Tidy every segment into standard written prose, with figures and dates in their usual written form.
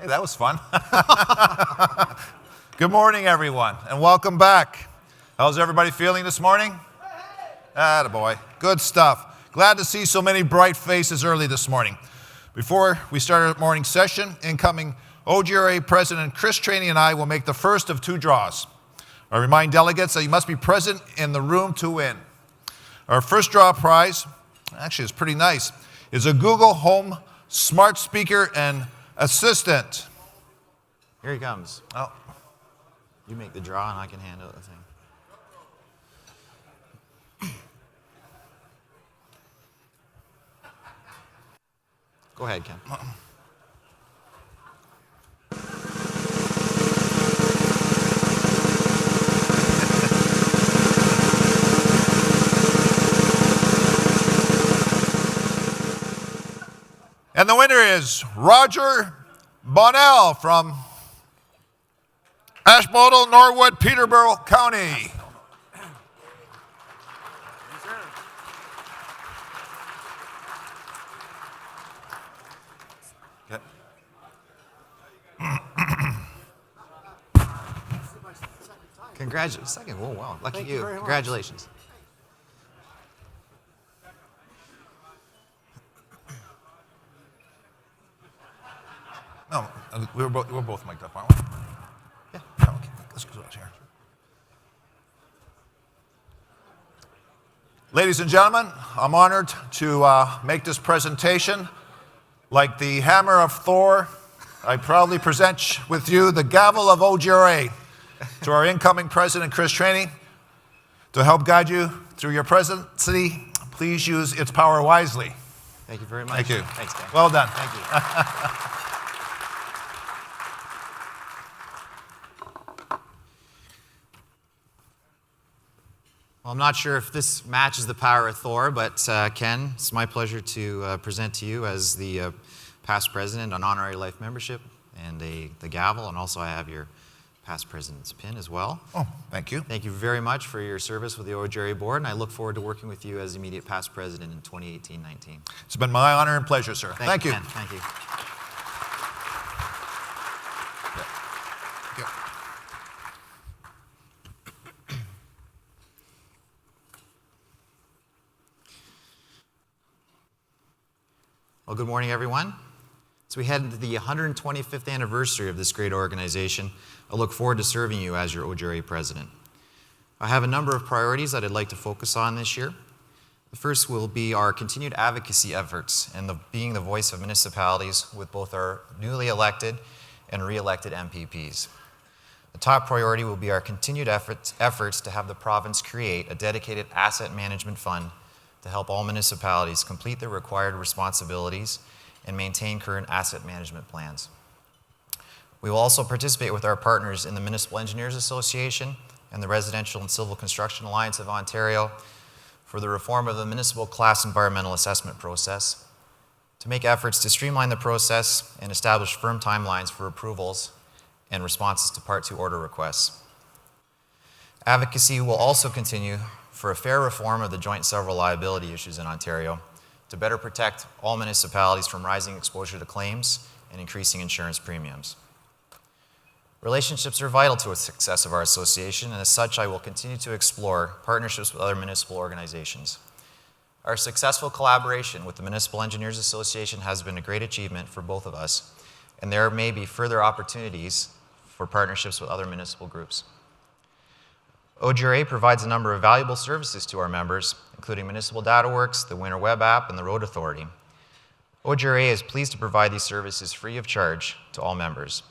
Hey, that was fun. Good morning, everyone, and welcome back. How's everybody feeling this morning? Attaboy. Good stuff. Glad to see so many bright faces early this morning. Before we start our morning session, incoming OGRA President Chris Traini and I will make the first of two draws. I remind delegates that you must be present in the room to win. Our first draw prize, actually it's pretty nice, is a Google Home Smart Speaker and Assistant. Here he comes. Oh. You make the draw and I can handle the thing. Go ahead, Ken. And the winner is Roger Bonnell from Ashmodel, Norwood, Peterborough County. Congratulations. Second. Whoa, wow. Lucky you. Congratulations. No, we're both mic'd up, aren't we? Yeah. Okay, let's go out here. Ladies and gentlemen, I'm honored to make this presentation. Like the hammer of Thor, I proudly present with you the gavel of OGRA to our incoming President, Chris Traini. To help guide you through your presidency, please use its power wisely. Thank you very much. Thank you. Thanks, Dan. Well done. Thank you. Well, I'm not sure if this matches the power of Thor, but Ken, it's my pleasure to present to you as the past president an honorary life membership and the gavel, and also I have your past president's pin as well. Oh, thank you. Thank you very much for your service with the OGRA board, and I look forward to working with you as immediate past president in 2018-19. It's been my honor and pleasure, sir. Thank you. Ken. Thank you. Yeah. Well, good morning, everyone. As we head into the 125th anniversary of this great organization, I look forward to serving you as your OGRA president. I have a number of priorities that I'd like to focus on this year. The first will be our continued advocacy efforts and being the voice of municipalities with both our newly elected and re-elected MPPs. The top priority will be our continued efforts to have the province create a dedicated asset management fund to help all municipalities complete their required responsibilities and maintain current asset management plans. We will also participate with our partners in the Municipal Engineers Association and the Residential and Civil Construction Alliance of Ontario for the reform of the municipal class environmental assessment process, to make efforts to streamline the process and establish firm timelines for approvals and responses to Part 2 order requests. Advocacy will also continue for a fair reform of the joint several liability issues in Ontario to better protect all municipalities from rising exposure to claims and increasing insurance premiums. Relationships are vital to the success of our association, and as such, I will continue to explore partnerships with other municipal organizations. Our successful collaboration with the Municipal Engineers Association has been a great achievement for both of us, and there may be further opportunities for partnerships with other municipal groups. OGRA provides a number of valuable services to our members, including Municipal Data Works, the Winter Web App, and the Road Authority. OGRA is pleased to provide these services free of charge to all members.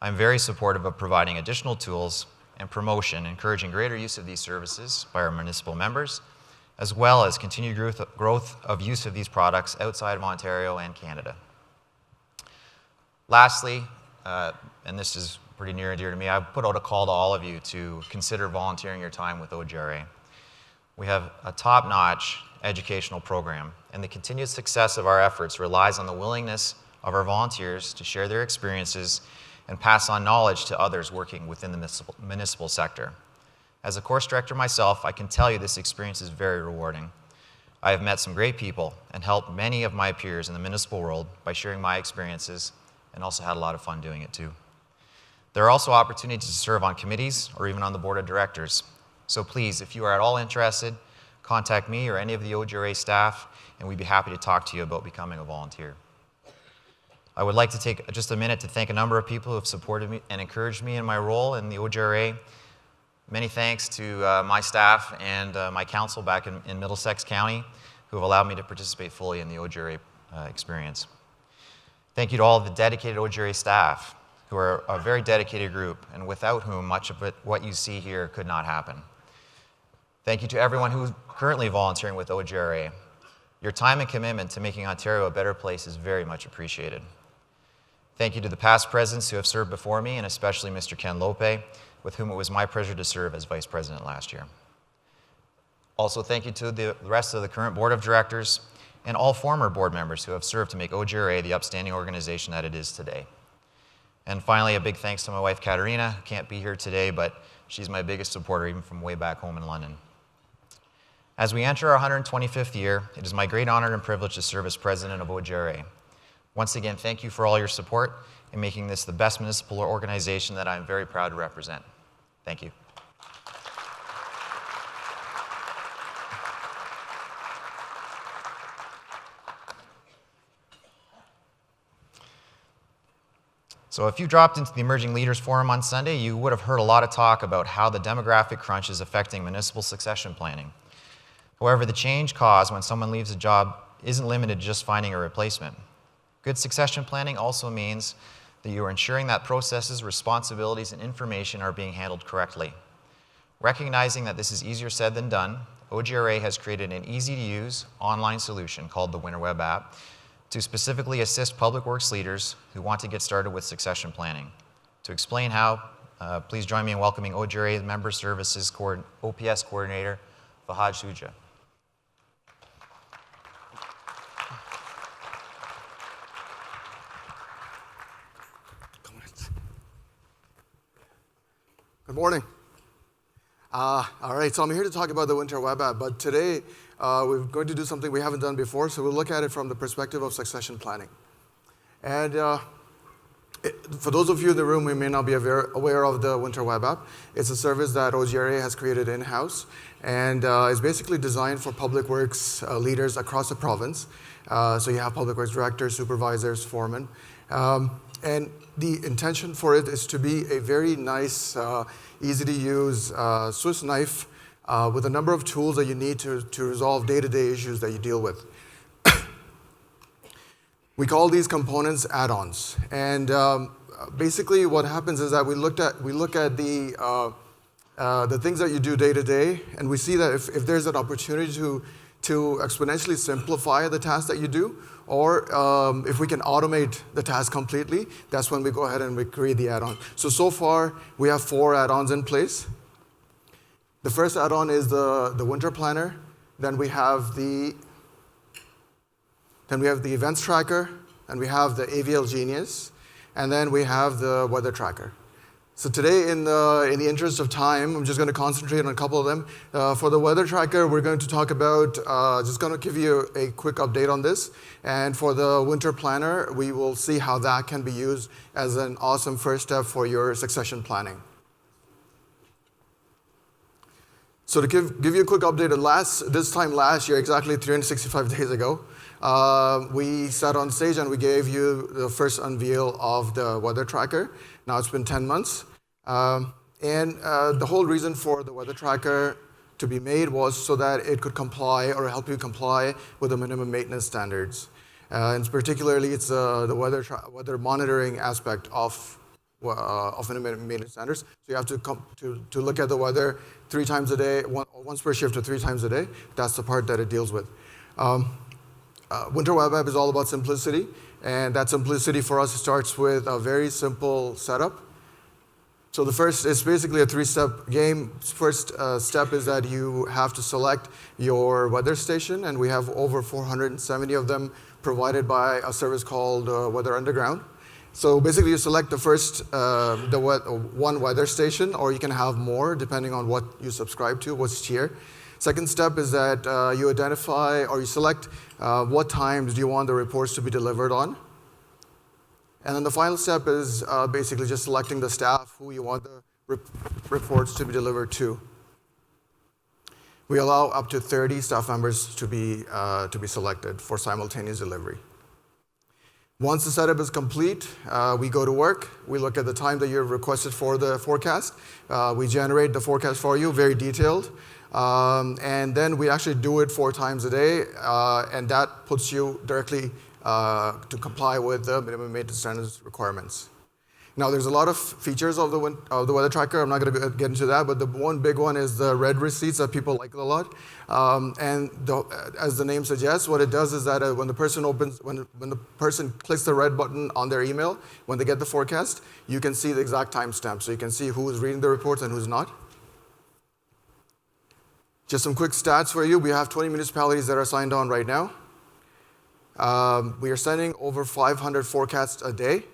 I'm very supportive of providing additional tools and promotion, encouraging greater use of these services by our municipal members, as well as continued growth of use of these products outside of Ontario and Canada. Lastly, and this is pretty near and dear to me, I put out a call to all of you to consider volunteering your time with OGRA. We have a top-notch educational program, and the continued success of our efforts relies on the willingness of our volunteers to share their experiences and pass on knowledge to others working within the municipal sector. As a course director myself, I can tell you this experience is very rewarding. I have met some great people and helped many of my peers in the municipal world by sharing my experiences and also had a lot of fun doing it too. There are also opportunities to serve on committees or even on the board of directors. So please, if you are at all interested, contact me or any of the OGRA staff, and we'd be happy to talk to you about becoming a volunteer. I would like to take just a minute to thank a number of people who have supported me and encouraged me in my role in the OGRA. Many thanks to my staff and my council back in Middlesex County who have allowed me to participate fully in the OGRA experience. Thank you to all of the dedicated OGRA staff who are a very dedicated group and without whom much of what you see here could not happen. Thank you to everyone who's currently volunteering with OGRA. Your time and commitment to making Ontario a better place is very much appreciated. Thank you to the past presidents who have served before me, and especially Mr. Ken Lope, with whom it was my pleasure to serve as vice president last year. Also, thank you to the rest of the current board of directors and all former board members who have served to make OGRA the upstanding organization that it is today. And finally, a big thanks to my wife, Katerina, who can't be here today, but she's my biggest supporter even from way back home in London. As we enter our 125th year, it is my great honor and privilege to serve as president of OGRA. Once again, thank you for all your support in making this the best municipal organization that I'm very proud to represent. Thank you. So if you dropped into the Emerging Leaders Forum on Sunday, you would have heard a lot of talk about how the demographic crunch is affecting municipal succession planning. However, the change caused when someone leaves a job isn't limited to just finding a replacement. Good succession planning also means that you are ensuring that processes, responsibilities, and information are being handled correctly. Recognizing that this is easier said than done, OGRA has created an easy-to-use online solution called the WinterWeb app to specifically assist public works leaders who want to get started with succession planning. To explain how, please join me in welcoming OGRA Member Services OPS Coordinator, Fahad Shuja. Good morning. All right, so I'm here to talk about the WinterWeb app, but today we're going to do something we haven't done before, so we'll look at it from the perspective of succession planning. And for those of you in the room who may not be aware of the WinterWeb app, it's a service that OGRA has created in-house, and is basically designed for public works leaders across the province. So you have public works directors, supervisors, foremen, and the intention for it is to be a very nice, easy-to-use Swiss knife with a number of tools that you need to resolve day-to-day issues that you deal with. We call these components add-ons, and basically what happens is that we look at the things that you do day-to-day, and we see that if there's an opportunity to exponentially simplify the task that you do, or if we can automate the task completely, that's when we go ahead and we create the add-on. So far, we have 4 add-ons in place. The first add-on is the Winter Planner. Then we have the Events Tracker, and we have the AVL Genius, and then we have the Weather Tracker. So today, in the interest of time, I'm just going to concentrate on a couple of them. For the Weather Tracker, we're going to talk about, just going to give you a quick update on this. And for the Winter Planner, we will see how that can be used as an awesome first step for your succession planning. So to give you a quick update, this time last year, exactly 365 days ago, we sat on stage and we gave you the first unveil of the Weather Tracker. Now it's been 10 months. The whole reason for the Weather Tracker to be made was so that it could comply or help you comply with the minimum maintenance standards. And particularly, it's the weather monitoring aspect of minimum maintenance standards. So you have to look at the weather 3 times a day, once per shift or 3 times a day. That's the part that it deals with. WinterWeb app is all about simplicity, and that simplicity for us starts with a very simple setup. So the first is basically a 3-step game. First step is that you have to select your weather station, and we have over 470 of them provided by a service called Weather Underground. So basically you select the first, one weather station, or you can have more depending on what you subscribe to, what's tier. Second step is that you identify or you select what times do you want the reports to be delivered on. And then the final step is basically just selecting the staff who you want the reports to be delivered to. We allow up to 30 staff members to be selected for simultaneous delivery. Once the setup is complete, we go to work. We look at the time that you've requested for the forecast. We generate the forecast for you, very detailed. And then we actually do it 4 times a day, and that puts you directly to comply with the minimum maintenance standards requirements. Now, there's a lot of features of the weather tracker. I'm not going to get into that, but the one big one is the red receipts that people like a lot. As the name suggests, what it does is that when the person clicks the red button on their email, when they get the forecast, you can see the exact timestamp. So you can see who is reading the reports and who's not. Just some quick stats for you. We have 20 municipalities that are signed on right now. We are sending over 500 forecasts a day.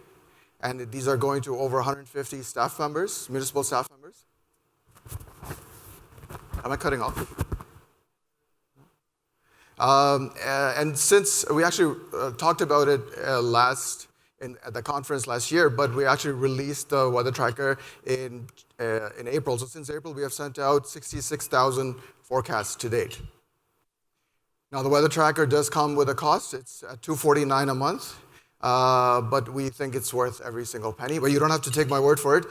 And these are going to over 150 staff members, municipal staff members. Am I cutting off? And since we actually talked about it at the conference last year, but we actually released the weather tracker in April. So since April, we have sent out 66,000 forecasts to date. Now, the weather tracker does come with a cost. It's at $249 a month. But we think it's worth every single penny. But you don't have to take my word for it.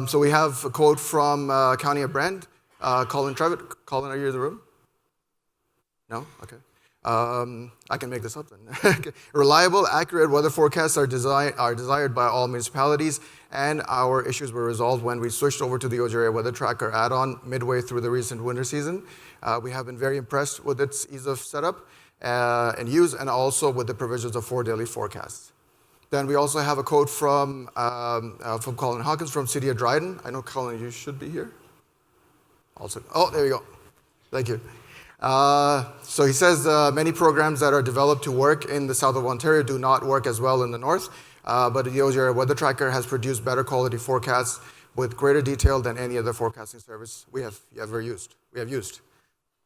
So we have a quote from County of Brand, Colin Trevitt. Colin, are you in the room? No? Okay. I can make this up then. Reliable, accurate weather forecasts are desired by all municipalities, and our issues were resolved when we switched over to the OGRA Weather Tracker add-on midway through the recent winter season. We have been very impressed with its ease of setup and use, and also with the provisions of 4 daily forecasts. Then we also have a quote from Colin Hawkins from City of Dryden. I know, Colin, you should be here. Also, oh, there you go. Thank you. So he says many programs that are developed to work in the south of Ontario do not work as well in the north, but the OGRA Weather Tracker has produced better quality forecasts with greater detail than any other forecasting service we have used.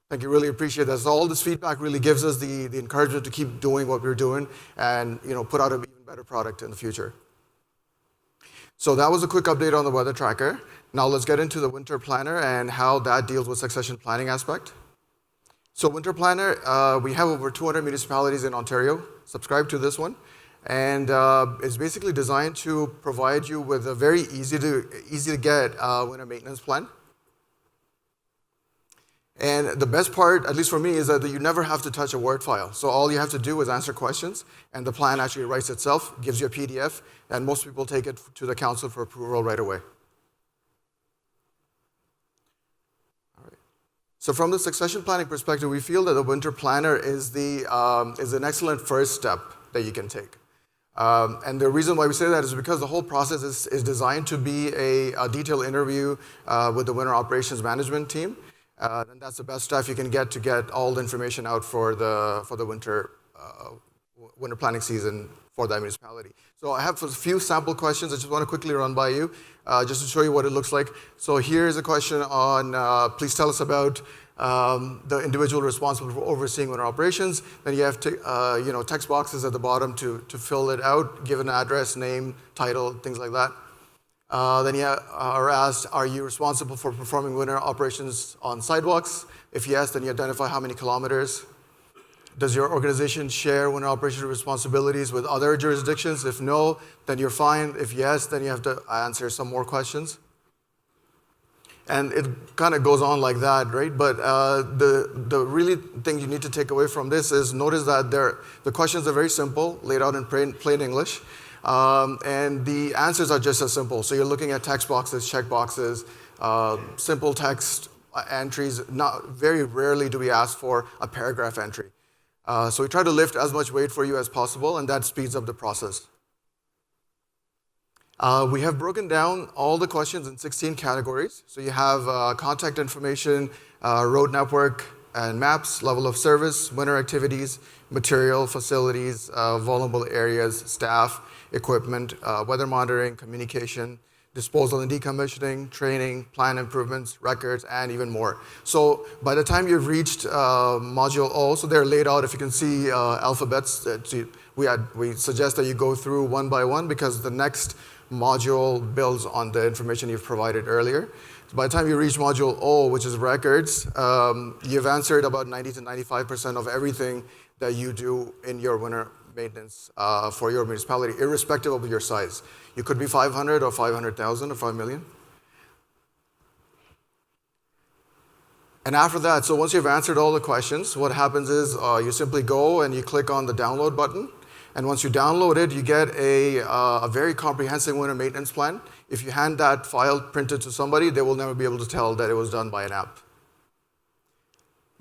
Thank you, really appreciate that. So all this feedback really gives us the encouragement to keep doing what we're doing and put out an even better product in the future. So that was a quick update on the weather tracker. Now let's get into the winter planner and how that deals with succession planning aspect. So winter planner, we have over 200 municipalities in Ontario subscribe to this one, and it's basically designed to provide you with a very easy to get winter maintenance plan. And the best part, at least for me, is that you never have to touch a Word file. So all you have to do is answer questions, and the plan actually writes itself, gives you a PDF, and most people take it to the council for approval right away. All right. So from the succession planning perspective, we feel that the winter planner is an excellent first step that you can take. And the reason why we say that is because the whole process is designed to be a detailed interview with the winter operations management team. And that's the best stuff you can get to get all the information out for the winter planning season for that municipality. So I have a few sample questions I just want to quickly run by you, just to show you what it looks like. So here is a question on, please tell us about the individual responsible for overseeing winter operations. Then you have text boxes at the bottom to fill it out, give an address, name, title, things like that. Then you are asked, are you responsible for performing winter operations on sidewalks? If yes, then you identify how many kilometers. Does your organization share winter operation responsibilities with other jurisdictions? If no, then you're fine. If yes, then you have to answer some more questions. And it kind of goes on like that, right? But the really thing you need to take away from this is notice that the questions are very simple, laid out in plain English. And the answers are just as simple. So you're looking at text boxes, check boxes, simple text entries. Very rarely do we ask for a paragraph entry. So we try to lift as much weight for you as possible, and that speeds up the process. We have broken down all the questions in 16 categories. So you have contact information, road network and maps, level of service, winter activities, material, facilities, vulnerable areas, staff, equipment, weather monitoring, communication, disposal and decommissioning, training, plan improvements, records, and even more. So by the time you've reached Module O, so they're laid out, if you can see alphabets, we suggest that you go through one by one because the next module builds on the information you've provided earlier. So by the time you reach Module O, which is records, you've answered about 90 to 95% of everything that you do in your winter maintenance for your municipality, irrespective of your size. You could be 500 or 500,000 or 5 million. And after that, so once you've answered all the questions, what happens is you simply go and you click on the download button. And once you download it, you get a very comprehensive winter maintenance plan. If you hand that file printed to somebody, they will never be able to tell that it was done by an app.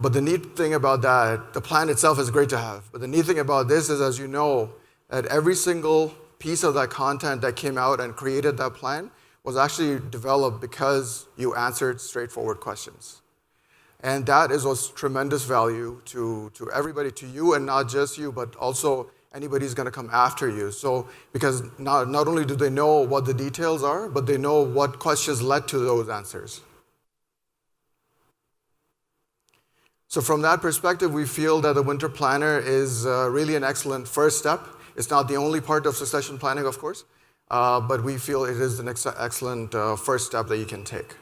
But the neat thing about that, the plan itself is great to have. But the neat thing about this is, as you know, that every single piece of that content that came out and created that plan was actually developed because you answered straightforward questions. And that is of tremendous value to everybody, to you, and not just you, but also anybody who's going to come after you. So, because not only do they know what the details are, but they know what questions led to those answers. So from that perspective, we feel that the winter planner is really an excellent first step. It's not the only part of succession planning, of course, but we feel it is an excellent first step that you can take.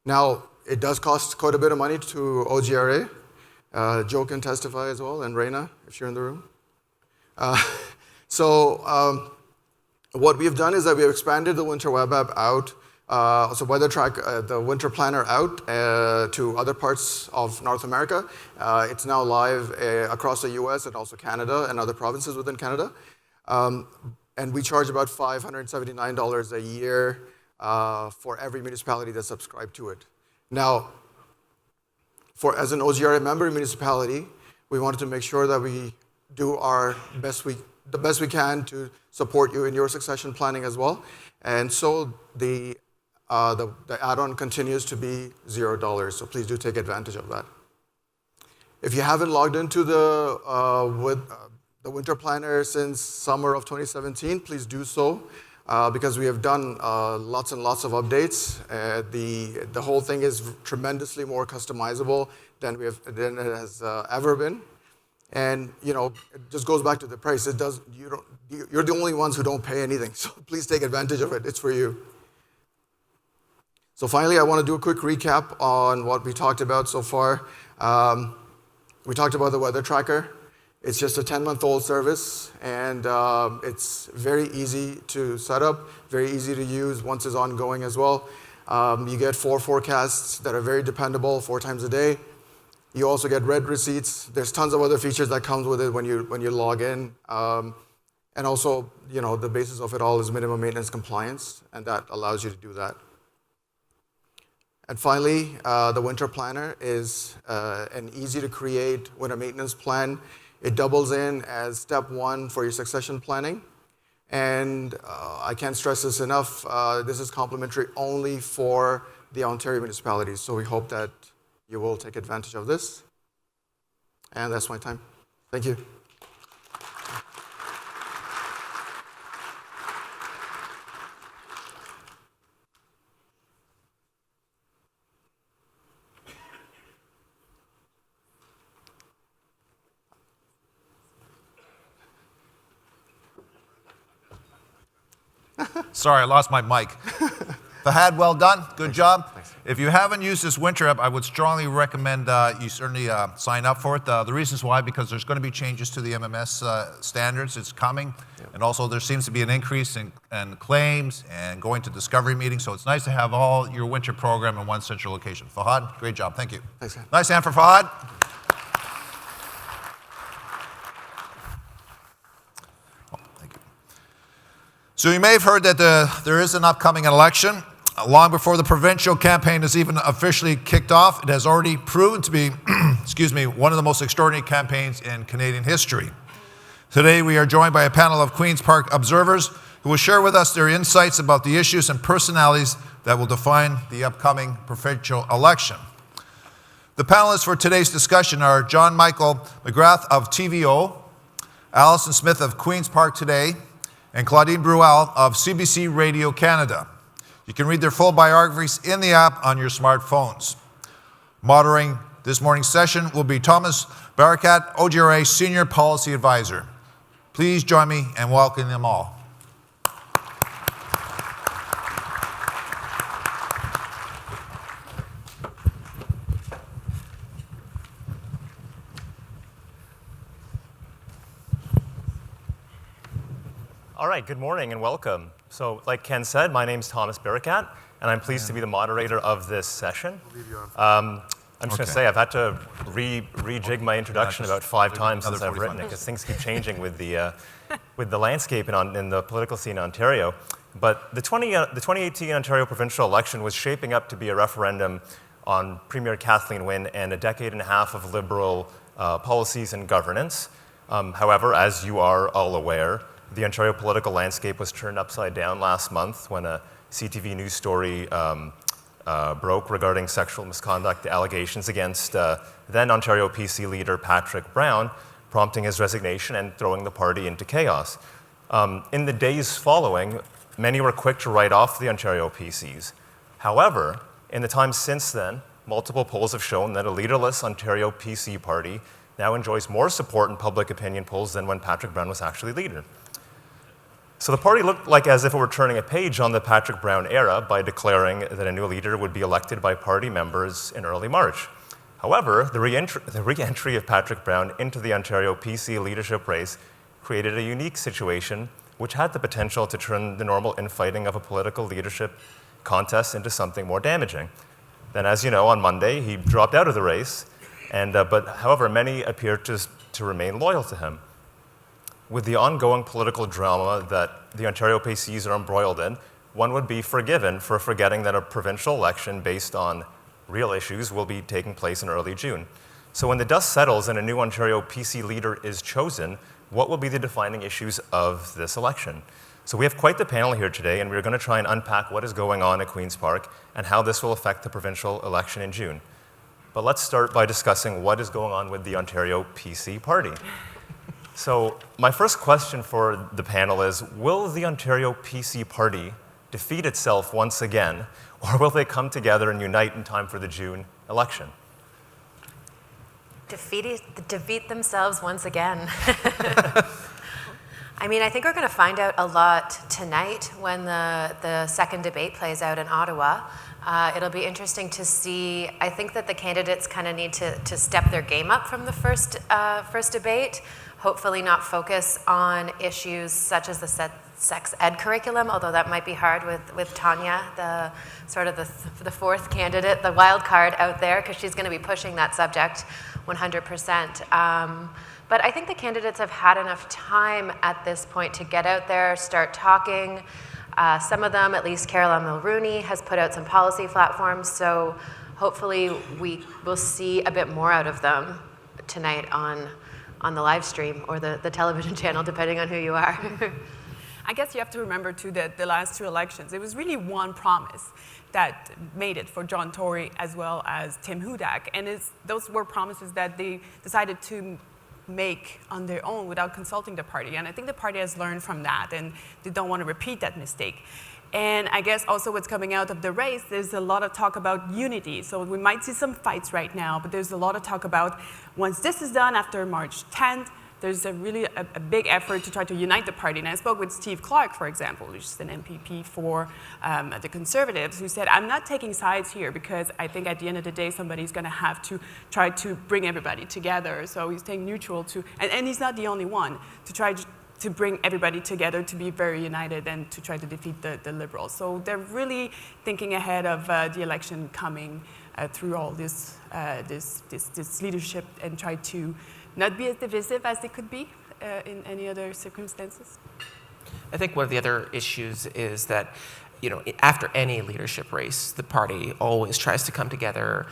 Now, it does cost quite a bit of money to OGRA. Joe can testify as well, and Reina, if you're in the room. What we've done is that we have expanded the winter web app out, so Weather Track, the winter planner out to other parts of North America. It's now live across the US and also Canada and other provinces within Canada. And we charge about $579 a year for every municipality that's subscribed to it. Now, as an OGRA member municipality, we wanted to make sure that we do the best we can to support you in your succession planning as well. And so the add-on continues to be $0, so please do take advantage of that. If you haven't logged into the winter planner since summer of 2017, please do so, because we have done lots and lots of updates. The whole thing is tremendously more customizable than it has ever been. And it just goes back to the price. You're the only ones who don't pay anything, so please take advantage of it. It's for you. So finally, I want to do a quick recap on what we talked about so far. We talked about the weather tracker. It's just a 10-month-old service, and it's very easy to set up, very easy to use once it's ongoing as well. You get 4 forecasts that are very dependable 4 times a day. You also get red receipts. There's tons of other features that comes with it when you log in. And also, the basis of it all is minimum maintenance compliance, and that allows you to do that. And finally, the winter planner is an easy-to-create winter maintenance plan. It doubles in as step 1 for your succession planning. And I can't stress this enough, this is complimentary only for the Ontario municipalities. So we hope that you will take advantage of this. And that's my time. Thank you. Sorry, I lost my mic. Fahad, well done. Good job. Thanks. If you haven't used this winter app, I would strongly recommend you certainly sign up for it. The reasons why, because there's going to be changes to the MMS standards. It's coming. Yep. And also there seems to be an increase in claims and going to discovery meetings. So it's nice to have all your winter program in one central location. Fahad, great job. Thank you. Thanks, man. Nice hand for Fahad. So you may have heard that there is an upcoming election. Long before the provincial campaign is even officially kicked off, it has already proven to be, one of the most extraordinary campaigns in Canadian history. Today we are joined by a panel of Queen's Park observers who will share with us their insights about the issues and personalities that will define the upcoming provincial election. The panelists for today's discussion are John Michael McGrath of TVO, Allison Smith of Queen's Park Today, and Claudine Bruleé of CBC Radio Canada. You can read their full biographies in the app on your smartphones. Moderating this morning's session will be Thomas Barakat, OGRA Senior Policy Advisor. Please join me in welcoming them all. All right, good morning and welcome. So like Ken said, my name's Thomas Barakat, and I'm pleased to be the moderator of this session. I'm just going to say I've had to rejig my introduction about 5 times since I've written it, because things keep changing with the landscape in the political scene in Ontario. But the 2018 Ontario provincial election was shaping up to be a referendum on Premier Kathleen Wynne and a decade and a half of Liberal policies and governance. However, as you are all aware, the Ontario political landscape was turned upside down last month when a CTV news story broke regarding sexual misconduct allegations against then Ontario PC leader Patrick Brown, prompting his resignation and throwing the party into chaos. In the days following, many were quick to write off the Ontario PCs. However, in the time since then, multiple polls have shown that a leaderless Ontario PC party now enjoys more support in public opinion polls than when Patrick Brown was actually leader. So the party looked like as if it were turning a page on the Patrick Brown era by declaring that a new leader would be elected by party members in early March. However, the re-entry of Patrick Brown into the Ontario PC leadership race created a unique situation which had the potential to turn the normal infighting of a political leadership contest into something more damaging. Then, as you know, on Monday, he dropped out of the race, but however, many appear to remain loyal to him. With the ongoing political drama that the Ontario PCs are embroiled in, one would be forgiven for forgetting that a provincial election based on real issues will be taking place in early June. So when the dust settles and a new Ontario PC leader is chosen, what will be the defining issues of this election? So we have quite the panel here today, and we're going to try and unpack what is going on at Queen's Park and how this will affect the provincial election in June. But let's start by discussing what is going on with the Ontario PC party. So my first question for the panel is, will the Ontario PC party defeat itself once again, or will they come together and unite in time for the June election? Defeat themselves once again. I mean, I think we're going to find out a lot tonight when the second debate plays out in Ottawa. It'll be interesting to see. I think that the candidates kind of need to step their game up from the first debate. Hopefully not focus on issues such as the sex ed curriculum, although that might be hard with Tanya, the sort of the fourth candidate, the wild card out there, because she's going to be pushing that subject 100%. But I think the candidates have had enough time at this point to get out there, start talking. Some of them, at least Caroline Mulrooney, has put out some policy platforms, so hopefully we will see a bit more out of them tonight on the live stream or the television channel, depending on who you are. I guess you have to remember, too, that the last 2 elections, it was really one promise that made it for John Tory as well as Tim Hudak. And those were promises that they decided to make on their own without consulting the party. And I think the party has learned from that, and they don't want to repeat that mistake. And I guess also what's coming out of the race, there's a lot of talk about unity. So we might see some fights right now, but there's a lot of talk about once this is done after March 10th, there's a big effort to try to unite the party. And I spoke with Steve Clark, for example, which is an MPP for the Conservatives, who said, I'm not taking sides here because I think at the end of the day, somebody's going to have to try to bring everybody together. So he's staying neutral and he's not the only one, to try to bring everybody together to be very united and to try to defeat the Liberals. So they're really thinking ahead of the election coming through all this leadership and try to not be as divisive as they could be in any other circumstances. I think one of the other issues is that, after any leadership race, the party always tries to come together.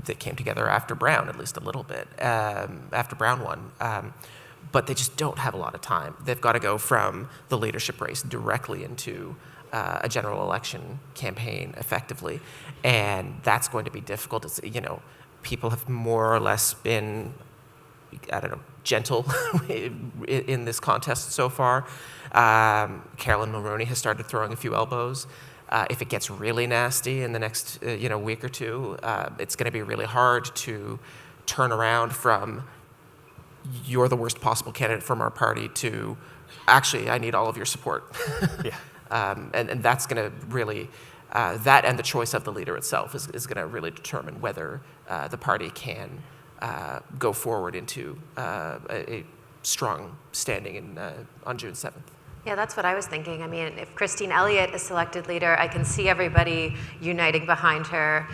They came together after Brown, at least a little bit, after Brown won. But they just don't have a lot of time. They've got to go from the leadership race directly into a general election campaign effectively. And that's going to be difficult. People have more or less been, gentle in this contest so far. Carolyn Mulroney has started throwing a few elbows. If it gets really nasty in the next week or two, it's going to be really hard to turn around from you're the worst possible candidate from our party to actually I need all of your support. And that's going to really, that and the choice of the leader itself is going to really determine whether the party can go forward into a strong standing on June 7th. Yeah, that's what I was thinking. I mean, if Christine Elliott is selected leader, I can see everybody uniting behind her.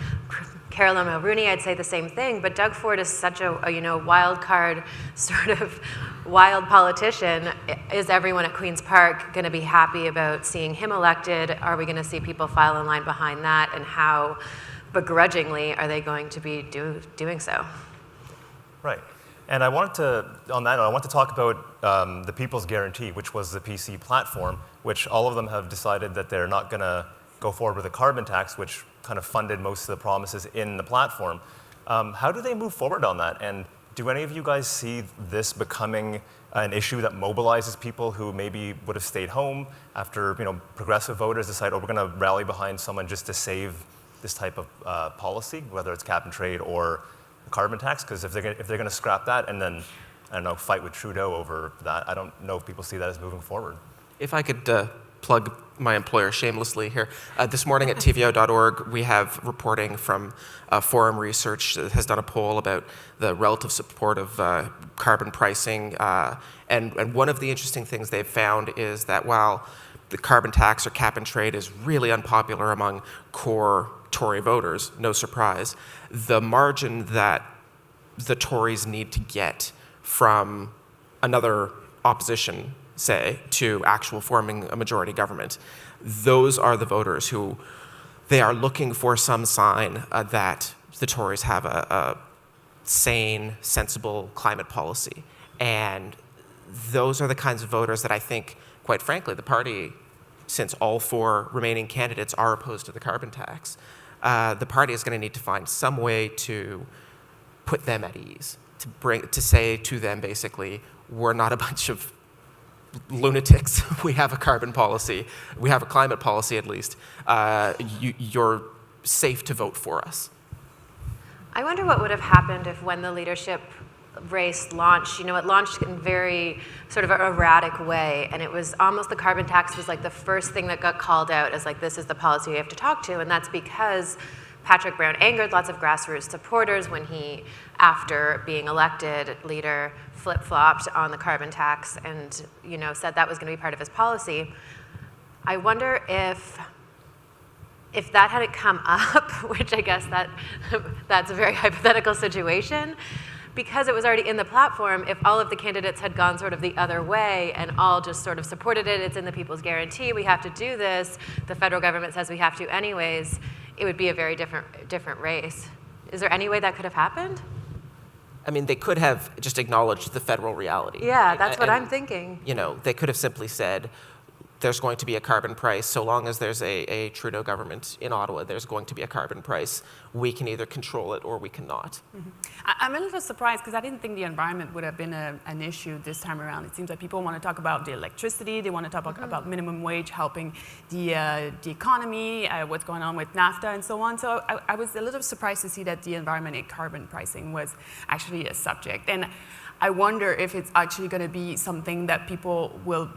Carolyn Mulroney, I'd say the same thing, but Doug Ford is such a wild card, sort of wild politician. Is everyone at Queen's Park going to be happy about seeing him elected? Are we going to see people file in line behind that? And how begrudgingly are they going to be doing so? Right. And I wanted to talk about the People's Guarantee, which was the PC platform, which all of them have decided that they're not going to go forward with a carbon tax, which kind of funded most of the promises in the platform. How do they move forward on that? And do any of you guys see this becoming an issue that mobilizes people who maybe would have stayed home after progressive voters decide, oh, we're going to rally behind someone just to save this type of policy, whether it's cap and trade or a carbon tax? Because if they're going to scrap that and then, I don't know, fight with Trudeau over that, I don't know if people see that as moving forward. If I could plug my employer shamelessly here. This morning at tvo.org, we have reporting from Forum Research that has done a poll about the relative support of carbon pricing. And one of the interesting things they've found is that while the carbon tax or cap and trade is really unpopular among core Tory voters, no surprise, the margin that the Tories need to get from another opposition, say, to actual forming a majority government, those are the voters who they are looking for some sign that the Tories have a sane, sensible climate policy. And those are the kinds of voters that I think, quite frankly, the party, since all four remaining candidates are opposed to the carbon tax, the party is going to need to find some way to put them at ease, to say to them basically, we're not a bunch of lunatics. We have a carbon policy. We have a climate policy, at least. You're safe to vote for us. I wonder what would have happened if when the leadership race launched, it launched in very sort of an erratic way, and it was almost the carbon tax was like the first thing that got called out as like, this is the policy we have to talk to, and that's because Patrick Brown angered lots of grassroots supporters when he, after being elected leader, flip-flopped on the carbon tax and said that was going to be part of his policy. I wonder if that hadn't come up, which I guess that's a very hypothetical situation, because it was already in the platform, if all of the candidates had gone sort of the other way and all just sort of supported it, it's in the People's Guarantee, we have to do this, the federal government says we have to anyways, it would be a very different race. Is there any way that could have happened? I mean, they could have just acknowledged the federal reality. Yeah, that's what I'm thinking. They could have simply said, there's going to be a carbon price. So long as there's a Trudeau government in Ottawa, there's going to be a carbon price. We can either control it or we cannot. Mm-hmm. I'm a little surprised because I didn't think the environment would have been an issue this time around. It seems like people want to talk about the electricity, they want to talk about minimum wage helping the economy, what's going on with NAFTA and so on. So I was a little surprised to see that the environment and carbon pricing was actually a subject. And I wonder if it's actually going to be something that people will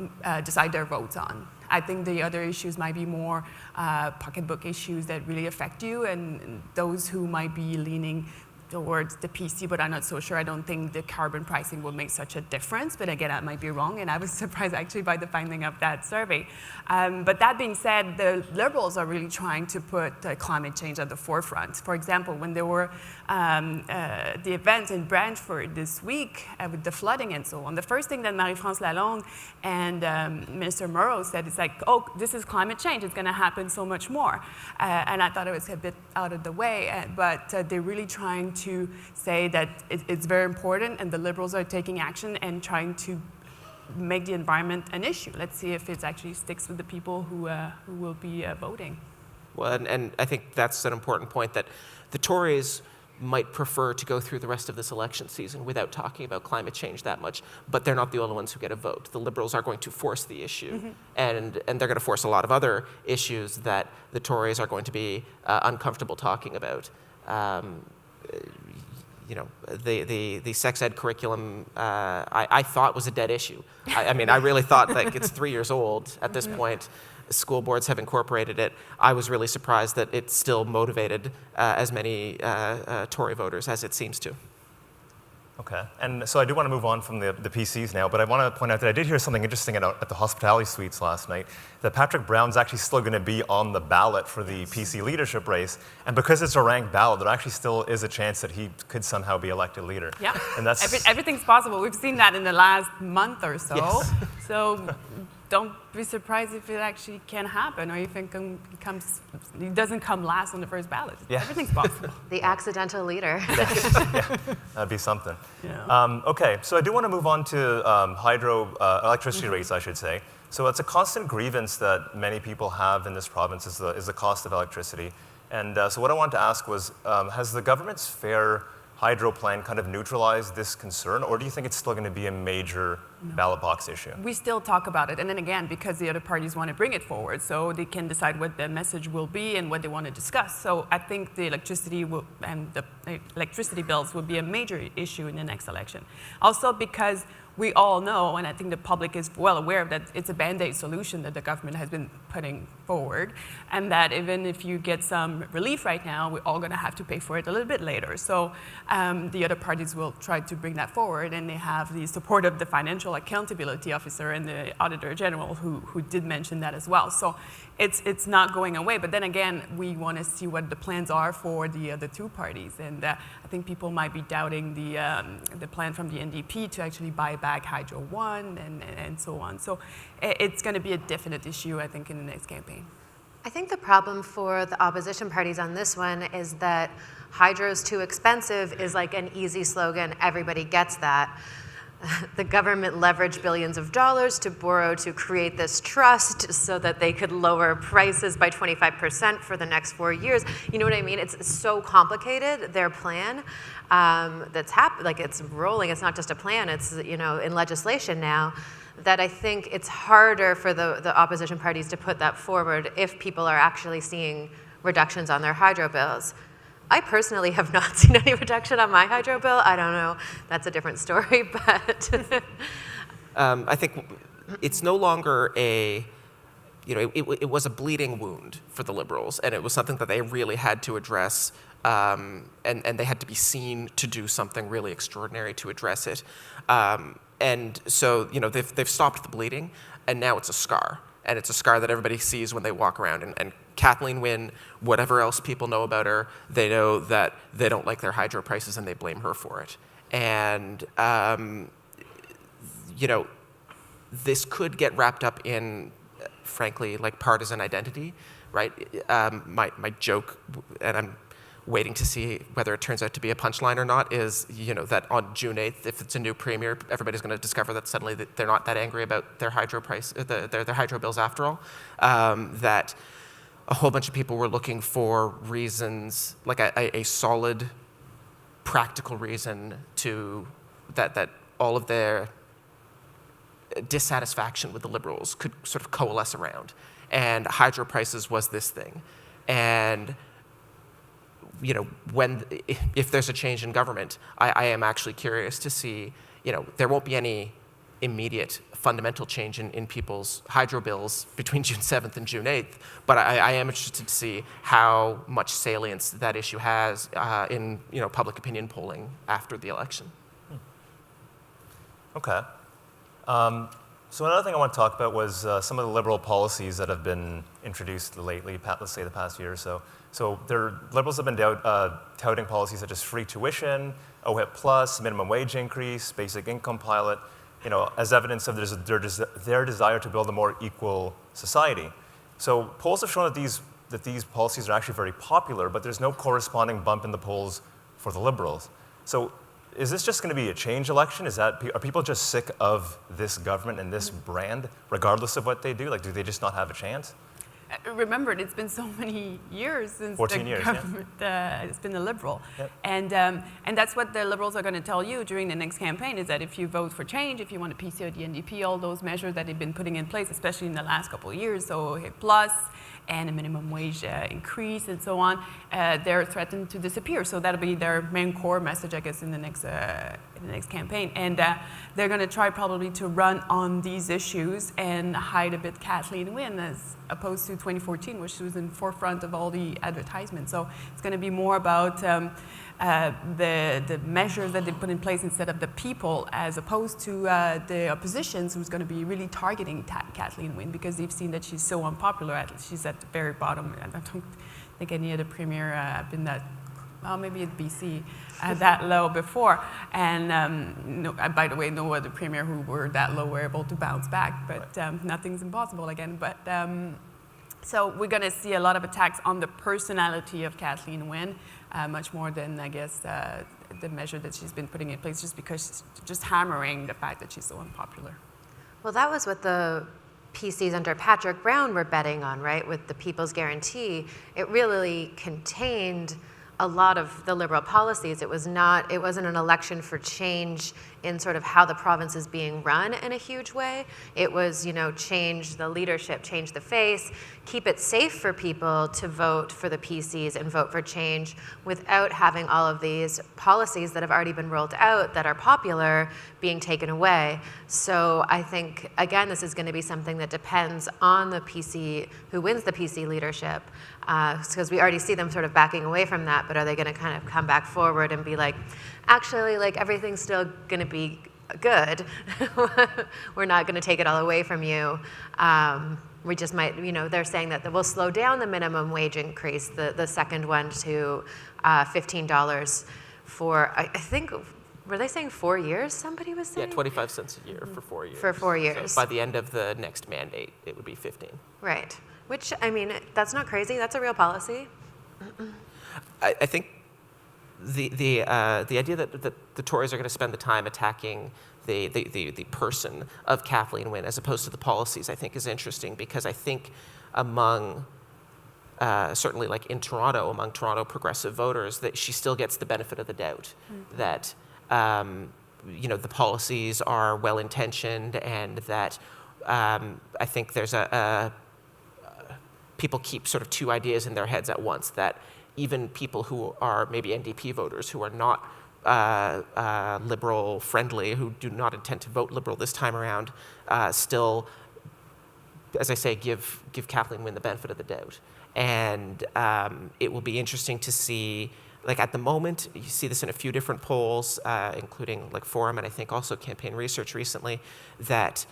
decide their votes on. I think the other issues might be more pocketbook issues that really affect you, and those who might be leaning towards the PC, but I'm not so sure. I don't think the carbon pricing will make such a difference, but again, I might be wrong, and I was surprised actually by the finding of that survey. But that being said, the Liberals are really trying to put climate change at the forefront. For example, when there were the events in Brantford this week with the flooding and so on, the first thing that Marie-France Lalonde and Minister Murrow said is like, oh, this is climate change, it's gonna happen so much more. And I thought it was a bit out of the way, but they're really trying to say that it's very important, and the Liberals are taking action and trying to make the environment an issue. Let's see if it actually sticks with the people who will be voting. Well, and I think that's an important point, that the Tories might prefer to go through the rest of this election season without talking about climate change that much, but they're not the only ones who get a vote. The Liberals are going to force the issue, and they're going to force a lot of other issues that the Tories are going to be uncomfortable talking about. The sex ed curriculum, I thought was a dead issue. I mean, I really thought, like, it's 3 years old at this point. School boards have incorporated it. I was really surprised that it still motivated as many Tory voters as it seems to. Okay, and so I do want to move on from the PCs now, but I want to point out that I did hear something interesting at the hospitality suites last night, that Patrick Brown's actually still going to be on the ballot for the PC leadership race, and because it's a ranked ballot, there actually still is a chance that he could somehow be elected leader. Yeah, and that's everything's possible. We've seen that in the last month or so. Yes. So don't be surprised if it actually can happen, or you think he doesn't come last on the first ballot. Yeah. Everything's possible. The accidental leader. yeah, that'd be something. Yeah. Okay, so I do want to move on to electricity rates, I should say. So it's a constant grievance that many people have in this province is the cost of electricity. And so what I wanted to ask was, has the government's fair hydro plan kind of neutralized this concern, or do you think it's still going to be a major ballot box issue? We still talk about it, and then again, because the other parties want to bring it forward, so they can decide what the message will be and what they want to discuss. So I think the electricity bills will be a major issue in the next election. Also because we all know, and I think the public is well aware of that, it's a Band-Aid solution that the government has been putting forward, and that even if you get some relief right now, we're all going to have to pay for it a little bit later. So the other parties will try to bring that forward, and they have the support of the Financial Accountability Officer and the Auditor General who did mention that as well. So it's not going away, but then again, we want to see what the plans are for the other two parties, and I think people might be doubting the plan from the NDP to actually buy back Hydro One and so on. So it's going to be a definite issue, I think, in the next campaign. I think the problem for the opposition parties on this one is that hydro's too expensive is like an easy slogan. Everybody gets that. The government leveraged billions of dollars to borrow to create this trust so that they could lower prices by 25% for the next 4 years. You know what I mean? It's so complicated, their plan that's happened, like it's rolling. It's not just a plan, it's, you know, in legislation now, that I think it's harder for the opposition parties to put that forward if people are actually seeing reductions on their hydro bills. I personally have not seen any reduction on my hydro bill. I don't know, that's a different story, but. I think it's no longer it was a bleeding wound for the Liberals, and it was something that they really had to address, and they had to be seen to do something really extraordinary to address it. And so, you know, they've stopped the bleeding, and now it's a scar. And it's a scar that everybody sees when they walk around. And Kathleen Wynne, whatever else people know about her, they know that they don't like their hydro prices and they blame her for it. And, you know, this could get wrapped up in, frankly, like partisan identity, right? My joke, and I'm waiting to see whether it turns out to be a punchline or not, is, you know, that on June 8th, if it's a new premier, everybody's going to discover that suddenly they're not that angry about their hydro price, their hydro bills after all. That a whole bunch of people were looking for reasons, like a solid, practical reason to that all of their dissatisfaction with the Liberals could sort of coalesce around, and hydro prices was this thing, and. You know, if there's a change in government, I am actually curious to see, you know, there won't be any immediate fundamental change in people's hydro bills between June 7th and June 8th, but I am interested to see how much salience that issue has in, you know, public opinion polling after the election. Okay. So another thing I want to talk about was some of the Liberal policies that have been introduced lately, let's say the past year or so. So Liberals have been touting policies such as free tuition, OHIP plus, minimum wage increase, basic income pilot, you know, as evidence of their desire to build a more equal society. So polls have shown that these policies are actually very popular, but there's no corresponding bump in the polls for the Liberals. So is this just going to be a change election? Are people just sick of this government and this brand, regardless of what they do? Like, do they just not have a chance? remember, it's been so many years since 14 the years, government it's been a Liberal. Yep. And that's what the Liberals are going to tell you during the next campaign, is that if you vote for change, if you want a PC or the NDP, all those measures that they've been putting in place, especially in the last couple of years, so HIT Plus and a minimum wage increase and so on, they're threatened to disappear. So that'll be their main core message, I guess, in the next campaign. And they're going to try probably to run on these issues and hide a bit Kathleen Wynne, as opposed to 2014, where she was in forefront of all the advertisements. So it's going to be more about the measures that they put in place instead of the people, as opposed to the oppositions, who's going to be really targeting Kathleen Wynne, because they've seen that she's so unpopular. She's at the very bottom. I don't think any other premier have been that, well, maybe at BC, that low before. And by the way, no other premier who were that low were able to bounce back, but nothing's impossible again. But so we're going to see a lot of attacks on the personality of Kathleen Wynne, much more than, I guess, the measure that she's been putting in place, just because just hammering the fact that she's so unpopular. Well, that was what the PCs under Patrick Brown were betting on, right? With the People's Guarantee, it really contained a lot of the Liberal policies. It wasn't an election for change in sort of how the province is being run in a huge way. It was, change the leadership, change the face, keep it safe for people to vote for the PCs and vote for change without having all of these policies that have already been rolled out that are popular being taken away. So I think, again, this is going to be something that depends on the PC, who wins the PC leadership, because we already see them sort of backing away from that, but are they going to kind of come back forward and be like, actually, everything's still going to be good. We're not going to take it all away from you. We just might, they're saying that we'll slow down the minimum wage increase, the second one, to $15 for, I think, were they saying 4 years, somebody was saying? Yeah, 25 cents a year for 4 years. For 4 years. So by the end of the next mandate, it would be 15. Right. Which, that's not crazy. That's a real policy. I think the idea that the Tories are going to spend the time attacking the person of Kathleen Wynne as opposed to the policies, I think, is interesting, because I think among certainly in Toronto, among Toronto progressive voters, that she still gets the benefit of the doubt, that the policies are well intentioned, and that I think there's people keep sort of two ideas in their heads at once, that even people who are maybe NDP voters, who are not Liberal friendly, who do not intend to vote Liberal this time around, still, as I say, give Kathleen Wynne the benefit of the doubt. And it will be interesting to see, at the moment, you see this in a few different polls, including Forum and I think also Campaign Research recently, that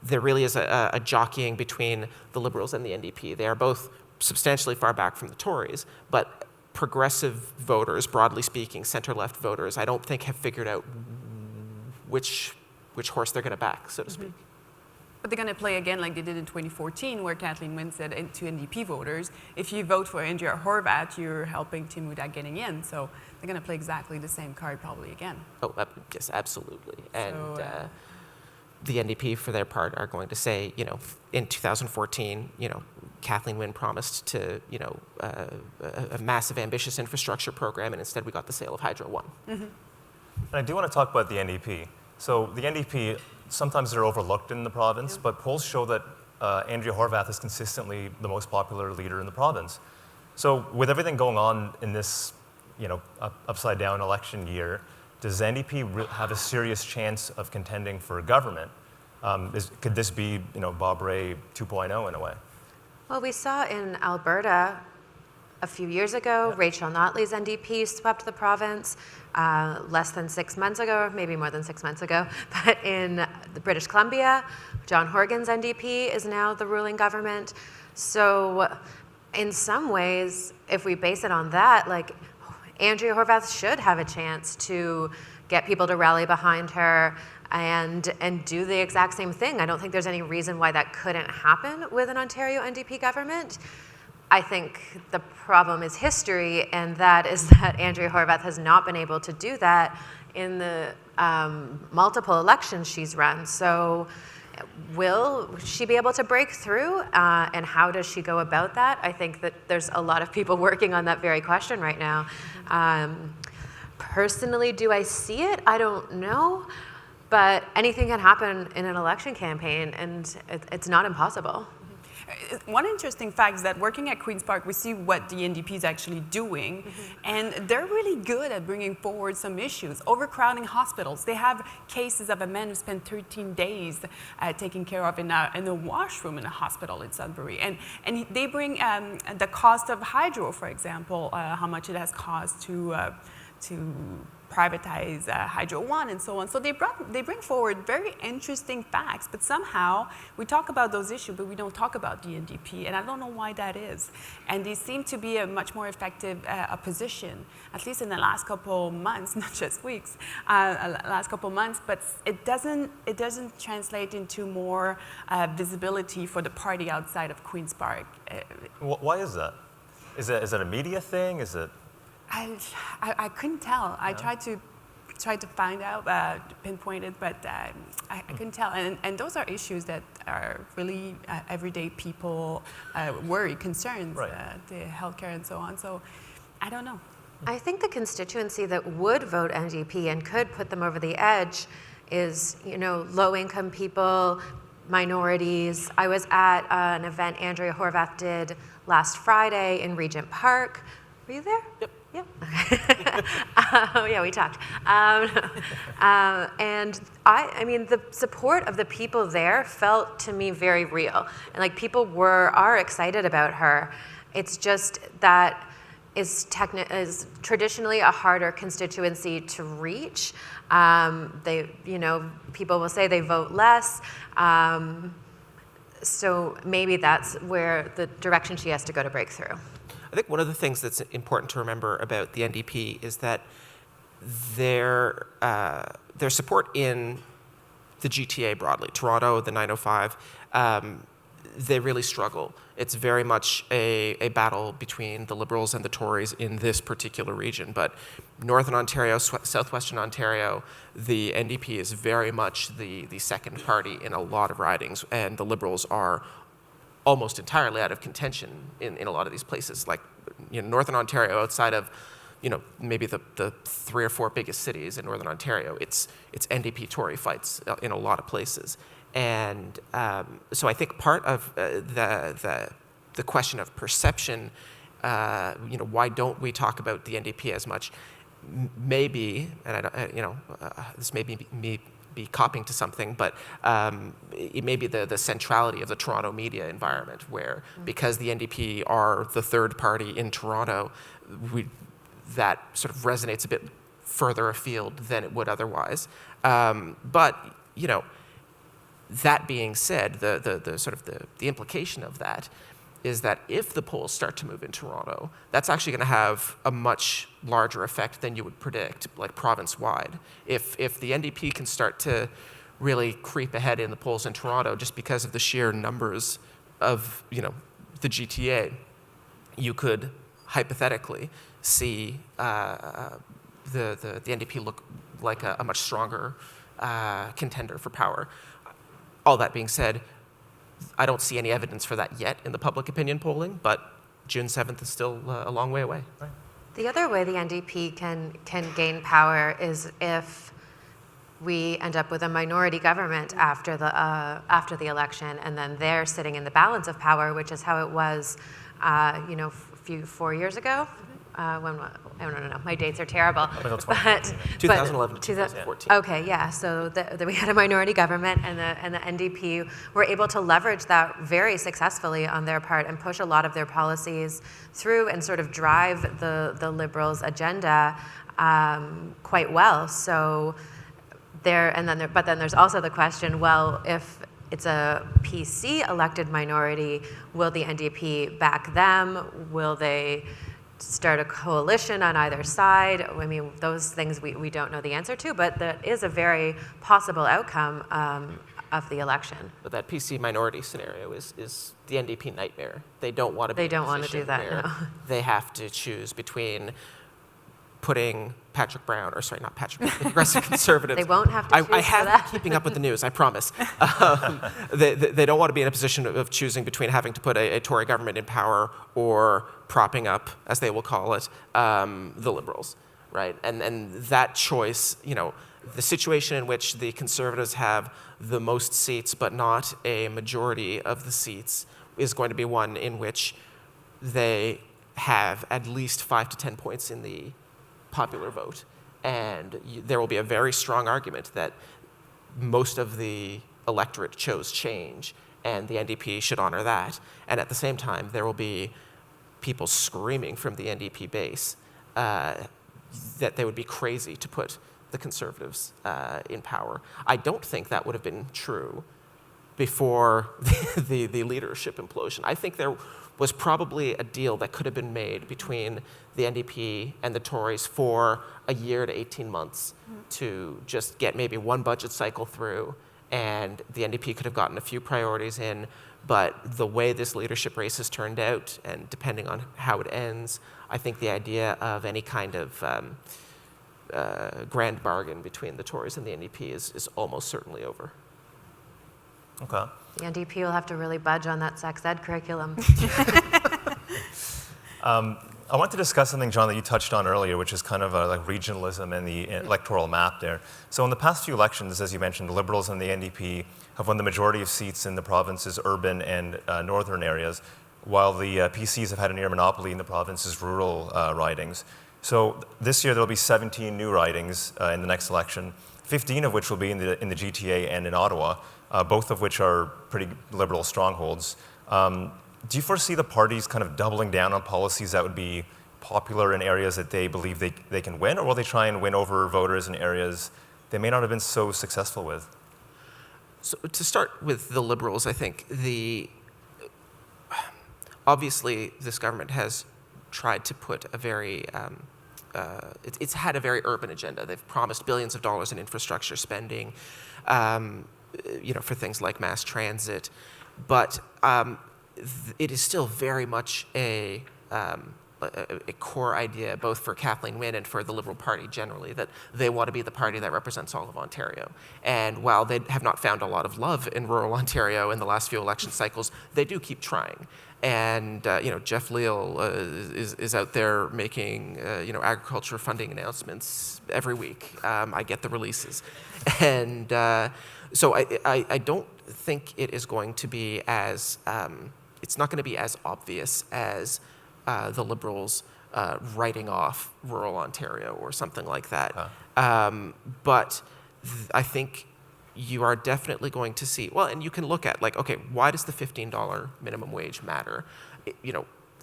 there really is a jockeying between the Liberals and the NDP. They are both substantially far back from the Tories, but progressive voters, broadly speaking, center-left voters, I don't think have figured out which horse they're going to back, so to speak. But they're going to play again like they did in 2014, where Kathleen Wynne said to NDP voters, if you vote for Andrea Horwath, you're helping Tim Hudak getting in. So they're going to play exactly the same card probably again. Oh, yes, absolutely. And So, the NDP, for their part, are going to say, in 2014, Kathleen Wynne promised to, a massive, ambitious infrastructure program, and instead we got the sale of Hydro One. And I do want to talk about the NDP. So the NDP, sometimes they're overlooked in the province, but polls show that Andrea Horwath is consistently the most popular leader in the province. So with everything going on in this, upside down election year, does NDP have a serious chance of contending for government? Could this be, Bob Rae 2.0 in a way? Well, we saw in Alberta a few years ago, Rachel Notley's NDP swept the province less than 6 months ago, maybe more than 6 months ago. But in British Columbia, John Horgan's NDP is now the ruling government. So in some ways, if we base it on that, Andrea Horwath should have a chance to get people to rally behind her and do the exact same thing. I don't think there's any reason why that couldn't happen with an Ontario NDP government. I think the problem is history, and that is that Andrea Horwath has not been able to do that in the multiple elections she's run. So Will she be able to break through? And how does she go about that? I think that there's a lot of people working on that very question right now. Personally, do I see it? I don't know. But anything can happen in an election campaign, and it's not impossible. One interesting fact is that working at Queen's Park, we see what the NDP is actually doing, and they're really good at bringing forward some issues. Overcrowding hospitals. They have cases of a man who spent 13 days taken care of in a washroom in a hospital in Sudbury. And they bring the cost of hydro, for example, how much it has cost to privatize Hydro One and so on. So they bring forward very interesting facts, but somehow we talk about those issues, but we don't talk about the NDP, and I don't know why that is. And they seem to be a much more effective opposition, at least in the last couple months, not just weeks, last couple months, but it doesn't translate into more visibility for the party outside of Queen's Park. Why is that? Is it a media thing? Is it? I couldn't tell. I tried to find out, pinpoint it, but I couldn't tell. And those are issues that are really everyday people worry, concerns, Right. The healthcare and so on. So I don't know. I think the constituency that would vote NDP and could put them over the edge is, low-income people, minorities. I was at an event Andrea Horvath did last Friday in Regent Park. Were you there? Yep. Yep. Yeah, we talked. And I mean, the support of the people there felt to me very real. And like people are excited about her. It's just that is traditionally a harder constituency to reach. People will say they vote less. So maybe that's where the direction she has to go to break through. I think one of the things that's important to remember about the NDP is that their support in the GTA broadly, Toronto, the 905, they really struggle. It's very much a battle between the Liberals and the Tories in this particular region. But Northern Ontario, Southwestern Ontario, the NDP is very much the second party in a lot of ridings, and the Liberals are almost entirely out of contention in a lot of these places. Like, Northern Ontario, outside of, maybe the 3 or 4 biggest cities in Northern Ontario, it's NDP-Tory fights in a lot of places. And so I think part of the question of perception, why don't we talk about the NDP as much, maybe, and this may be me be copying to something, but it may be the centrality of the Toronto media environment, where because the NDP are the third party in Toronto, that sort of resonates a bit further afield than it would otherwise. But that being said, the implication of that is that if the polls start to move in Toronto, that's actually going to have a much larger effect than you would predict, like province-wide. If the NDP can start to really creep ahead in the polls in Toronto just because of the sheer numbers of the GTA, you could hypothetically see the NDP look like a much stronger contender for power. All that being said, I don't see any evidence for that yet in the public opinion polling, but June 7th is still a long way away. Right. The other way the NDP can gain power is if we end up with a minority government after the election, and then they're sitting in the balance of power, which is how it was, 4 years ago. I don't know, my dates are terrible. But 2011 to 2014. Okay, yeah. So we had a minority government, and the NDP were able to leverage that very successfully on their part and push a lot of their policies through and sort of drive the Liberals' agenda quite well. So but then there's also the question: well, if it's a PC elected minority, will the NDP back them? Will they start a coalition on either side? I mean, those things we don't know the answer to, but that is a very possible outcome of the election. But that PC minority scenario is the NDP nightmare. They don't want to be They don't want to do that, no. They have to choose between putting Patrick Brown, or sorry, not Patrick, the Progressive Conservatives. They won't have to choose I have for that. been keeping up with the news, I promise. They don't want to be in a position of choosing between having to put a Tory government in power or propping up, as they will call it, the Liberals, right? And that choice, the situation in which the Conservatives have the most seats but not a majority of the seats is going to be one in which they have at least 5 to 10 points in the popular vote. And there will be a very strong argument that most of the electorate chose change, and the NDP should honor that. And at the same time, there will be people screaming from the NDP base that they would be crazy to put the Conservatives in power. I don't think that would have been true before the leadership implosion. I think there was probably a deal that could have been made between the NDP and the Tories for a year to 18 months to just get maybe one budget cycle through, and the NDP could have gotten a few priorities in. But the way this leadership race has turned out, and depending on how it ends, I think the idea of any kind of grand bargain between the Tories and the NDP is almost certainly over. Okay. The NDP will have to really budge on that sex ed curriculum. I want to discuss something, John, that you touched on earlier, which is kind of like regionalism and the electoral map there. So in the past few elections, as you mentioned, the Liberals and the NDP have won the majority of seats in the province's urban and northern areas, while the PCs have had a near monopoly in the province's rural ridings. So this year there'll be 17 new ridings in the next election, 15 of which will be in the GTA and in Ottawa, both of which are pretty Liberal strongholds. Do you foresee the parties kind of doubling down on policies that would be popular in areas that they believe they can win, or will they try and win over voters in areas they may not have been so successful with? So to start with the Liberals, I think obviously this government has tried to put a very, it's had a very urban agenda. They've promised billions of dollars in infrastructure spending, for things like mass transit, but it is still very much a core idea, both for Kathleen Wynne and for the Liberal Party generally, that they want to be the party that represents all of Ontario. And while they have not found a lot of love in rural Ontario in the last few election cycles, they do keep trying. And Jeff Leal is out there making agriculture funding announcements every week. I get the releases, and so I don't think it is going to be as it's not going to be as obvious as the Liberals writing off rural Ontario or something like that. But I think you are definitely going to see, well, and you can look at okay, why does the $15 minimum wage matter?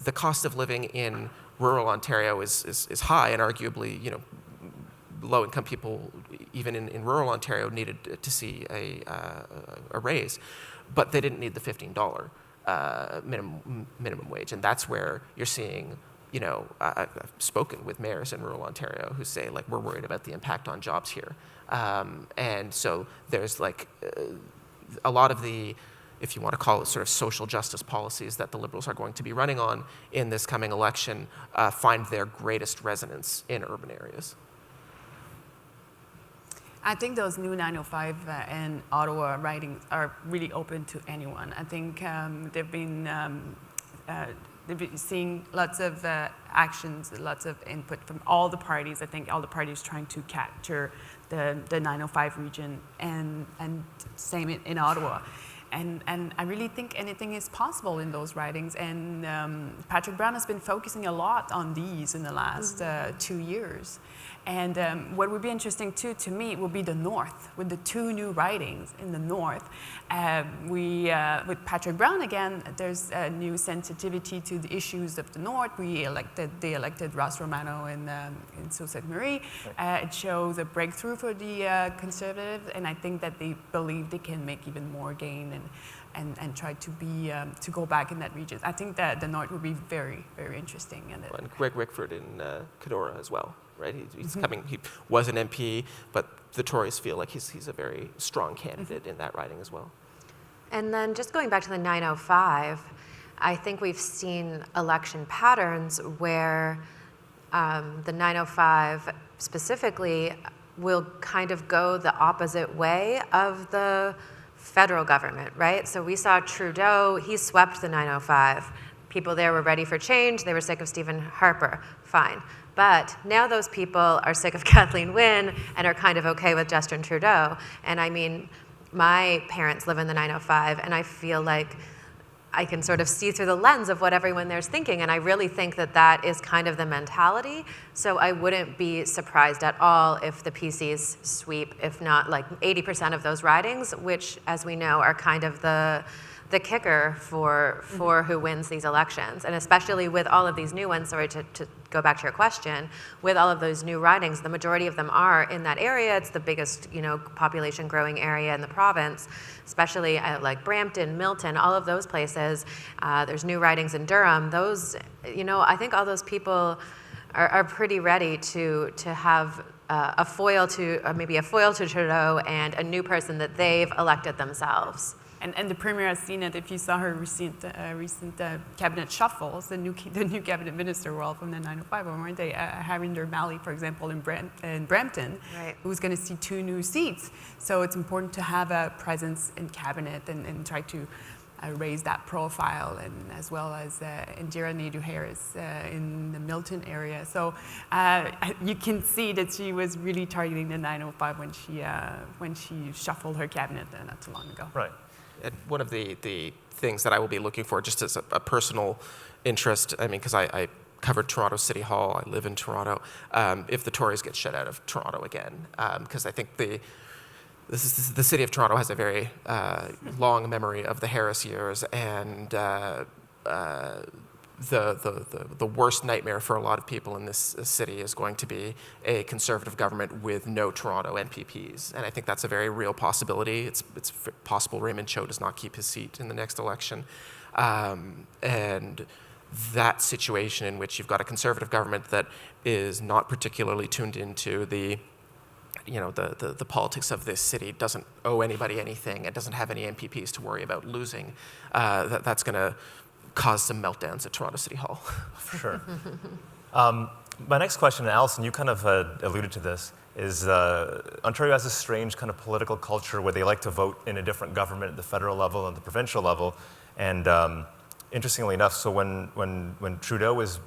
The cost of living in rural Ontario is high, and arguably, low-income people, even in rural Ontario, needed to see a raise, but they didn't need the $15 minimum wage, and that's where you're seeing. I've spoken with mayors in rural Ontario who say we're worried about the impact on jobs here, and so there's a lot of the, if you want to call it, sort of social justice policies that the Liberals are going to be running on in this coming election find their greatest resonance in urban areas. I think those new 905 and Ottawa ridings are really open to anyone. I think they've been seeing lots of actions, lots of input from all the parties. I think all the parties trying to capture the 905 region, and same in Ottawa. And I really think anything is possible in those ridings. And Patrick Brown has been focusing a lot on these in the last 2 years. And what would be interesting too, to me, will be the North, with the 2 new ridings in the North. With Patrick Brown again, there's a new sensitivity to the issues of the North. They elected Ross Romano in Sault Ste. Marie. It shows a breakthrough for the Conservatives, and I think that they believe they can make even more gain and try to go back in that region. I think that the North will be very, very interesting. And Greg Rickford in Kenora as well. Right, he's coming. He was an MP, but the Tories feel like he's a very strong candidate in that riding as well. And then just going back to the 905, I think we've seen election patterns where the 905 specifically will kind of go the opposite way of the federal government, right? So we saw Trudeau, he swept the 905. People there were ready for change. They were sick of Stephen Harper. Fine. But now those people are sick of Kathleen Wynne and are kind of okay with Justin Trudeau. And I mean, my parents live in the 905, and I feel like I can sort of see through the lens of what everyone there's thinking, and I really think that that is kind of the mentality. So I wouldn't be surprised at all if the PCs sweep, if not like 80% of those ridings, which, as we know, are kind of the kicker for who wins these elections. And especially with all of these new ones, sorry to go back to your question, with all of those new ridings, the majority of them are in that area. It's the biggest, population growing area in the province, especially like Brampton, Milton, all of those places. There's new ridings in Durham. Those, I think all those people are pretty ready to have a foil to Trudeau and a new person that they've elected themselves. And the Premier has seen it. If you saw her recent cabinet shuffles, the new cabinet minister were all from the 905, weren't they? Harinder Malley, for example, in Brampton, right, who's going to see 2 new seats. So it's important to have a presence in cabinet and try to raise that profile, and as well as Indira Naidoo-Harris in the Milton area. So you can see that she was really targeting the 905 when she shuffled her cabinet not too long ago. Right. And one of the things that I will be looking for, just as a personal interest, because I covered Toronto City Hall, I live in Toronto, if the Tories get shut out of Toronto again, because I think the city of Toronto has a very long memory of the Harris years, and the worst nightmare for a lot of people in this city is going to be a Conservative government with no Toronto MPPs. And I think that's a very real possibility. It's possible Raymond Cho does not keep his seat in the next election. And that situation in which you've got a Conservative government that is not particularly tuned into the politics of this city, doesn't owe anybody anything, it doesn't have any MPPs to worry about losing, that's going to cause some meltdowns at Toronto City Hall. For sure. My next question, and Allison, you kind of alluded to this, is Ontario has this strange kind of political culture where they like to vote in a different government at the federal level and the provincial level. And interestingly enough, so when Trudeau was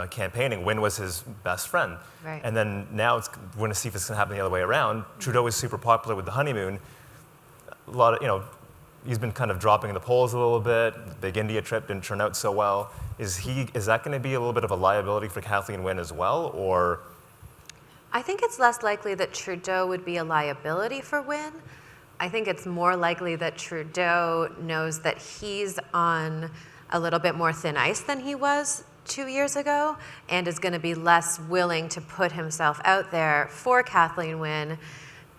campaigning, Wynne was his best friend. Right. And then now we're going to see if it's going to happen the other way around. Trudeau was super popular with the honeymoon. A lot of, he's been kind of dropping in the polls a little bit. The big India trip didn't turn out so well. Is that going to be a little bit of a liability for Kathleen Wynne as well, or? I think it's less likely that Trudeau would be a liability for Wynne. I think it's more likely that Trudeau knows that he's on a little bit more thin ice than he was 2 years ago, and is going to be less willing to put himself out there for Kathleen Wynne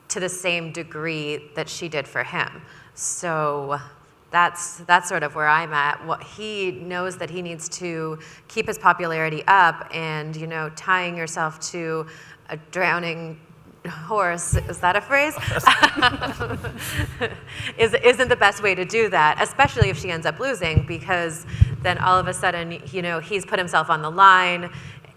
to the same degree that she did for him. So that's sort of where I'm at. What he knows that he needs to keep his popularity up, and tying yourself to a drowning horse, is that a phrase? Isn't the best way to do that, especially if she ends up losing, because then all of a sudden, he's put himself on the line.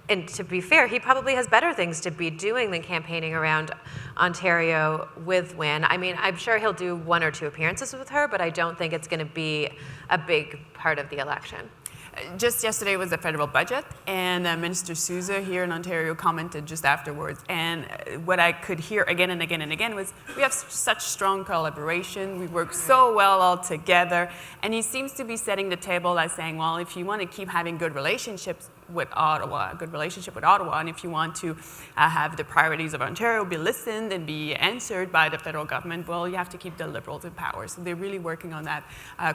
And to be fair, he probably has better things to be doing than campaigning around Ontario with Wynne. I mean, I'm sure he'll do 1 or 2 appearances with her, but I don't think it's going to be a big part of the election. Just yesterday was the federal budget, and Minister Shuja here in Ontario commented just afterwards. And what I could hear again and again and again was, we have such strong collaboration, we work so well all together. And he seems to be setting the table as saying, well, if you want to keep having good relationships with Ottawa, and if you want to have the priorities of Ontario be listened and be answered by the federal government, well, you have to keep the Liberals in power. So they're really working on that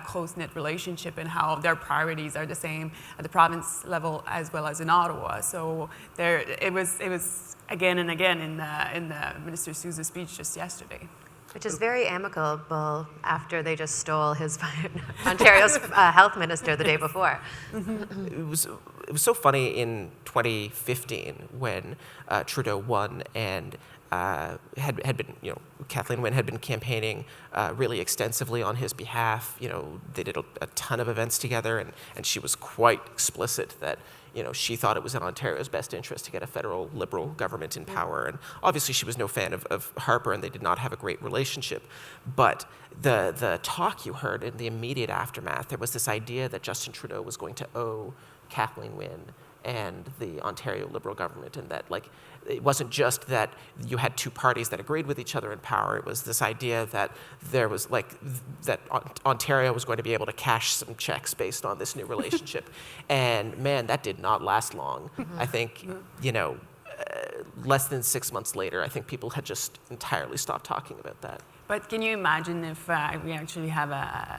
close-knit relationship and how their priorities are the same at the province level as well as in Ottawa. So it was again and again in the Minister Shuja's speech just yesterday. Which is very amicable after they just stole his Ontario's health minister the day before. It was so funny in 2015 when Trudeau won, and had been, Kathleen Wynne had been campaigning really extensively on his behalf. They did a ton of events together, and she was quite explicit that, she thought it was in Ontario's best interest to get a federal Liberal government in power. And obviously she was no fan of Harper, and they did not have a great relationship. But the talk you heard in the immediate aftermath, there was this idea that Justin Trudeau was going to owe Kathleen Wynne and the Ontario Liberal government, and that it wasn't just that you had two parties that agreed with each other in power. It was this idea that there was that Ontario was going to be able to cash some checks based on this new relationship. And man, that did not last long. I think, less than 6 months later, I think people had just entirely stopped talking about that. But can you imagine if we actually have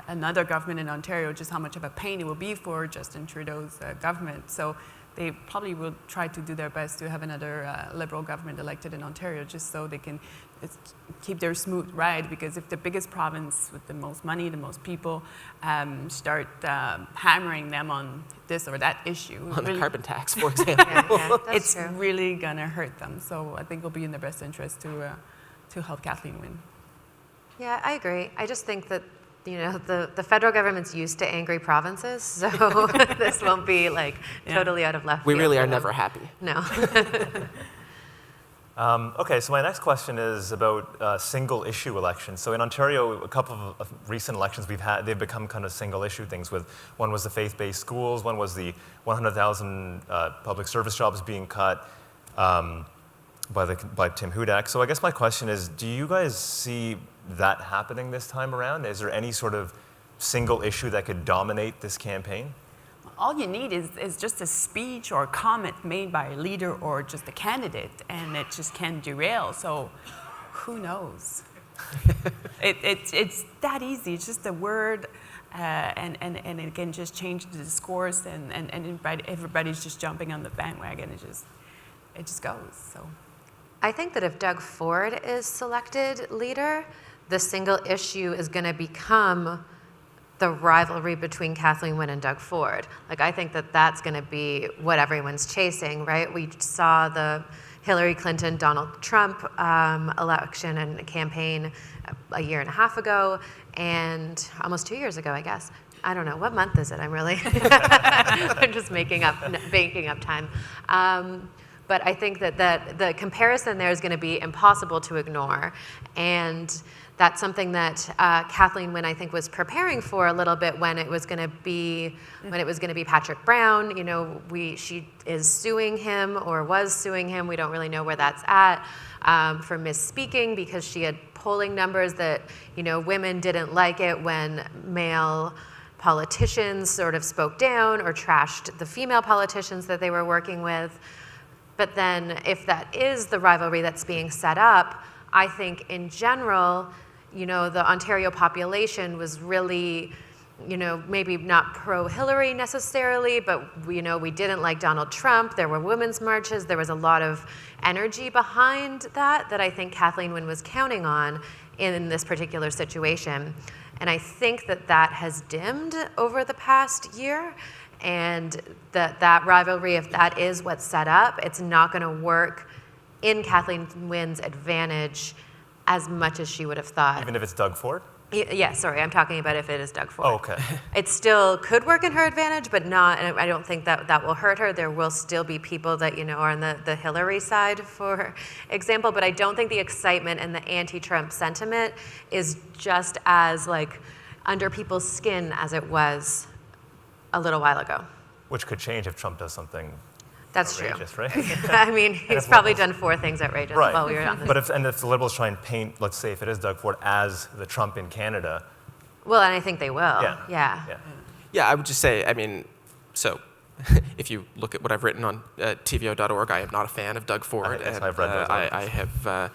another government in Ontario, just how much of a pain it will be for Justin Trudeau's government? So they probably will try to do their best to have another Liberal government elected in Ontario, just so they can keep their smooth ride. Because if the biggest province with the most money, the most people, start hammering them on this or that issue, on the carbon tax, for example, it's really gonna hurt them. So I think it'll be in their best interest to help Kathleen Wynne. Yeah, I agree. I just think that, the federal government's used to angry provinces, so this won't be totally out of left field. We really are never happy. No. Okay, so my next question is about single issue elections. So in Ontario, a couple of recent elections they've become kind of single issue things. One was the faith-based schools, one was the 100,000 public service jobs being cut by Tim Hudak. So I guess my question is, do you guys see that happening this time around? Is there any sort of single issue that could dominate this campaign? All you need is just a speech or a comment made by a leader or just a candidate, and it just can derail. So who knows? It's that easy. It's just a word, and it can just change the discourse, and everybody's just jumping on the bandwagon. It just goes. So I think that if Doug Ford is selected leader, the single issue is going to become the rivalry between Kathleen Wynne and Doug Ford. I think that that's going to be what everyone's chasing, right? We saw the Hillary Clinton, Donald Trump election and campaign a year and a half ago, and almost 2 years ago, I guess. I don't know, what month is it? I'm just making up time. But I think that the comparison there is going to be impossible to ignore, and that's something that Kathleen Wynne, I think, was preparing for a little bit when it was going to be Patrick Brown. She is suing him or was suing him. We don't really know where that's at for misspeaking, because she had polling numbers that women didn't like it when male politicians sort of spoke down or trashed the female politicians that they were working with. But then if that is the rivalry that's being set up, I think in general, the Ontario population was really, maybe not pro-Hillary necessarily, but we didn't like Donald Trump. There were women's marches. There was a lot of energy behind that I think Kathleen Wynne was counting on in this particular situation. And I think that has dimmed over the past year. And that rivalry, if that is what's set up, it's not going to work in Kathleen Wynne's advantage as much as she would have thought. Even if it's Doug Ford? Yeah, sorry, I'm talking about if it is Doug Ford. Oh, okay. It still could work in her advantage, but not, and I don't think that will hurt her. There will still be people that, are on the Hillary side, for example, but I don't think the excitement and the anti-Trump sentiment is just as under people's skin as it was a little while ago. Which could change if Trump does something That's outrageous, true. Right? I mean, he's probably done 4 things outrageous while we were on this. But if the Liberals try and paint, let's say if it is Doug Ford, as the Trump in Canada. Well, and I think they will. Yeah. Yeah, I would just say, so if you look at what I've written on tvo.org, I am not a fan of Doug Ford. I've read those I have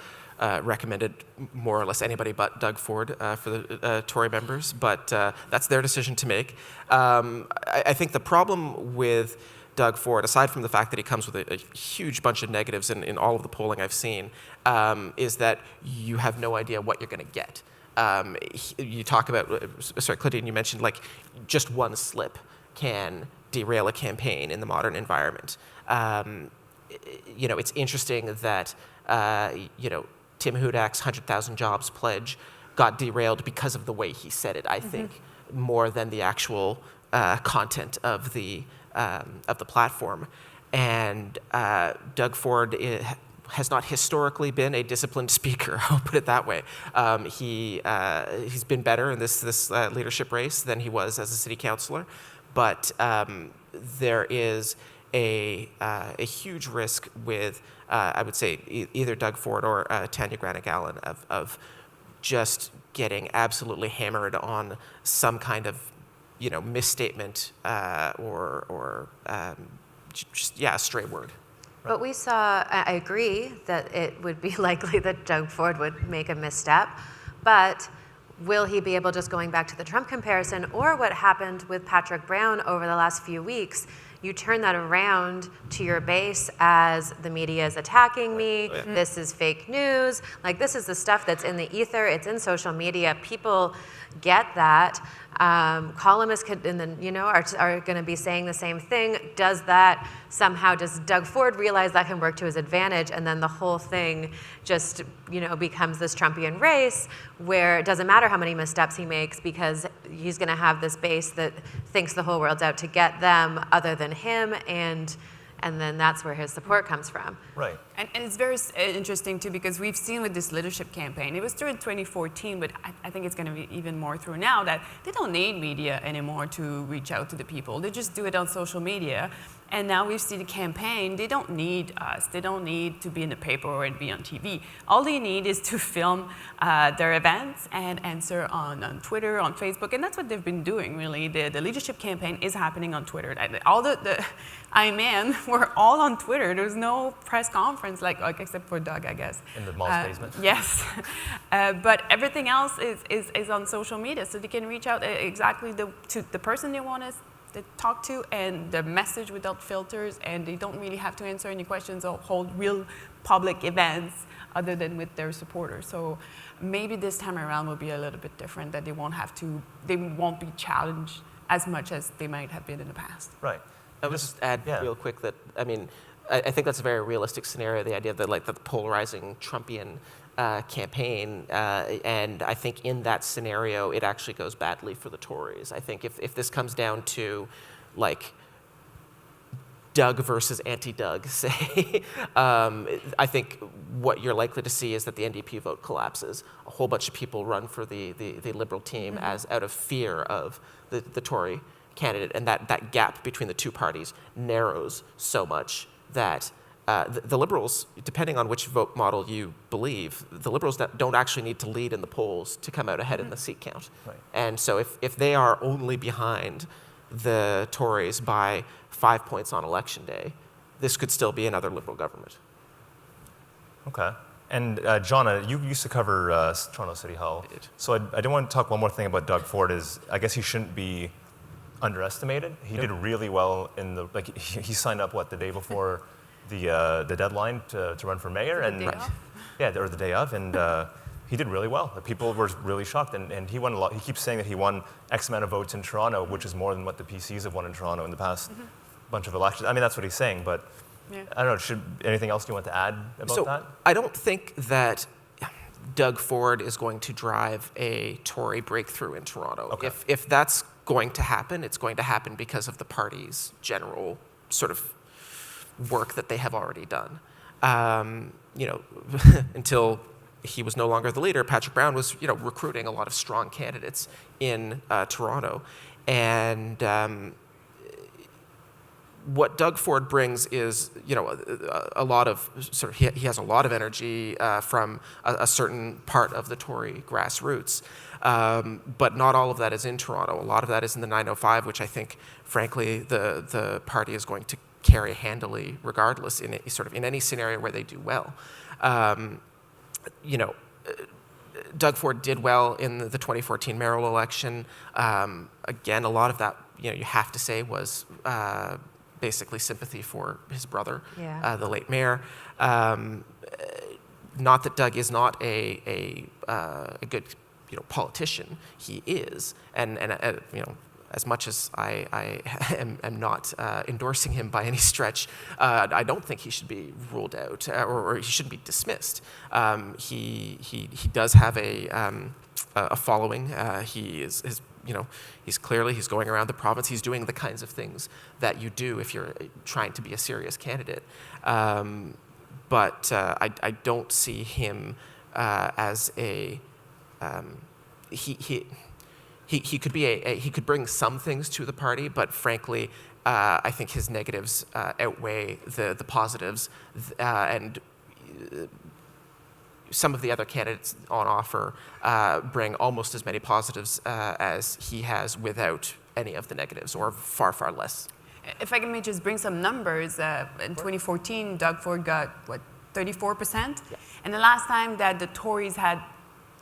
recommended more or less anybody but Doug Ford for the Tory members, but that's their decision to make. I think the problem with Doug Ford, aside from the fact that he comes with a huge bunch of negatives in all of the polling I've seen, is that you have no idea what you're going to get. You talk about, Claudine, you mentioned just one slip can derail a campaign in the modern environment. it's interesting that Tim Hudak's 100,000 jobs pledge got derailed because of the way he said it. I think more than the actual content of the platform. And Doug Ford has not historically been a disciplined speaker. I'll put it that way. He's been better in this leadership race than he was as a city councillor, but there is a huge risk with I would say either Doug Ford or Tanya Granick-Allen of just getting absolutely hammered on some kind of misstatement or a stray word. But we saw, I agree that it would be likely that Doug Ford would make a misstep, but will he be able, just going back to the Trump comparison, or what happened with Patrick Brown over the last few weeks, you turn that around to your base as the media is attacking me, this is fake news, like this is the stuff that's in the ether, it's in social media, people get that. Columnists could, and then, are going to be saying the same thing. Does Doug Ford realize that can work to his advantage, and then the whole thing just, becomes this Trumpian race where it doesn't matter how many missteps he makes because he's going to have this base that thinks the whole world's out to get them other than him, and then that's where his support comes from. Right. And it's very interesting, too, because we've seen with this leadership campaign, it was through in 2014, but I think it's going to be even more through now, that they don't need media anymore to reach out to the people. They just do it on social media. And now we see the campaign, they don't need us. They don't need to be in the paper or be on TV. All they need is to film their events and answer on Twitter, on Facebook, and that's what they've been doing, really. The leadership campaign is happening on Twitter. All the I-men were all on Twitter. There was no press conference, like except for Doug, I guess. In the mall's basement. Yes. But everything else is on social media, so they can reach out exactly to the person they want to talk to, and the message without filters, and they don't really have to answer any questions or hold real public events other than with their supporters. So maybe this time around will be a little bit different, that they won't be challenged as much as they might have been in the past. Right. I would just add real quick that, I think that's a very realistic scenario, the idea that the polarizing Trumpian campaign, and I think in that scenario, it actually goes badly for the Tories. I think if this comes down to Doug versus anti-Doug, say, I think what you're likely to see is that the NDP vote collapses. A whole bunch of people run for the Liberal team as out of fear of the Tory candidate, and that gap between the two parties narrows so much that the Liberals, depending on which vote model you believe, the Liberals don't actually need to lead in the polls to come out ahead in the seat count. Right. And so if they are only behind the Tories by 5 points on election day, this could still be another Liberal government. Okay. And Jonna, you used to cover Toronto City Hall. So I do want to talk one more thing about Doug Ford. I guess he shouldn't be underestimated. He did really well in he signed up the day before the deadline to run for mayor, or the day of, and he did really well. The people were really shocked, and he won a lot. He keeps saying that he won X amount of votes in Toronto, which is more than what the PCs have won in Toronto in the past bunch of elections. That's what he's saying, but I don't know. Anything else you want to add about that? I don't think that Doug Ford is going to drive a Tory breakthrough in Toronto. Okay. If that's going to happen, it's going to happen because of the party's general sort of work that they have already done. Until he was no longer the leader, Patrick Brown was, recruiting a lot of strong candidates in Toronto. And what Doug Ford brings is, a lot of he has a lot of energy from a certain part of the Tory grassroots. But not all of that is in Toronto. A lot of that is in the 905, which I think, frankly, the party is going to carry handily, regardless, in any scenario where they do well. Doug Ford did well in the 2014 mayoral election. Again, a lot of that, you have to say, was basically sympathy for his brother, the late mayor. Not that Doug is not a good politician. He is, and as much as I am not endorsing him by any stretch, I don't think he should be ruled out or he shouldn't be dismissed. He does have a following. He's going around the province. He's doing the kinds of things that you do if you're trying to be a serious candidate. But I don't see him as a he could be he could bring some things to the party, but frankly, I think his negatives outweigh the positives, and some of the other candidates on offer bring almost as many positives as he has without any of the negatives, or far, far less. If I can maybe just bring some numbers, in 2014, Doug Ford got, 34%? Yeah. And the last time that the Tories had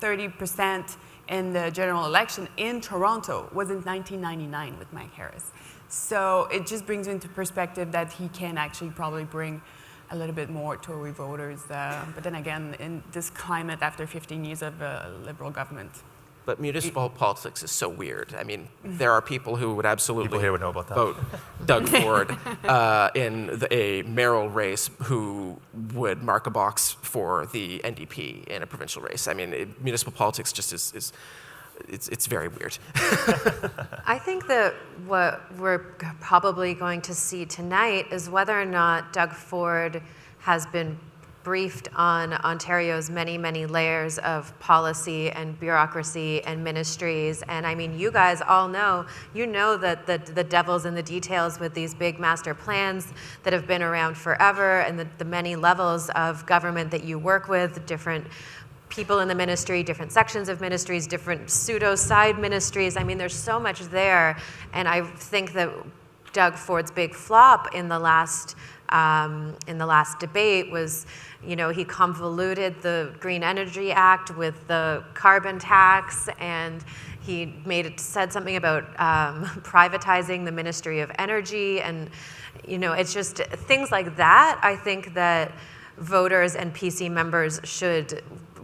30% in the general election in Toronto was in 1999 with Mike Harris. So it just brings into perspective that he can actually probably bring a little bit more Tory voters. But then again, in this climate after 15 years of a Liberal government. But municipal politics is so weird. I mean, there are people who would absolutely People here would know about that. vote Doug Ford in a mayoral race who would mark a box for the NDP in a provincial race. I mean, municipal politics just is it's very weird. I think that what we're probably going to see tonight is whether or not Doug Ford has been briefed on Ontario's many, many layers of policy and bureaucracy and ministries. And I mean, you guys all know, that the devil's in the details with these big master plans that have been around forever, and the many levels of government that you work with, different people in the ministry, different sections of ministries, different pseudo-side ministries. I mean, there's so much there. And I think that Doug Ford's big flop in the last debate was, he convoluted the Green Energy Act with the carbon tax, and he said something about privatizing the Ministry of Energy, and it's just things like that. I think that voters and PC members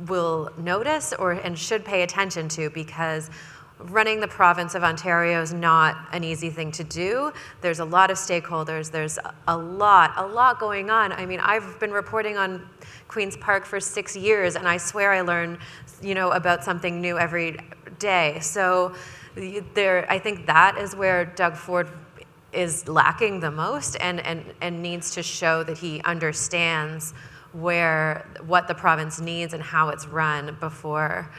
will notice and should pay attention to, because running the province of Ontario is not an easy thing to do. There's a lot of stakeholders. There's a lot going on. I mean, I've been reporting on Queen's Park for 6 years, and I swear I learn, about something new every day. So I think that is where Doug Ford is lacking the most, and needs to show that he understands what the province needs and how it's run before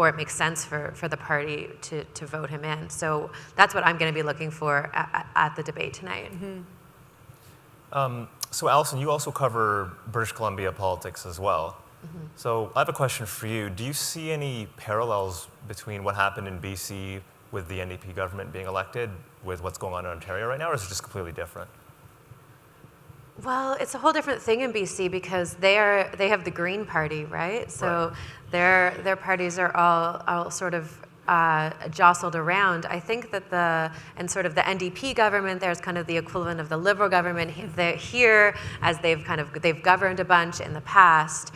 it makes sense for the party to vote him in. So that's what I'm going to be looking for at the debate tonight. Mm-hmm. So Allison, you also cover British Columbia politics as well. Mm-hmm. So I have a question for you. Do you see any parallels between what happened in BC with the NDP government being elected with what's going on in Ontario right now, or is it just completely different? Well, it's a whole different thing in BC because they have the Green Party, right? So their parties are all sort of jostled around. I think that the NDP government, there's kind of the equivalent of the Liberal government here, as they've governed a bunch in the past.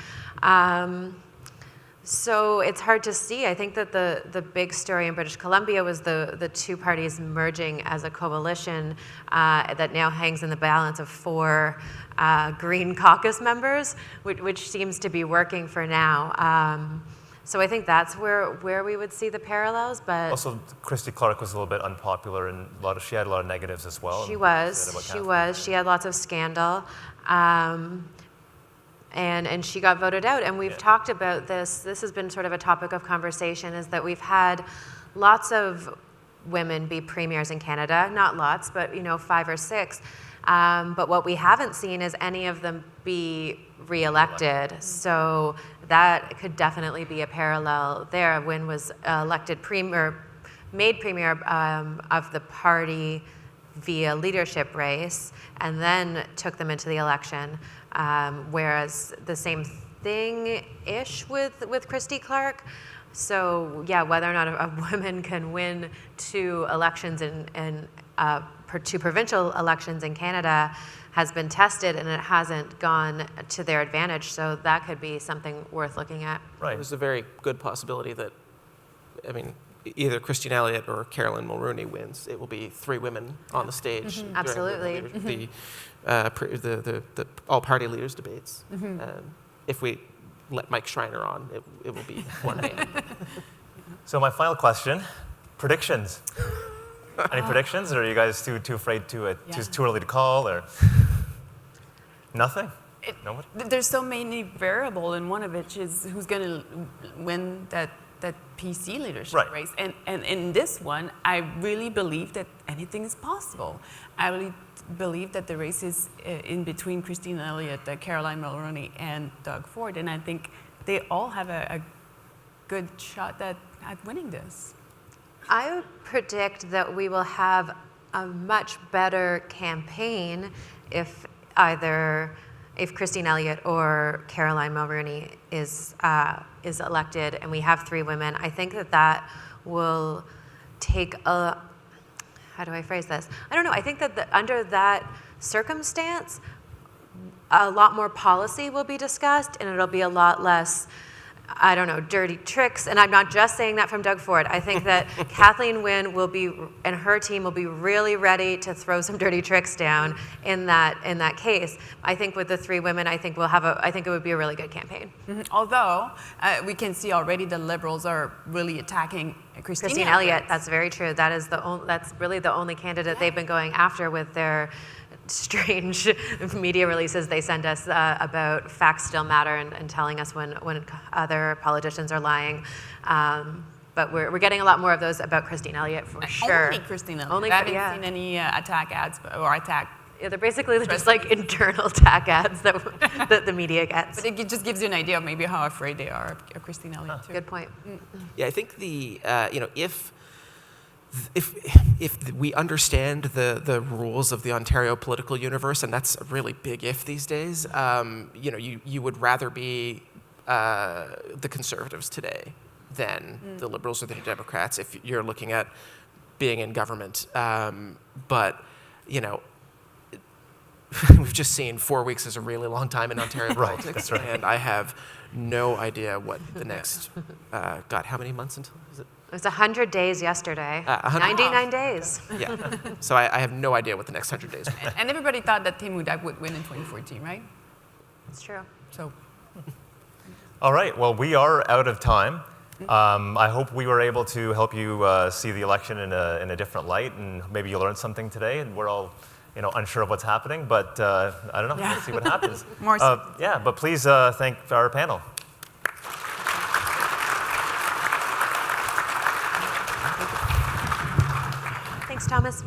So it's hard to see. I think that the big story in British Columbia was the two parties merging as a coalition that now hangs in the balance of 4 Green caucus members, which seems to be working for now. So I think that's where we would see the parallels. But also, Christy Clark was a little bit unpopular, and she had a lot of negatives as well. She was. She had lots of scandal. And she got voted out. And we've talked about this. This has been sort of a topic of conversation, is that we've had lots of women be premiers in Canada. Not lots, but 5 or 6. But what we haven't seen is any of them be re-elected. So that could definitely be a parallel there. Wynne was made premier of the party via leadership race, and then took them into the election. Whereas the same thing-ish with Christy Clark. So yeah, whether or not a woman can win 2 elections and 2 provincial elections in Canada has been tested, and it hasn't gone to their advantage. So that could be something worth looking at. Right. There's a very good possibility that, either Christine Elliott or Caroline Mulroney wins, it will be 3 women on the stage. During Absolutely. The all-party leaders debates. If we let Mike Schreiner on, it will be 1 man. So my final question, predictions. Any predictions, or are you guys too afraid to too early to call, or nothing? Nobody? There's so many variables, and one of which is who's going to win that PC leadership race. And in this one, I really believe that anything is possible. I really believe that the race is in between Christine Elliott, Caroline Mulroney, and Doug Ford, and I think they all have a good shot at winning this. I would predict that we will have a much better campaign if Christine Elliott or Caroline Mulroney is elected, and we have 3 women. I think that will take how do I phrase this? I don't know. I think that under that circumstance, a lot more policy will be discussed, and it'll be a lot less, I don't know, dirty tricks. And I'm not just saying that from Doug Ford. I think that Kathleen Wynne and her team will be really ready to throw some dirty tricks down in that case. I think with the 3 women, I think it would be a really good campaign. Although we can see already the Liberals are really attacking Christine Elliott. That's very true. That's really the only candidate they've been going after with their strange media releases they send us about facts still matter and telling us when other politicians are lying. But we're getting a lot more of those about Christine Elliott for sure. Only Christine Elliott. I haven't seen any attack ads or attack. Yeah, they're basically just like internal attack ads that the media gets. But it just gives you an idea of maybe how afraid they are of Christine Elliott too. Good point. Yeah, I think if we understand the rules of the Ontario political universe, and that's a really big if these days, you would rather be the Conservatives today than the Liberals or the Democrats if you're looking at being in government. But we've just seen 4 weeks is a really long time in Ontario politics, and I have no idea what the next, how many months until is it? It was 100 days yesterday. 99 days. Yeah. So I have no idea what the next 100 days will be. And everybody thought that Tim Hudak would win in 2014, right? It's true. So. All right. Well, we are out of time. I hope we were able to help you see the election in a different light, and maybe you learned something today. And we're all, unsure of what's happening, but I don't know. We'll see what happens. But please thank our panel. Thanks, Thomas.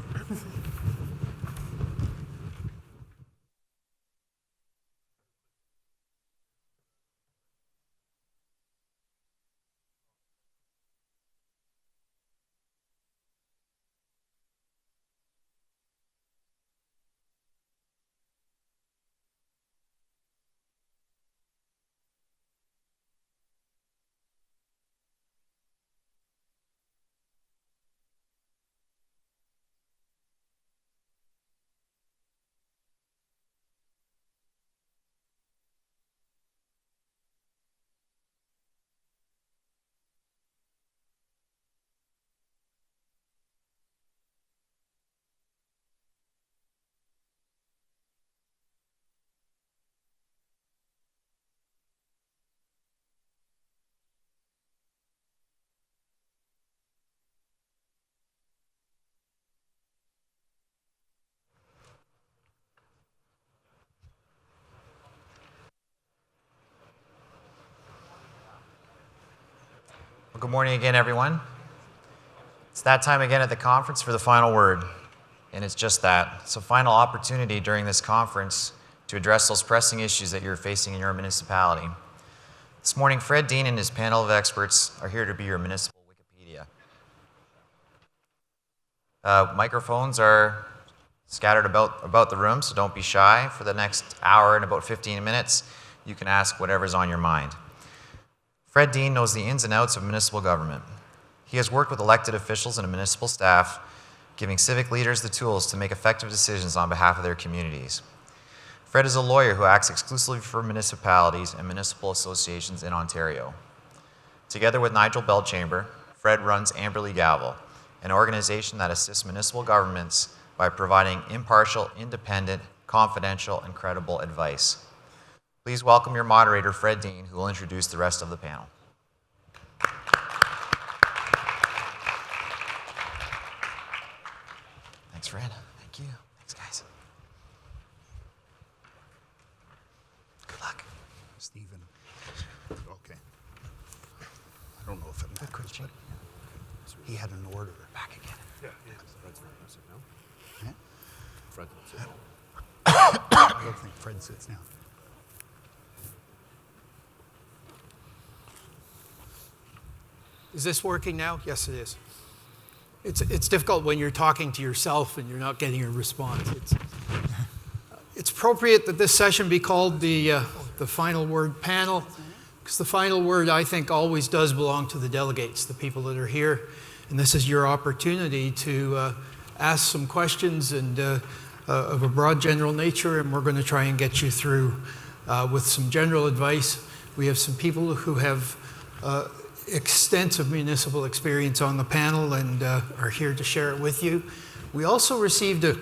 Well, good morning again, everyone. It's that time again at the conference for the final word, and it's just that. It's a final opportunity during this conference to address those pressing issues that you're facing in your municipality. This morning, Fred Dean and his panel of experts are here to be your municipal Wikipedia. Microphones are scattered about the room, so don't be shy. For the next hour and about 15 minutes, you can ask whatever's on your mind. Fred Dean knows the ins and outs of municipal government. He has worked with elected officials and municipal staff, giving civic leaders the tools to make effective decisions on behalf of their communities. Fred is a lawyer who acts exclusively for municipalities and municipal associations in Ontario. Together with Nigel Belchamber, Fred runs Amberley Gavel, an organization that assists municipal governments by providing impartial, independent, confidential, and credible advice. Please welcome your moderator, Fred Dean, who will introduce the rest of the panel. Thanks, Fred. Thank you. Thanks, guys. Good luck. Stephen. Okay. I don't know if it matters, but he had an order. Back again. Yeah. Fred's not going to sit now. Yeah? Fred won't sit now. I don't think Fred sits now. Is this working now? Yes, it is. It's difficult when you're talking to yourself and you're not getting a response. It's appropriate that this session be called the final word panel, because the final word, I think, always does belong to the delegates, the people that are here. And this is your opportunity to ask some questions and of a broad general nature, and we're going to try and get you through with some general advice. We have some people who have extensive municipal experience on the panel and are here to share it with you. We also received a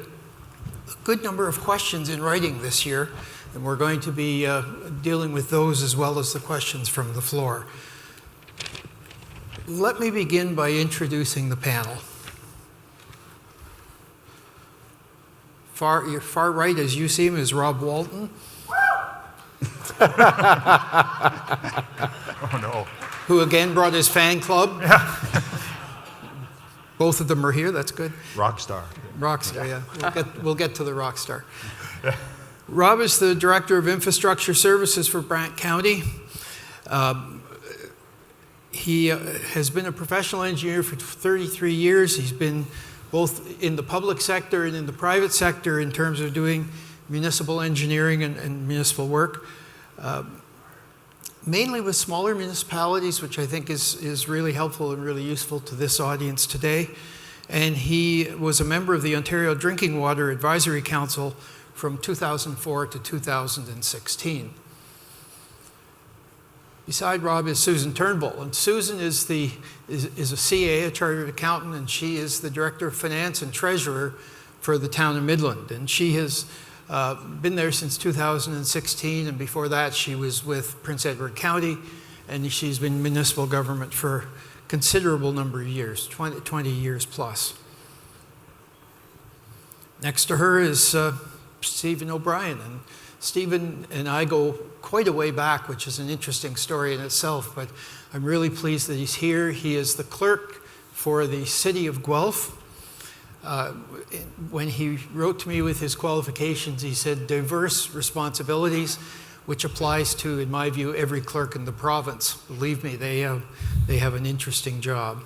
good number of questions in writing this year, and we're going to be dealing with those as well as the questions from the floor. Let me begin by introducing the panel. Your far right, as you see him, is Rob Walton. Oh, no. Who again brought his fan club. Yeah. Both of them are here, that's good. Rockstar. Rockstar, yeah. We'll get to the rockstar. Yeah. Rob is the Director of Infrastructure Services for Brant County. He has been a professional engineer for 33 years. He's been both in the public sector and in the private sector in terms of doing municipal engineering and municipal work. Mainly with smaller municipalities, which I think is really helpful and really useful to this audience today. And he was a member of the Ontario Drinking Water Advisory Council from 2004 to 2016. Beside Rob is Susan Turnbull, and Susan is a CA, a chartered accountant, and she is the Director of Finance and Treasurer for the town of Midland. And she has been there since 2016, and before that she was with Prince Edward County, and she's been in municipal government for a considerable number of years, 20 years plus. Next to her is Stephen O'Brien, and Stephen and I go quite a way back, which is an interesting story in itself, but I'm really pleased that he's here. He is the clerk for the City of Guelph. When he wrote to me with his qualifications, he said diverse responsibilities, which applies to, in my view, every clerk in the province. Believe me, they have an interesting job.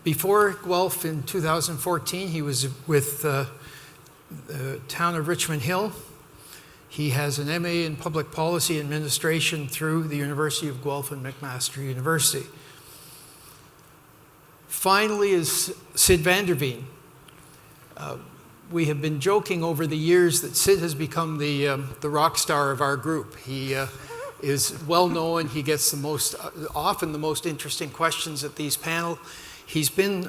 Before Guelph in 2014, he was with the town of Richmond Hill. He has an MA in Public Policy Administration through the University of Guelph and McMaster University. Finally is Sid Vanderveen. We have been joking over the years that Sid has become the rock star of our group. He is well known. He gets often the most interesting questions at these panels. He's been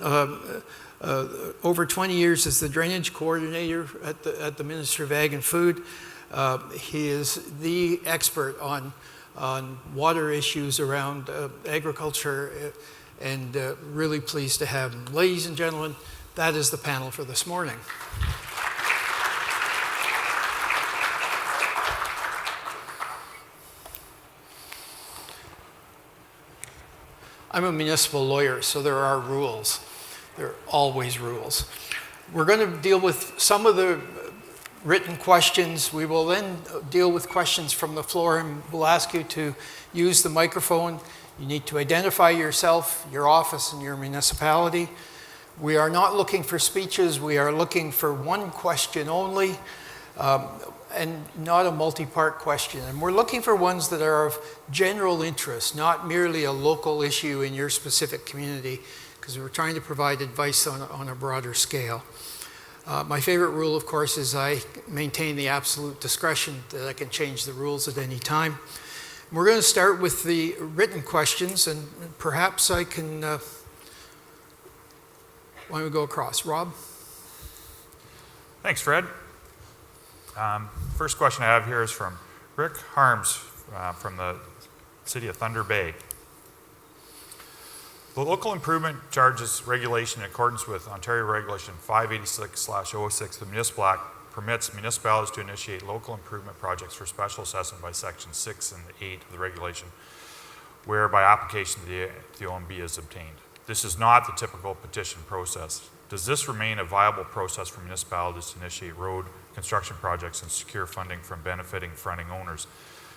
over 20 years as the drainage coordinator at the Ministry of Ag and Food. He is the expert on water issues around agriculture, and really pleased to have him. Ladies and gentlemen, that is the panel for this morning. I'm a municipal lawyer, so there are rules. There are always rules. We're going to deal with some of the written questions. We will then deal with questions from the floor, and we'll ask you to use the microphone. You need to identify yourself, your office, and your municipality. We are not looking for speeches. We are looking for one question only, and not a multi-part question. And we're looking for ones that are of general interest, not merely a local issue in your specific community, because we're trying to provide advice on a broader scale. My favorite rule, of course, is I maintain the absolute discretion that I can change the rules at any time. We're going to start with the written questions, and perhaps I can, why don't we go across? Rob? Thanks, Fred. First question I have here is from Rick Harms from the city of Thunder Bay. The local improvement charges regulation in accordance with Ontario Regulation 586/06, the Municipal Act permits municipalities to initiate local improvement projects for special assessment by Section 6 and 8 of the regulation, where by application the OMB is obtained. This is not the typical petition process. Does this remain a viable process for municipalities to initiate road construction projects and secure funding from benefiting fronting owners?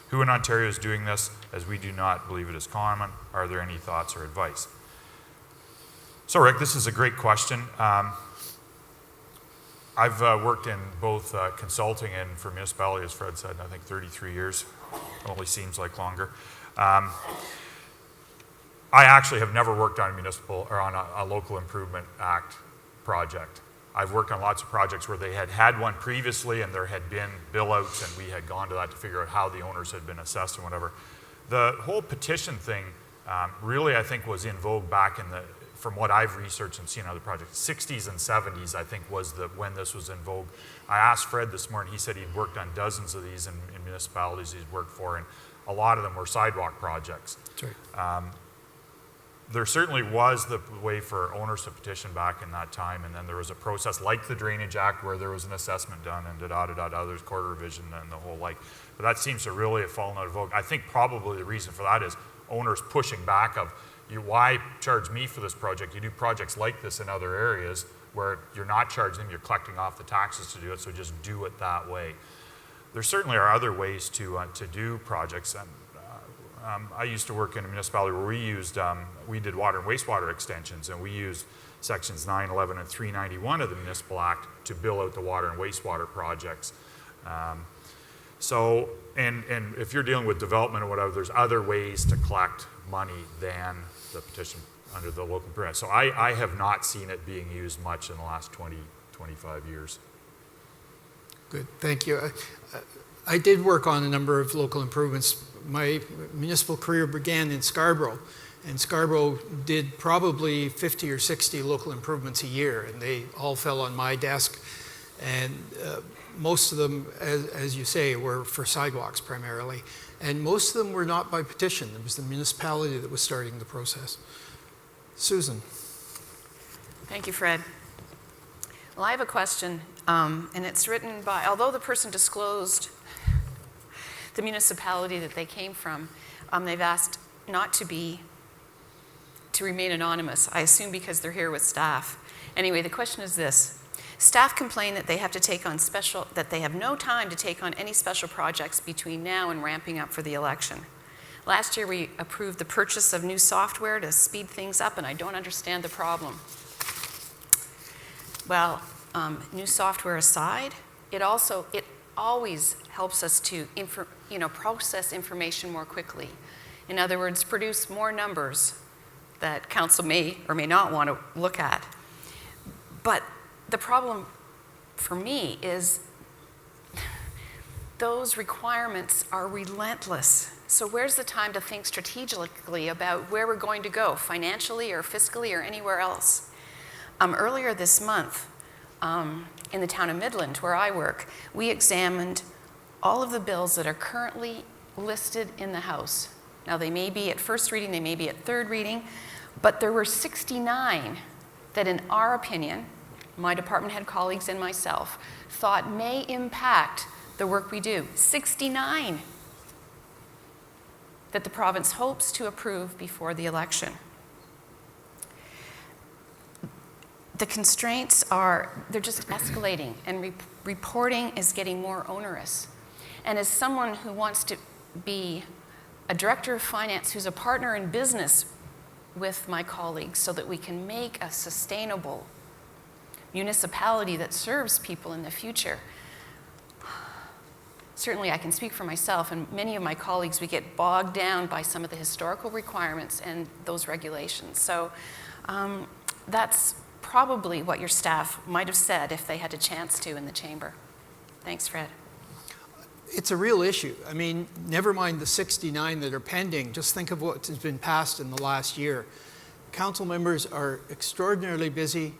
Who in Ontario is doing this, as we do not believe it is common? Are there any thoughts or advice? So Rick, this is a great question. I've worked in both consulting and for municipality, as Fred said, I think 33 years. Only seems like longer. I actually have never worked on a municipal or on a local improvement act project. I've worked on lots of projects where they had one previously and there had been bill outs and we had gone to that to figure out how the owners had been assessed and whatever. The whole petition thing really, I think, was in vogue back in from what I've researched and seen in other projects, 60s and 70s, I think, was when this was in vogue. I asked Fred this morning, he said he'd worked on dozens of these in municipalities he's worked for, and a lot of them were sidewalk projects. Sorry. There certainly was the way for owners to petition back in that time, and then there was a process like the Drainage Act where there was an assessment done and there's quarter revision and the whole like. But that seems to really have fallen out of vogue. I think probably the reason for that is owners pushing back of, why charge me for this project? You do projects like this in other areas where you're not charging them, you're collecting off the taxes to do it, so just do it that way. There certainly are other ways to do projects. And I used to work in a municipality where we did water and wastewater extensions, and we used sections 9, 11, and 391 of the Municipal Act to bill out the water and wastewater projects. So if you're dealing with development or whatever, there's other ways to collect money than the petition under the local improvement. So I have not seen it being used much in the last 20, 25 years. Good, thank you. I did work on a number of local improvements. My municipal career began in Scarborough, and Scarborough did probably 50 or 60 local improvements a year, and they all fell on my desk. And most of them, as you say, were for sidewalks primarily. And most of them were not by petition. It was the municipality that was starting the process. Susan. Thank you, Fred. Well, I have a question, and it's written by, although the person disclosed the municipality that they came from, they've asked not to remain anonymous, I assume because they're here with staff. Anyway, the question is this. Staff complain that they have no time to take on any special projects between now and ramping up for the election. Last year we approved the purchase of new software to speed things up, and I don't understand the problem. Well, new software aside, it always helps us to process information more quickly. In other words, produce more numbers that council may or may not want to look at. But the problem for me is those requirements are relentless. So where's the time to think strategically about where we're going to go, financially or fiscally or anywhere else? Earlier this month, in the town of Midland, where I work, we examined all of the bills that are currently listed in the House. Now, they may be at first reading, they may be at third reading, but there were 69 that, in our opinion, my department head colleagues and myself, thought may impact the work we do. 69 that the province hopes to approve before the election. The constraints they're just escalating, and reporting is getting more onerous. And as someone who wants to be a director of finance who's a partner in business with my colleagues so that we can make a sustainable municipality that serves people in the future, certainly I can speak for myself and many of my colleagues, we get bogged down by some of the historical requirements and those regulations. So that's probably what your staff might have said if they had a chance to in the chamber. Thanks, Fred. it's a real issue. I mean, never mind the 69 that are pending. Just think of what has been passed in the last year. Council members are extraordinarily busy.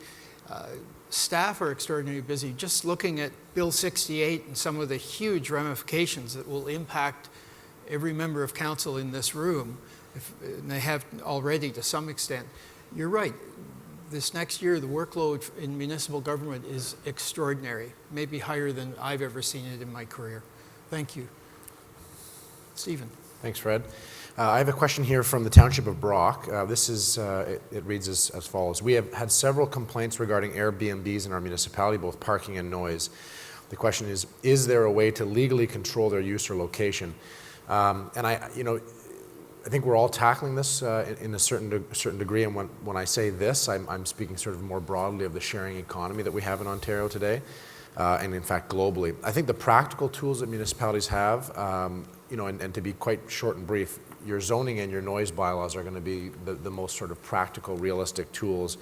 Staff are extraordinarily busy. Just looking at Bill 68 and some of the huge ramifications that will impact every member of council in this room, and they have already to some extent. You're right. This next year, the workload in municipal government is extraordinary, maybe higher than I've ever seen it in my career. Thank you. Stephen. Thanks, Fred. I have a question here from the Township of Brock. This is, it reads as follows. We have had several complaints regarding Airbnbs in our municipality, both parking and noise. The question is there a way to legally control their use or location? And I think we're all tackling this in a certain degree. And when I say this, I'm speaking sort of more broadly of the sharing economy that we have in Ontario today, and in fact globally. I think the practical tools that municipalities have, and to be quite short and brief, your zoning and your noise bylaws are going to be the most sort of practical, realistic tools,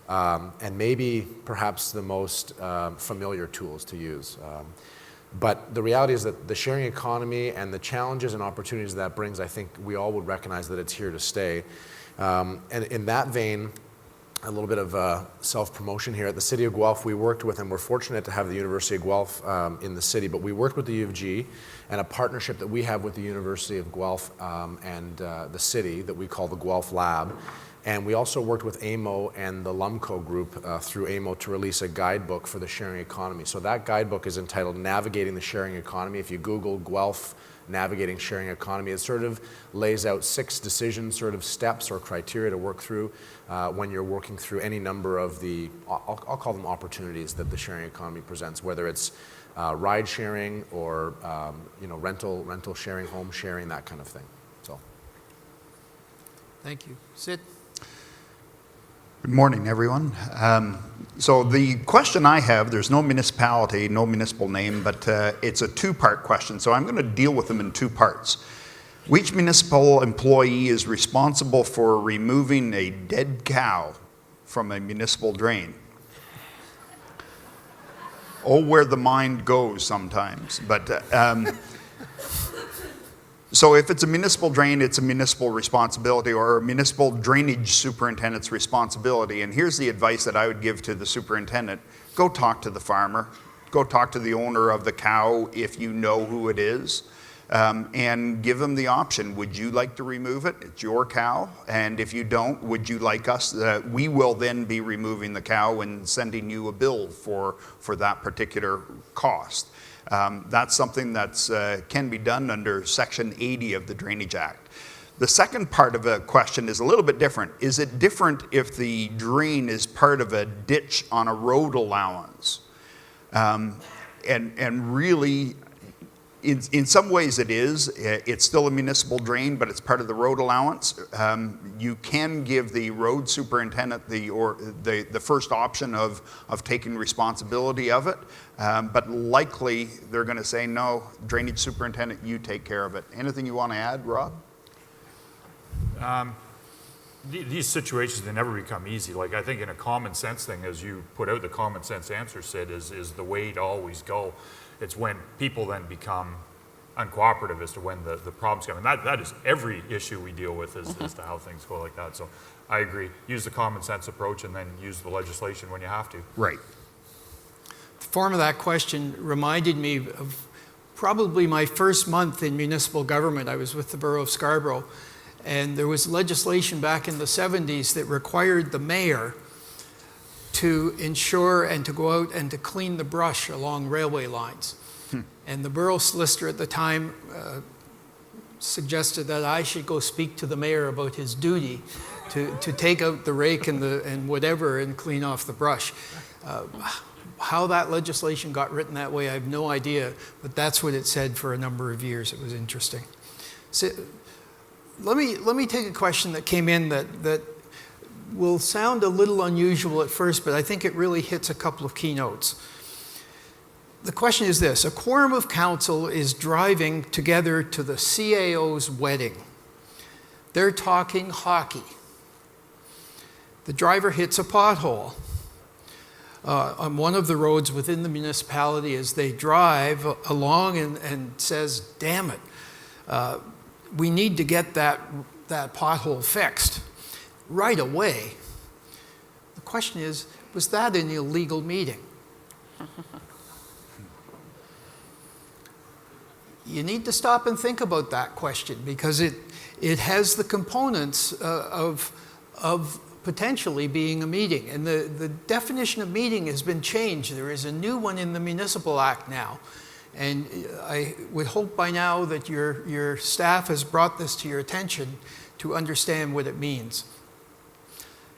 and maybe perhaps the most familiar tools to use. But the reality is that the sharing economy and the challenges and opportunities that brings, I think we all would recognize that it's here to stay. And in that vein, a little bit of self-promotion here. At the City of Guelph, we worked with, and we're fortunate to have the University of Guelph in the city, but we worked with the U of G and a partnership that we have with the University of Guelph and the city that we call the Guelph Lab. And we also worked with AMO and the Lumco group through AMO to release a guidebook for the sharing economy. So that guidebook is entitled Navigating the Sharing Economy. If you Google Guelph Navigating Sharing Economy, it sort of lays out 6 decision sort of steps or criteria to work through when you're working through any number of the, I'll call them opportunities that the sharing economy presents, whether it's ride sharing or rental sharing, home sharing, that kind of thing. So, thank you. Sid. Good morning, everyone. So the question I have, there's no municipality, no municipal name, but it's a 2-part question. So I'm going to deal with them in 2 parts. Which municipal employee is responsible for removing a dead cow from a municipal drain? Oh, where the mind goes sometimes. But so if it's a municipal drain, it's a municipal responsibility or a municipal drainage superintendent's responsibility. And here's the advice that I would give to the superintendent. Go talk to the farmer. Go talk to the owner of the cow if you know who it is. And give them the option. Would you like to remove it? It's your cow. And if you don't, would you like us? We will then be removing the cow and sending you a bill for that particular cost. That's something that can be done under Section 80 of the Drainage Act. The second part of the question is a little bit different. Is it different if the drain is part of a ditch on a road allowance? And really, in some ways it is. It's still a municipal drain, but it's part of the road allowance. You can give the road superintendent the first option of taking responsibility of it, but likely they're going to say, no, drainage superintendent, you take care of it. Anything you want to add, Rob? These situations, they never become easy. Like, I think in a common sense thing, as you put out, the common sense answer, Sid, is the way to always go. It's when people then become uncooperative as to when the problems come. And that is every issue we deal with as to how things go like that. So I agree. Use the common sense approach and then use the legislation when you have to. Right. The form of that question reminded me of probably my first month in municipal government. I was with the Borough of Scarborough, and there was legislation back in the 70s that required the mayor to ensure and to go out and to clean the brush along railway lines. And the borough solicitor at the time suggested that I should go speak to the mayor about his duty to take out the rake and whatever and clean off the brush. How that legislation got written that way, I have no idea, but that's what it said for a number of years. It was interesting. So, let me take a question that came in that will sound a little unusual at first, but I think it really hits a couple of key notes. The question is this: a quorum of council is driving together to the CAO's wedding. They're talking hockey. The driver hits a pothole. on one of the roads within the municipality as they drive along and says, damn it, we need to get that pothole fixed right away. The question is, was that an illegal meeting? You need to stop and think about that question, because it has the components of potentially being a meeting. And the definition of meeting has been changed. There is a new one in the Municipal Act now. And I would hope by now that your staff has brought this to your attention to understand what it means.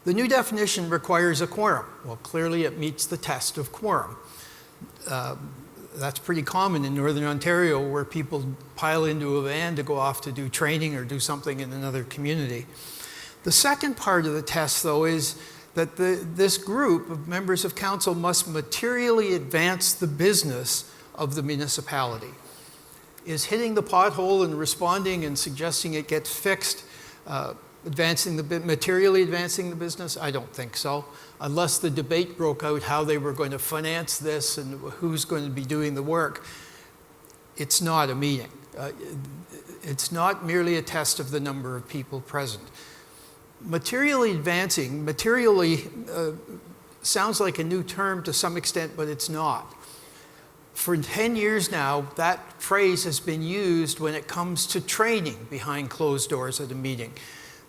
The new definition requires a quorum. Well, clearly it meets the test of quorum. That's pretty common in Northern Ontario, where people pile into a van to go off to do training or do something in another community. The second part of the test, though, is that this group of members of council must materially advance the business of the municipality. Is hitting the pothole and responding and suggesting it gets fixed materially advancing the business? I don't think so, unless the debate broke out how they were going to finance this and who's going to be doing the work. It's not a meeting. It's not merely a test of the number of people present. Materially advancing, sounds like a new term to some extent, but it's not. For 10 years now, that phrase has been used when it comes to training behind closed doors at a meeting,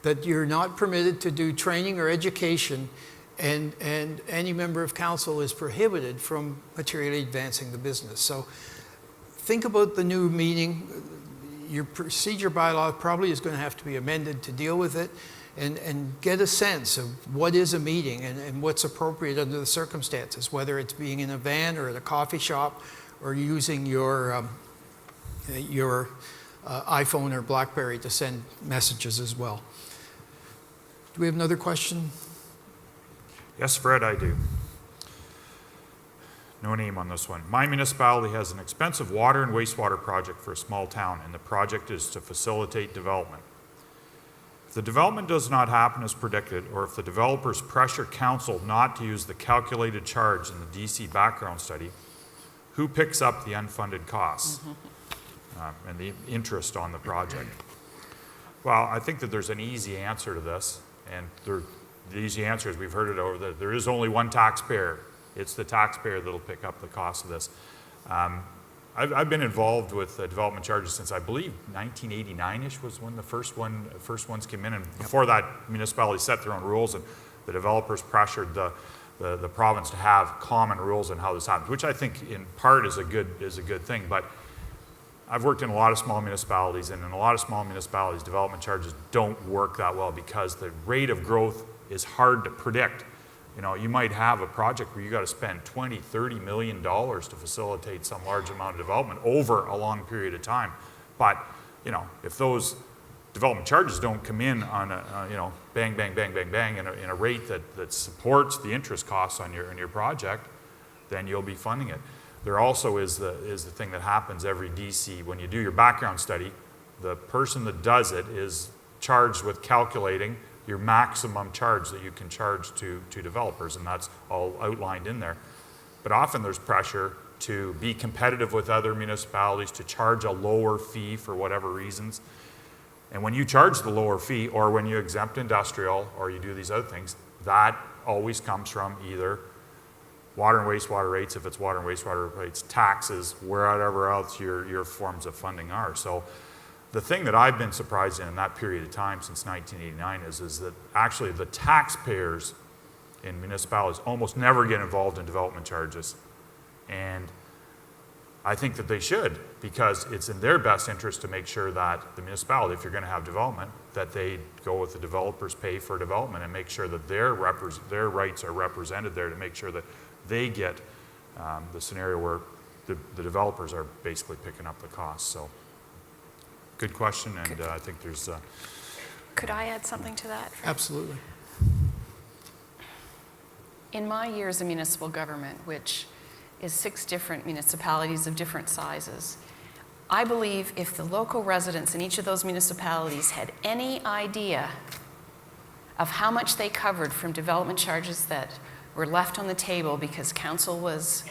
that you're not permitted to do training or education, and any member of council is prohibited from materially advancing the business. So think about the new meeting. Your procedure bylaw probably is going to have to be amended to deal with it, and get a sense of what is a meeting and what's appropriate under the circumstances, whether it's being in a van or at a coffee shop or using your iPhone or BlackBerry to send messages as well. Do we have another question? Yes, Fred, I do. No name on this one. My municipality has an expensive water and wastewater project for a small town, and the project is to facilitate development. If the development does not happen as predicted, or if the developers pressure council not to use the calculated charge in the DC background study, who picks up the unfunded costs and the interest on the project? Well, I think that there's an easy answer to this, and the easy answer is, we've heard it over, that there is only one taxpayer. It's the taxpayer that'll pick up the cost of this. I've been involved with development charges since, I believe, 1989-ish was when the first ones came in, and before that, municipalities set their own rules, and the developers pressured the province to have common rules on how this happens, which I think in part is a good thing. But I've worked in a lot of small municipalities, and in a lot of small municipalities, development charges don't work that well because the rate of growth is hard to predict. You know, you might have a project where you got to spend $20, $30 million to facilitate some large amount of development over a long period of time. But, you know, if those development charges don't come in on a bang, bang, bang, bang, bang in a rate that supports the interest costs on your project, then you'll be funding it. There also is the thing that happens every DC when you do your background study. The person that does it is charged with calculating your maximum charge that you can charge to developers, and that's all outlined in there. But often there's pressure to be competitive with other municipalities, to charge a lower fee for whatever reasons. And when you charge the lower fee, or when you exempt industrial, or you do these other things, that always comes from either water and wastewater rates, if it's water and wastewater rates, taxes, wherever else your forms of funding are. So the thing that I've been surprised in that period of time since 1989 is that actually the taxpayers in municipalities almost never get involved in development charges. And I think that they should, because it's in their best interest to make sure that the municipality, if you're going to have development, that they go with the developers pay for development and make sure that their rights are represented there, to make sure that they get the scenario where the developers are basically picking up the costs. So, good question, and I think there's... Could I add something to that? Absolutely. In my years of municipal government, which is 6 different municipalities of different sizes, I believe if the local residents in each of those municipalities had any idea of how much they covered from development charges that were left on the table because council was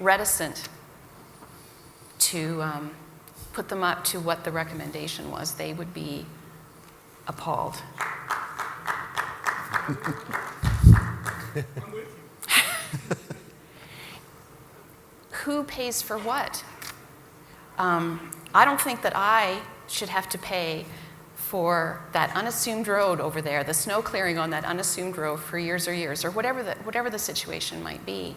reticent to put them up to what the recommendation was, they would be appalled. Who pays for what? I don't think that I should have to pay for that unassumed road over there, the snow clearing on that unassumed road for years or whatever the situation might be.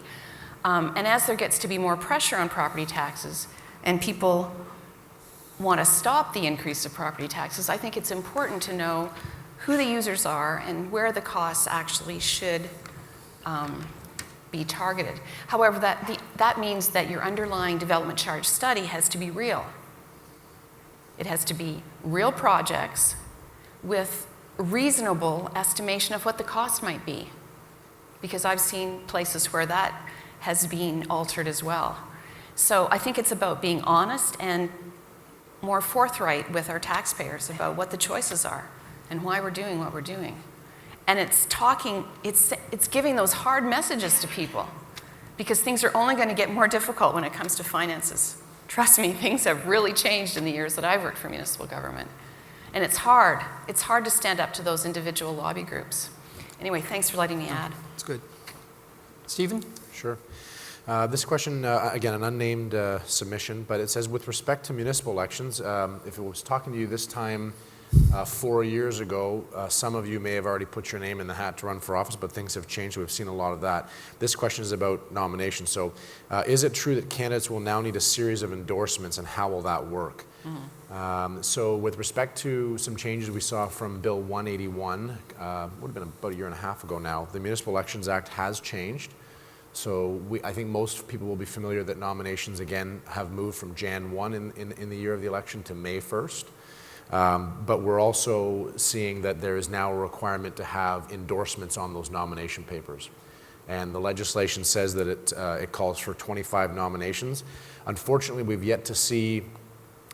And as there gets to be more pressure on property taxes and people want to stop the increase of property taxes, I think it's important to know who the users are and where the costs actually should be targeted. However, that means that your underlying development charge study has to be real. It has to be real projects with reasonable estimation of what the cost might be, because I've seen places where that has been altered as well. So I think it's about being honest and more forthright with our taxpayers about what the choices are and why we're doing what we're doing. And it's giving those hard messages to people, because things are only going to get more difficult when it comes to finances. Trust me, things have really changed in the years that I've worked for municipal government. And it's hard. It's hard to stand up to those individual lobby groups. Anyway, thanks for letting me add. That's good. Stephen? Sure. This question, again, an unnamed submission, but it says, with respect to municipal elections, if it was talking to you this time 4 years ago, some of you may have already put your name in the hat to run for office, but things have changed. We've seen a lot of that. This question is about nominations. So is it true that candidates will now need a series of endorsements, and how will that work? Mm-hmm. So with respect to some changes we saw from Bill 181, would have been about a year and a half ago now, the Municipal Elections Act has changed. So I think most people will be familiar that nominations, again, have moved from Jan 1 in the year of the election to May 1st. But we're also seeing that there is now a requirement to have endorsements on those nomination papers. And the legislation says that it calls for 25 nominations. Unfortunately, we've yet to see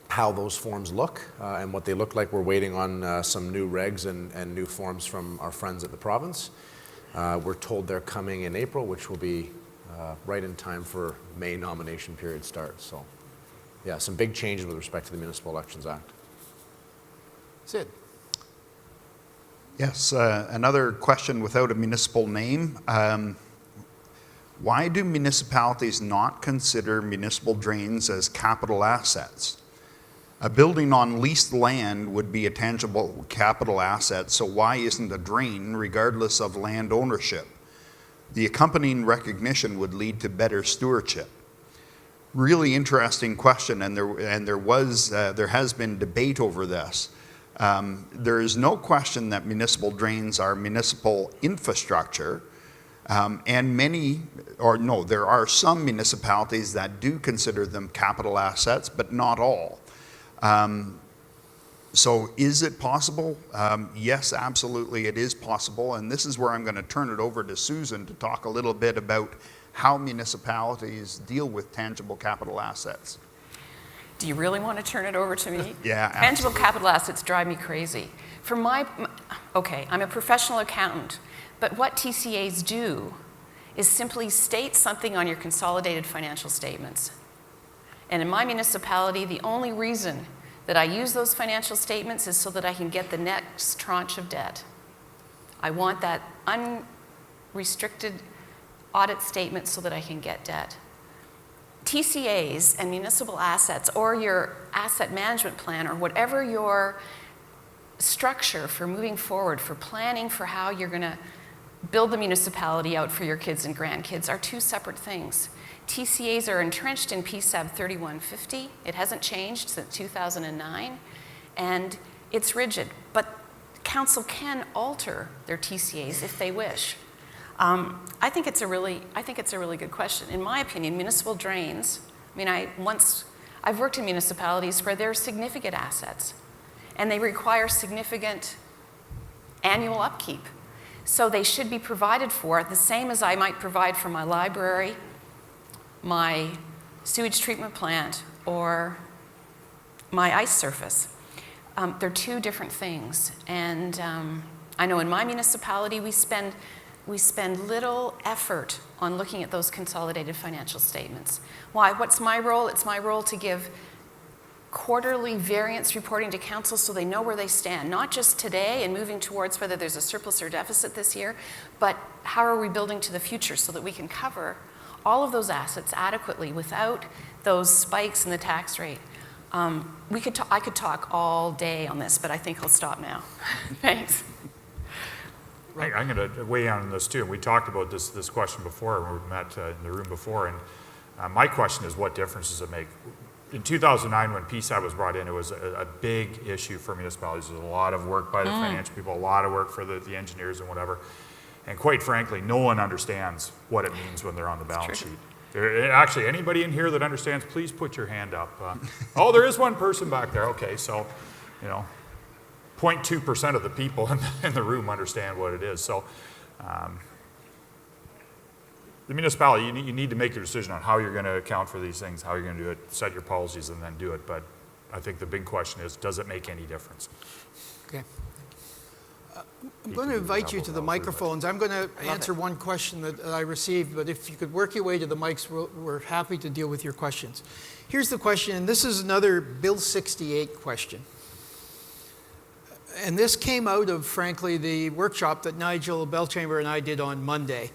how those forms look and what they look like. We're waiting on some new regs and new forms from our friends at the province. We're told they're coming in April, which will be right in time for May nomination period starts. So yeah, some big changes with respect to the Municipal Elections Act. Sid. Yes, another question without a municipal name. Why do municipalities not consider municipal drains as capital assets? A building on leased land would be a tangible capital asset, so why isn't a drain regardless of land ownership? The accompanying recognition would lead to better stewardship. Really interesting question, and there has been debate over this. There is no question that municipal drains are municipal infrastructure, and there are some municipalities that do consider them capital assets, but not all. So is it possible? Yes, absolutely it is possible, and this is where I'm going to turn it over to Susan to talk a little bit about how municipalities deal with tangible capital assets. Do you really want to turn it over to me? Yeah, Tangible absolutely. capital assets drive me crazy. Okay, I'm a professional accountant, but what TCAs do is simply state something on your consolidated financial statements. And in my municipality, the only reason that I use those financial statements is so that I can get the next tranche of debt. I want that unrestricted audit statement so that I can get debt. TCAs and municipal assets, or your asset management plan, or whatever your structure for moving forward, for planning for how you're going to build the municipality out for your kids and grandkids, are two separate things. TCAs are entrenched in PSAB 3150. It hasn't changed since 2009, and it's rigid. But council can alter their TCAs if they wish. I think it's a really good question. In my opinion, municipal drains. I mean, I've worked in municipalities where there are significant assets, and they require significant annual upkeep. So they should be provided for the same as I might provide for my library, my sewage treatment plant, or my ice surface. They're two different things. And I know in my municipality we spend we spend little effort on looking at those consolidated financial statements. Why? What's my role? It's my role to give quarterly variance reporting to council so they know where they stand, not just today and moving towards whether there's a surplus or deficit this year, but how are we building to the future so that we can cover all of those assets adequately without those spikes in the tax rate. I could talk all day on this, but I think I'll stop now. Thanks. I'm going to weigh in on this too. We talked about this question before when we met in the room before, and my question is, what difference does it make? In 2009, when PSAT was brought in, it was a big issue for municipalities. There was a lot of work by the financial people, a lot of work for the engineers and whatever. And quite frankly, no one understands what it means when they're on the balance sheet. Actually, anybody in here that understands, please put your hand up. Oh, there is one person back there. Okay, so, 0.2% of the people in the room understand what it is. So, the municipality, you need to make your decision on how you're going to account for these things, how you're going to do it, set your policies, and then do it. But I think the big question is, does it make any difference? Okay. I'm going to invite you to the microphones. I'm going to answer one question that I received, but if you could work your way to the mics, we're happy to deal with your questions. Here's the question, and this is another Bill 68 question. And this came out of, frankly, the workshop that Nigel Belchamber and I did on Monday.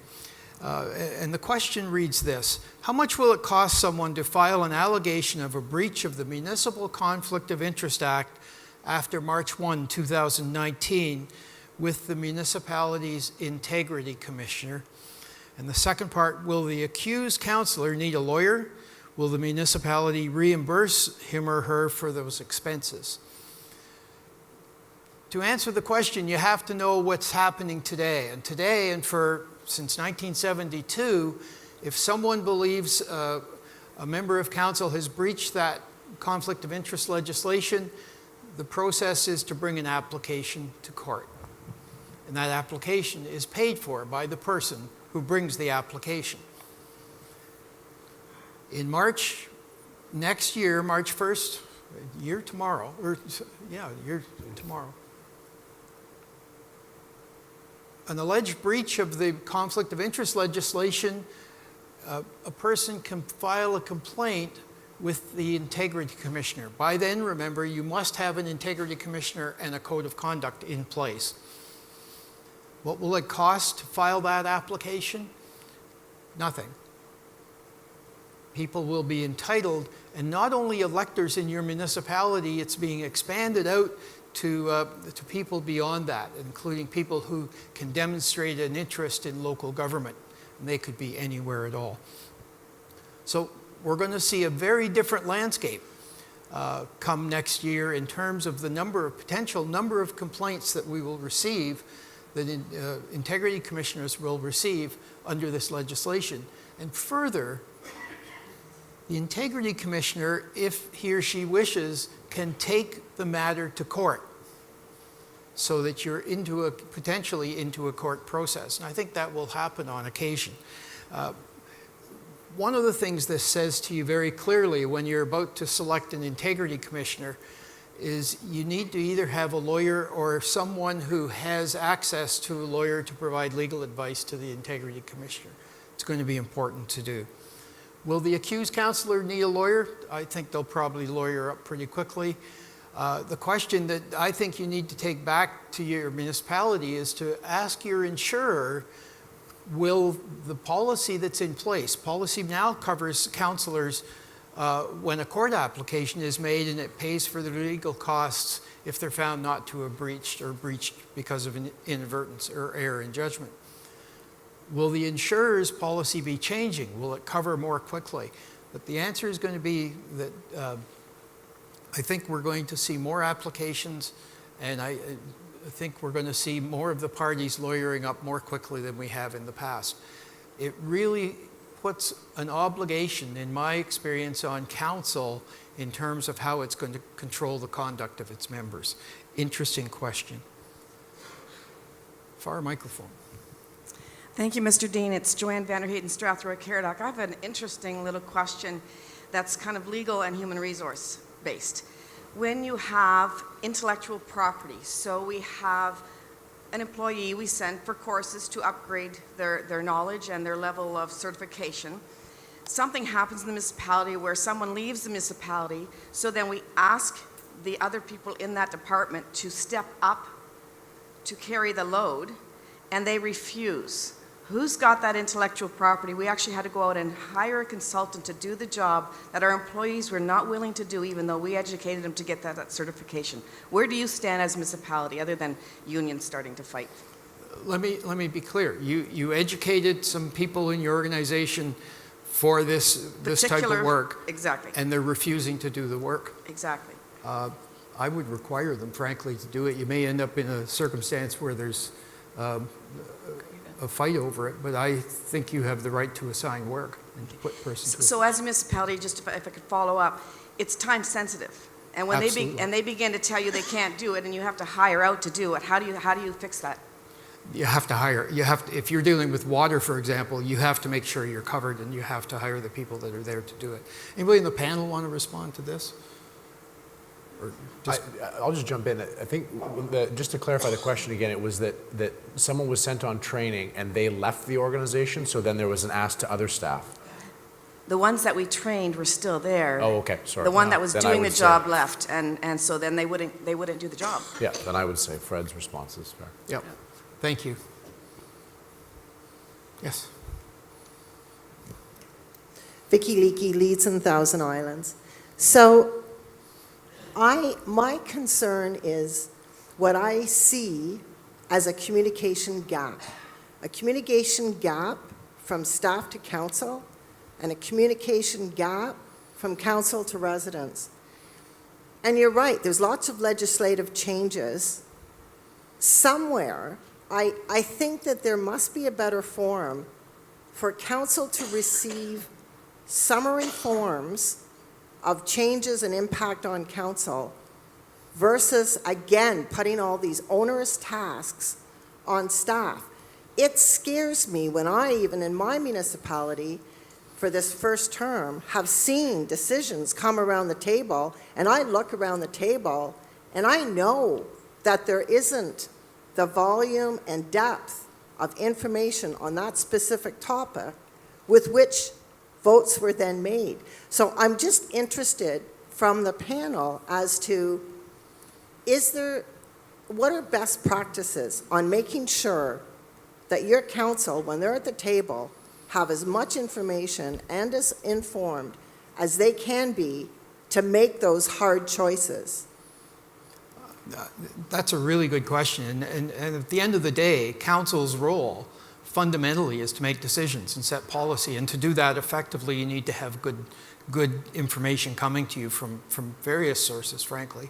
And the question reads this: how much will it cost someone to file an allegation of a breach of the Municipal Conflict of Interest Act after March 1, 2019 with the municipality's Integrity Commissioner? And the second part, will the accused councillor need a lawyer? Will the municipality reimburse him or her for those expenses? To answer the question, you have to know what's happening today. And today, and since 1972, if someone believes a member of council has breached that conflict of interest legislation, the process is to bring an application to court. And that application is paid for by the person who brings the application. In March next year, March 1st, tomorrow, an alleged breach of the conflict of interest legislation, a person can file a complaint with the Integrity Commissioner. By then, remember, you must have an Integrity Commissioner and a code of conduct in place. What will it cost to file that application? Nothing. People will be entitled, and not only electors in your municipality, it's being expanded out to people beyond that, including people who can demonstrate an interest in local government, and they could be anywhere at all. So we're going to see a very different landscape come next year in terms of the potential number of complaints that we will receive, that Integrity Commissioners will receive under this legislation. And further, the Integrity Commissioner, if he or she wishes, can take the matter to court so that you're potentially into a court process. And I think that will happen on occasion. One of the things this says to you very clearly when you're about to select an Integrity Commissioner is you need to either have a lawyer or someone who has access to a lawyer to provide legal advice to the Integrity Commissioner. It's going to be important to do. Will the accused councillor need a lawyer? I think they'll probably lawyer up pretty quickly. The question that I think you need to take back to your municipality is to ask your insurer, will the policy that's in place, policy now covers councillors when a court application is made and it pays for the legal costs if they're found not to have breached or breached because of an inadvertence or error in judgment. Will the insurer's policy be changing? Will it cover more quickly? But the answer is going to be that I think we're going to see more applications, and I think we're going to see more of the parties lawyering up more quickly than we have in the past. It really puts an obligation, in my experience, on council in terms of how it's going to control the conduct of its members. Interesting question. Far microphone. Thank you, Mr. Dean. It's Joanne Vanderheiden, Strathroy Caradoc. I have an interesting little question that's kind of legal and human resource based. When you have intellectual property, so we have an employee we send for courses to upgrade their knowledge and their level of certification. Something happens in the municipality where someone leaves the municipality, so then we ask the other people in that department to step up to carry the load, and they refuse. Who's got that intellectual property? We actually had to go out and hire a consultant to do the job that our employees were not willing to do, even though we educated them to get that certification. Where do you stand as a municipality, other than unions starting to fight? Let me be clear. You educated some people in your organization for this type of work. Exactly. And they're refusing to do the work. Exactly. I would require them, frankly, to do it. You may end up in a circumstance where there's a fight over it, but I think you have the right to assign work and to put person to it. So as a municipality, just if I could follow up, it's time sensitive. And when they begin to tell you they can't do it and you have to hire out to do it, how do you fix that? You have to hire. If you're dealing with water, for example, you have to make sure you're covered and you have to hire the people that are there to do it. Anybody in the panel want to respond to this? I'll just jump in. I think, just to clarify the question again, it was that someone was sent on training and they left the organization, so then there was an ask to other staff. The ones that we trained were still there. Oh, okay, sorry. The one that was doing the job left, and so then they wouldn't do the job. Yeah, then I would say Fred's response is fair. Yep. Thank you. Yes. Vicky Leakey, Leeds and Thousand Islands. So my concern is what I see as a communication gap from staff to council, and a communication gap from council to residents. And you're right, there's lots of legislative changes. Somewhere, I think that there must be a better forum for council to receive summary forms of changes and impact on council versus, again, putting all these onerous tasks on staff. It scares me when I, even in my municipality, for this first term, have seen decisions come around the table, and I look around the table, and I know that there isn't the volume and depth of information on that specific topic with which votes were then made. So I'm just interested from the panel as to, what are best practices on making sure that your council, when they're at the table, have as much information and as informed as they can be to make those hard choices? That's a really good question. And at the end of the day, council's role fundamentally is to make decisions and set policy. And to do that effectively, you need to have good information coming to you from various sources, frankly.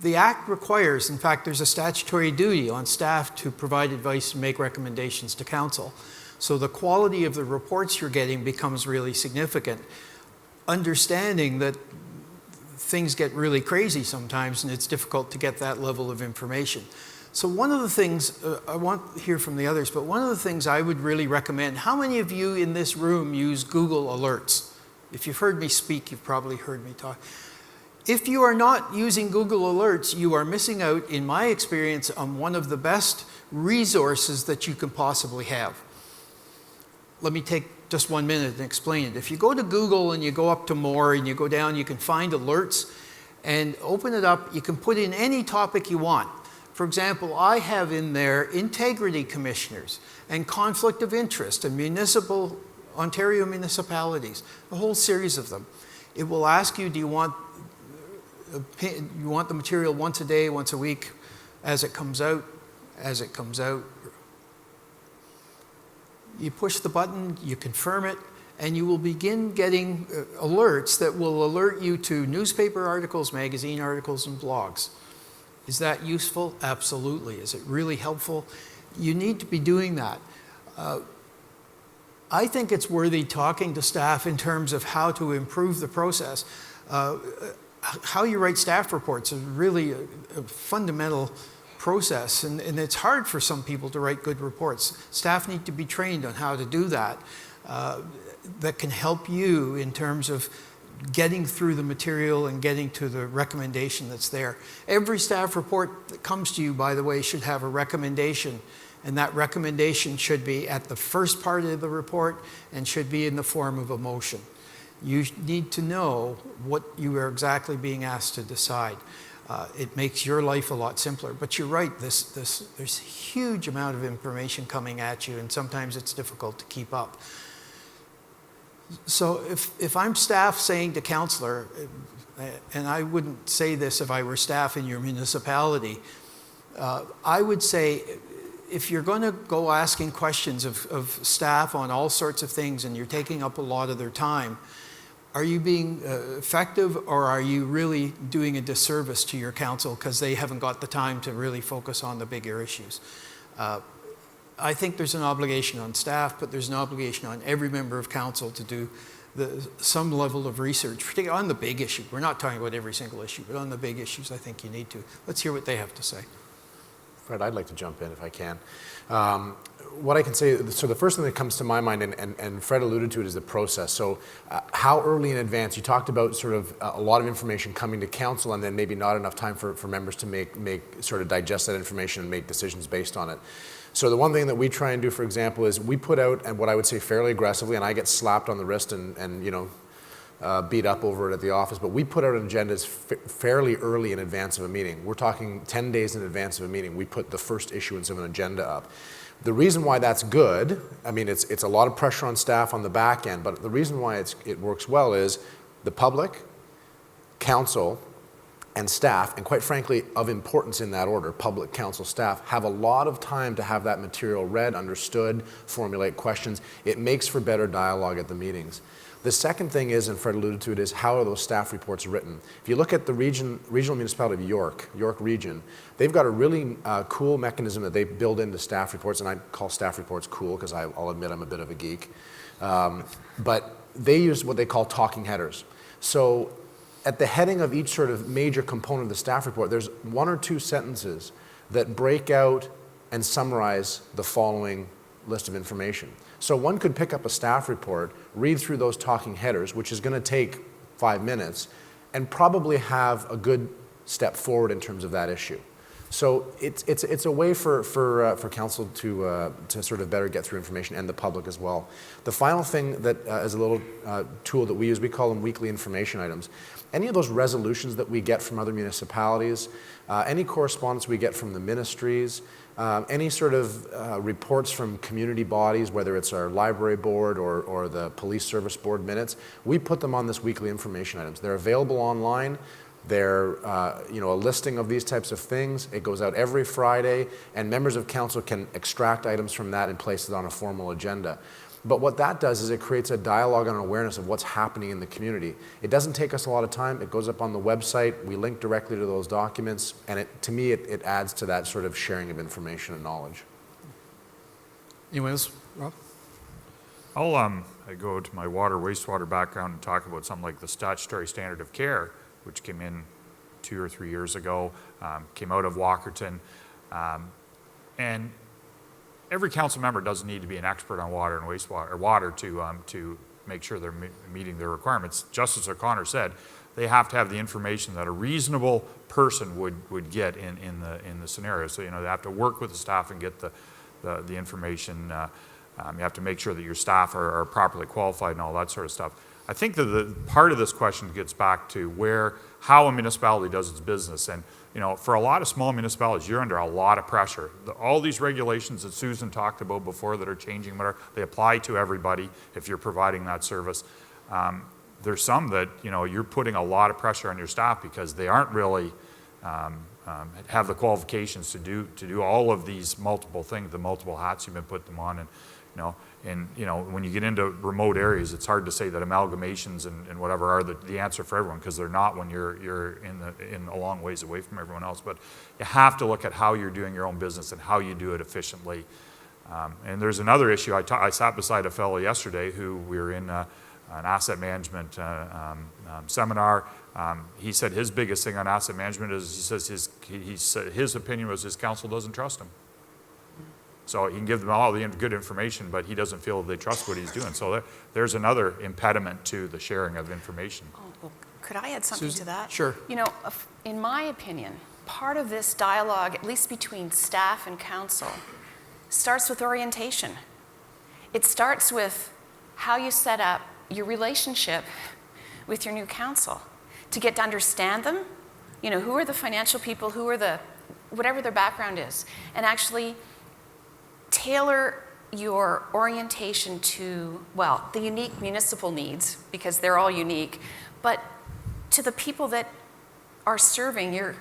The Act requires, in fact, there's a statutory duty on staff to provide advice and make recommendations to council. So the quality of the reports you're getting becomes really significant. Understanding that things get really crazy sometimes and it's difficult to get that level of information. So one of the things, I want to hear from the others, but one of the things I would really recommend, how many of you in this room use Google Alerts? If you've heard me speak, you've probably heard me talk. If you are not using Google Alerts, you are missing out, in my experience, on one of the best resources that you can possibly have. Let me take just 1 minute and explain it. If you go to Google and you go up to more and you go down, you can find alerts and open it up. You can put in any topic you want. For example, I have in there integrity commissioners and conflict of interest and Ontario municipalities, a whole series of them. It will ask you, do you want the material once a day, once a week, as it comes out, You push the button, you confirm it, and you will begin getting alerts that will alert you to newspaper articles, magazine articles, and blogs. Is that useful? Absolutely. Is it really helpful? You need to be doing that. I think it's worthy talking to staff in terms of how to improve the process. How you write staff reports is really a fundamental process, and it's hard for some people to write good reports. Staff need to be trained on how to do that. That can help you in terms of getting through the material and getting to the recommendation that's there. Every staff report that comes to you, by the way, should have a recommendation, and that recommendation should be at the first part of the report and should be in the form of a motion. You need to know what you are exactly being asked to decide. It makes your life a lot simpler. But you're right, there's a huge amount of information coming at you, and sometimes it's difficult to keep up. So if I'm staff saying to councillor, and I wouldn't say this if I were staff in your municipality, I would say, if you're going to go asking questions of staff on all sorts of things and you're taking up a lot of their time, are you being effective, or are you really doing a disservice to your council because they haven't got the time to really focus on the bigger issues? I think there's an obligation on staff, but there's an obligation on every member of council to do some level of research, particularly on the big issue. We're not talking about every single issue, but on the big issues, I think you need to. Let's hear what they have to say. Fred, I'd like to jump in if I can. What I can say, so the first thing that comes to my mind, and Fred alluded to it, is the process. So how early in advance, you talked about sort of a lot of information coming to council and then maybe not enough time for members to sort of digest that information and make decisions based on it. So the one thing that we try and do, for example, is we put out, and what I would say fairly aggressively, and I get slapped on the wrist and you know, beat up over it at the office, but we put out agendas fairly early in advance of a meeting. We're talking 10 days in advance of a meeting. We put the first issuance of an agenda up. The reason why that's good, I mean, it's a lot of pressure on staff on the back end, but the reason why it works well is the public, council, and staff, and quite frankly, of importance in that order, public, council, staff, have a lot of time to have that material read, understood, formulate questions. It makes for better dialogue at the meetings. The second thing is, and Fred alluded to it, is how are those staff reports written? If you look at the regional municipality of York Region, they've got a really cool mechanism that they build into staff reports, and I call staff reports cool because I'll admit I'm a bit of a geek. But they use what they call talking headers. So at the heading of each sort of major component of the staff report, there's one or two sentences that break out and summarize the following list of information. So one could pick up a staff report, read through those talking headers, which is going to take 5 minutes, and probably have a good step forward in terms of that issue. So it's a way for council to sort of better get through information, and the public as well. The final thing that is a little tool that we use, we call them weekly information items. Any of those resolutions that we get from other municipalities, any correspondence we get from the ministries, any sort of reports from community bodies, whether it's our library board or the police service board minutes, we put them on this weekly information items. They're available online. They're a listing of these types of things. It goes out every Friday, and members of council can extract items from that and place it on a formal agenda. But what that does is it creates a dialogue and awareness of what's happening in the community. It doesn't take us a lot of time. It goes up on the website. We link directly to those documents, and to me, it adds to that sort of sharing of information and knowledge. Anyone else, Rob? I go to my wastewater background and talk about something like the statutory standard of care, which came in 2 or 3 years ago, came out of Walkerton, and every council member doesn't need to be an expert on water and wastewater, or water to make sure they're meeting their requirements. Just as O'Connor said, they have to have the information that a reasonable person would get in the scenario. So they have to work with the staff and get the information. You have to make sure that your staff are properly qualified and all that sort of stuff. I think that the part of this question gets back to how a municipality does its business. And for a lot of small municipalities, you're under a lot of pressure. All these regulations that Susan talked about before that are changing, they apply to everybody if you're providing that service. There's some that you're putting a lot of pressure on your staff because they aren't really have the qualifications to do all of these multiple things, the multiple hats you've been putting them on. And when you get into remote areas, it's hard to say that amalgamations and whatever are the answer for everyone, because they're not when you're in a long ways away from everyone else. But you have to look at how you're doing your own business and how you do it efficiently. And there's another issue. I sat beside a fellow yesterday who we were in an asset management seminar. He said his biggest thing on asset management is his opinion was his council doesn't trust him. So he can give them all the good information, but he doesn't feel they trust what he's doing. So there's another impediment to the sharing of information. Could I add something Susan? to that? Sure. You know, in my opinion, part of this dialogue, at least between staff and council, starts with orientation. It starts with how you set up your relationship with your new council to get to understand them. You know, who are the financial people, who are the, whatever their background is, and actually tailor your orientation to, well, the unique municipal needs, because they're all unique, but to the people that are serving your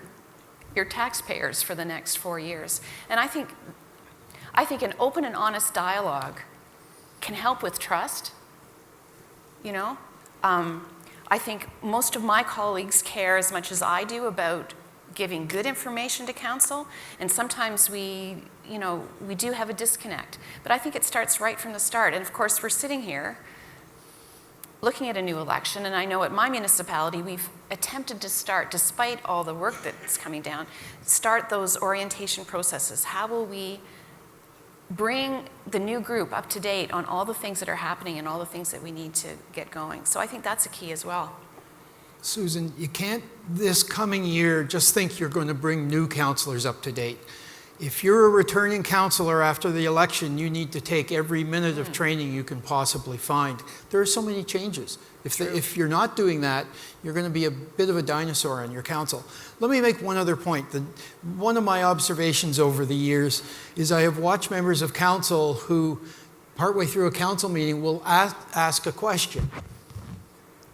taxpayers for the next 4 years. And I think an open and honest dialogue can help with trust, you know? I think most of my colleagues care as much as I do about giving good information to council, and sometimes we do have a disconnect. But I think it starts right from the start. And of course, we're sitting here looking at a new election, and I know at my municipality we've attempted to start, despite all the work that's coming down, start those orientation processes. How will we bring the new group up to date on all the things that are happening and all the things that we need to get going? So I think that's a key as well. Susan, you can't this coming year just think you're going to bring new councillors up to date. If you're a returning councillor after the election, you need to take every minute of training you can possibly find. There are so many changes. If you're not doing that, you're going to be a bit of a dinosaur on your council. Let me make one other point. One of my observations over the years is I have watched members of council who, partway through a council meeting, will ask a question,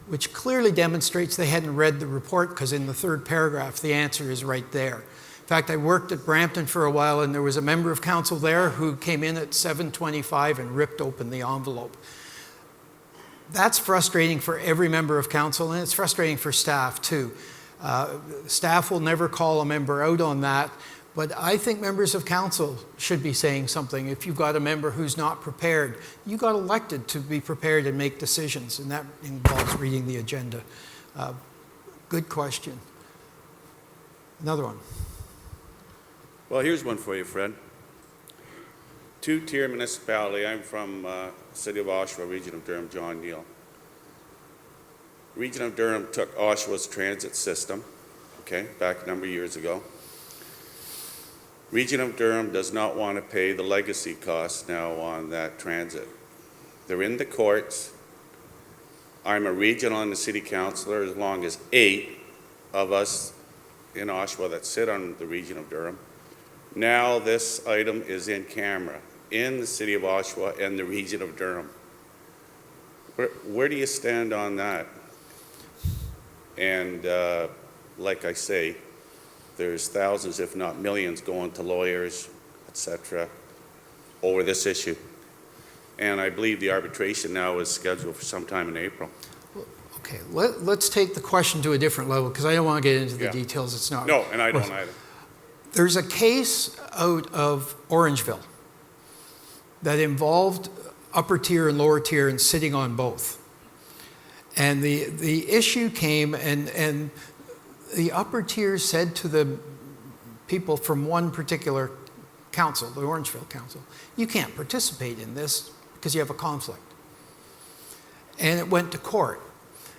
which clearly demonstrates they hadn't read the report, because in the third paragraph, the answer is right there. In fact, I worked at Brampton for a while, and there was a member of council there who came in at 7:25 and ripped open the envelope. That's frustrating for every member of council, and it's frustrating for staff too. Staff will never call a member out on that, but I think members of council should be saying something. If you've got a member who's not prepared, you got elected to be prepared and make decisions, and that involves reading the agenda. Good question. Another one. Well, here's one for you, Fred. Two-tier municipality. I'm from City of Oshawa, Region of Durham, John Neal. Region of Durham took Oshawa's transit system, okay, back a number of years ago. Region of Durham does not want to pay the legacy costs now on that transit. They're in the courts. I'm a regional and a city councillor, as long as 8 of us in Oshawa that sit on the Region of Durham. Now this item is in camera in the City of Oshawa and the Region of Durham. Where do you stand on that? And like I say, there's thousands, if not millions, going to lawyers, etc., over this issue. And I believe the arbitration now is scheduled for sometime in April. Okay, let's take the question to a different level, because I don't want to get into the details. It's not. No, and I don't either. There's a case out of Orangeville that involved upper tier and lower tier and sitting on both. And the issue came, and the upper tier said to the people from one particular council, the Orangeville Council, you can't participate in this because you have a conflict. And it went to court.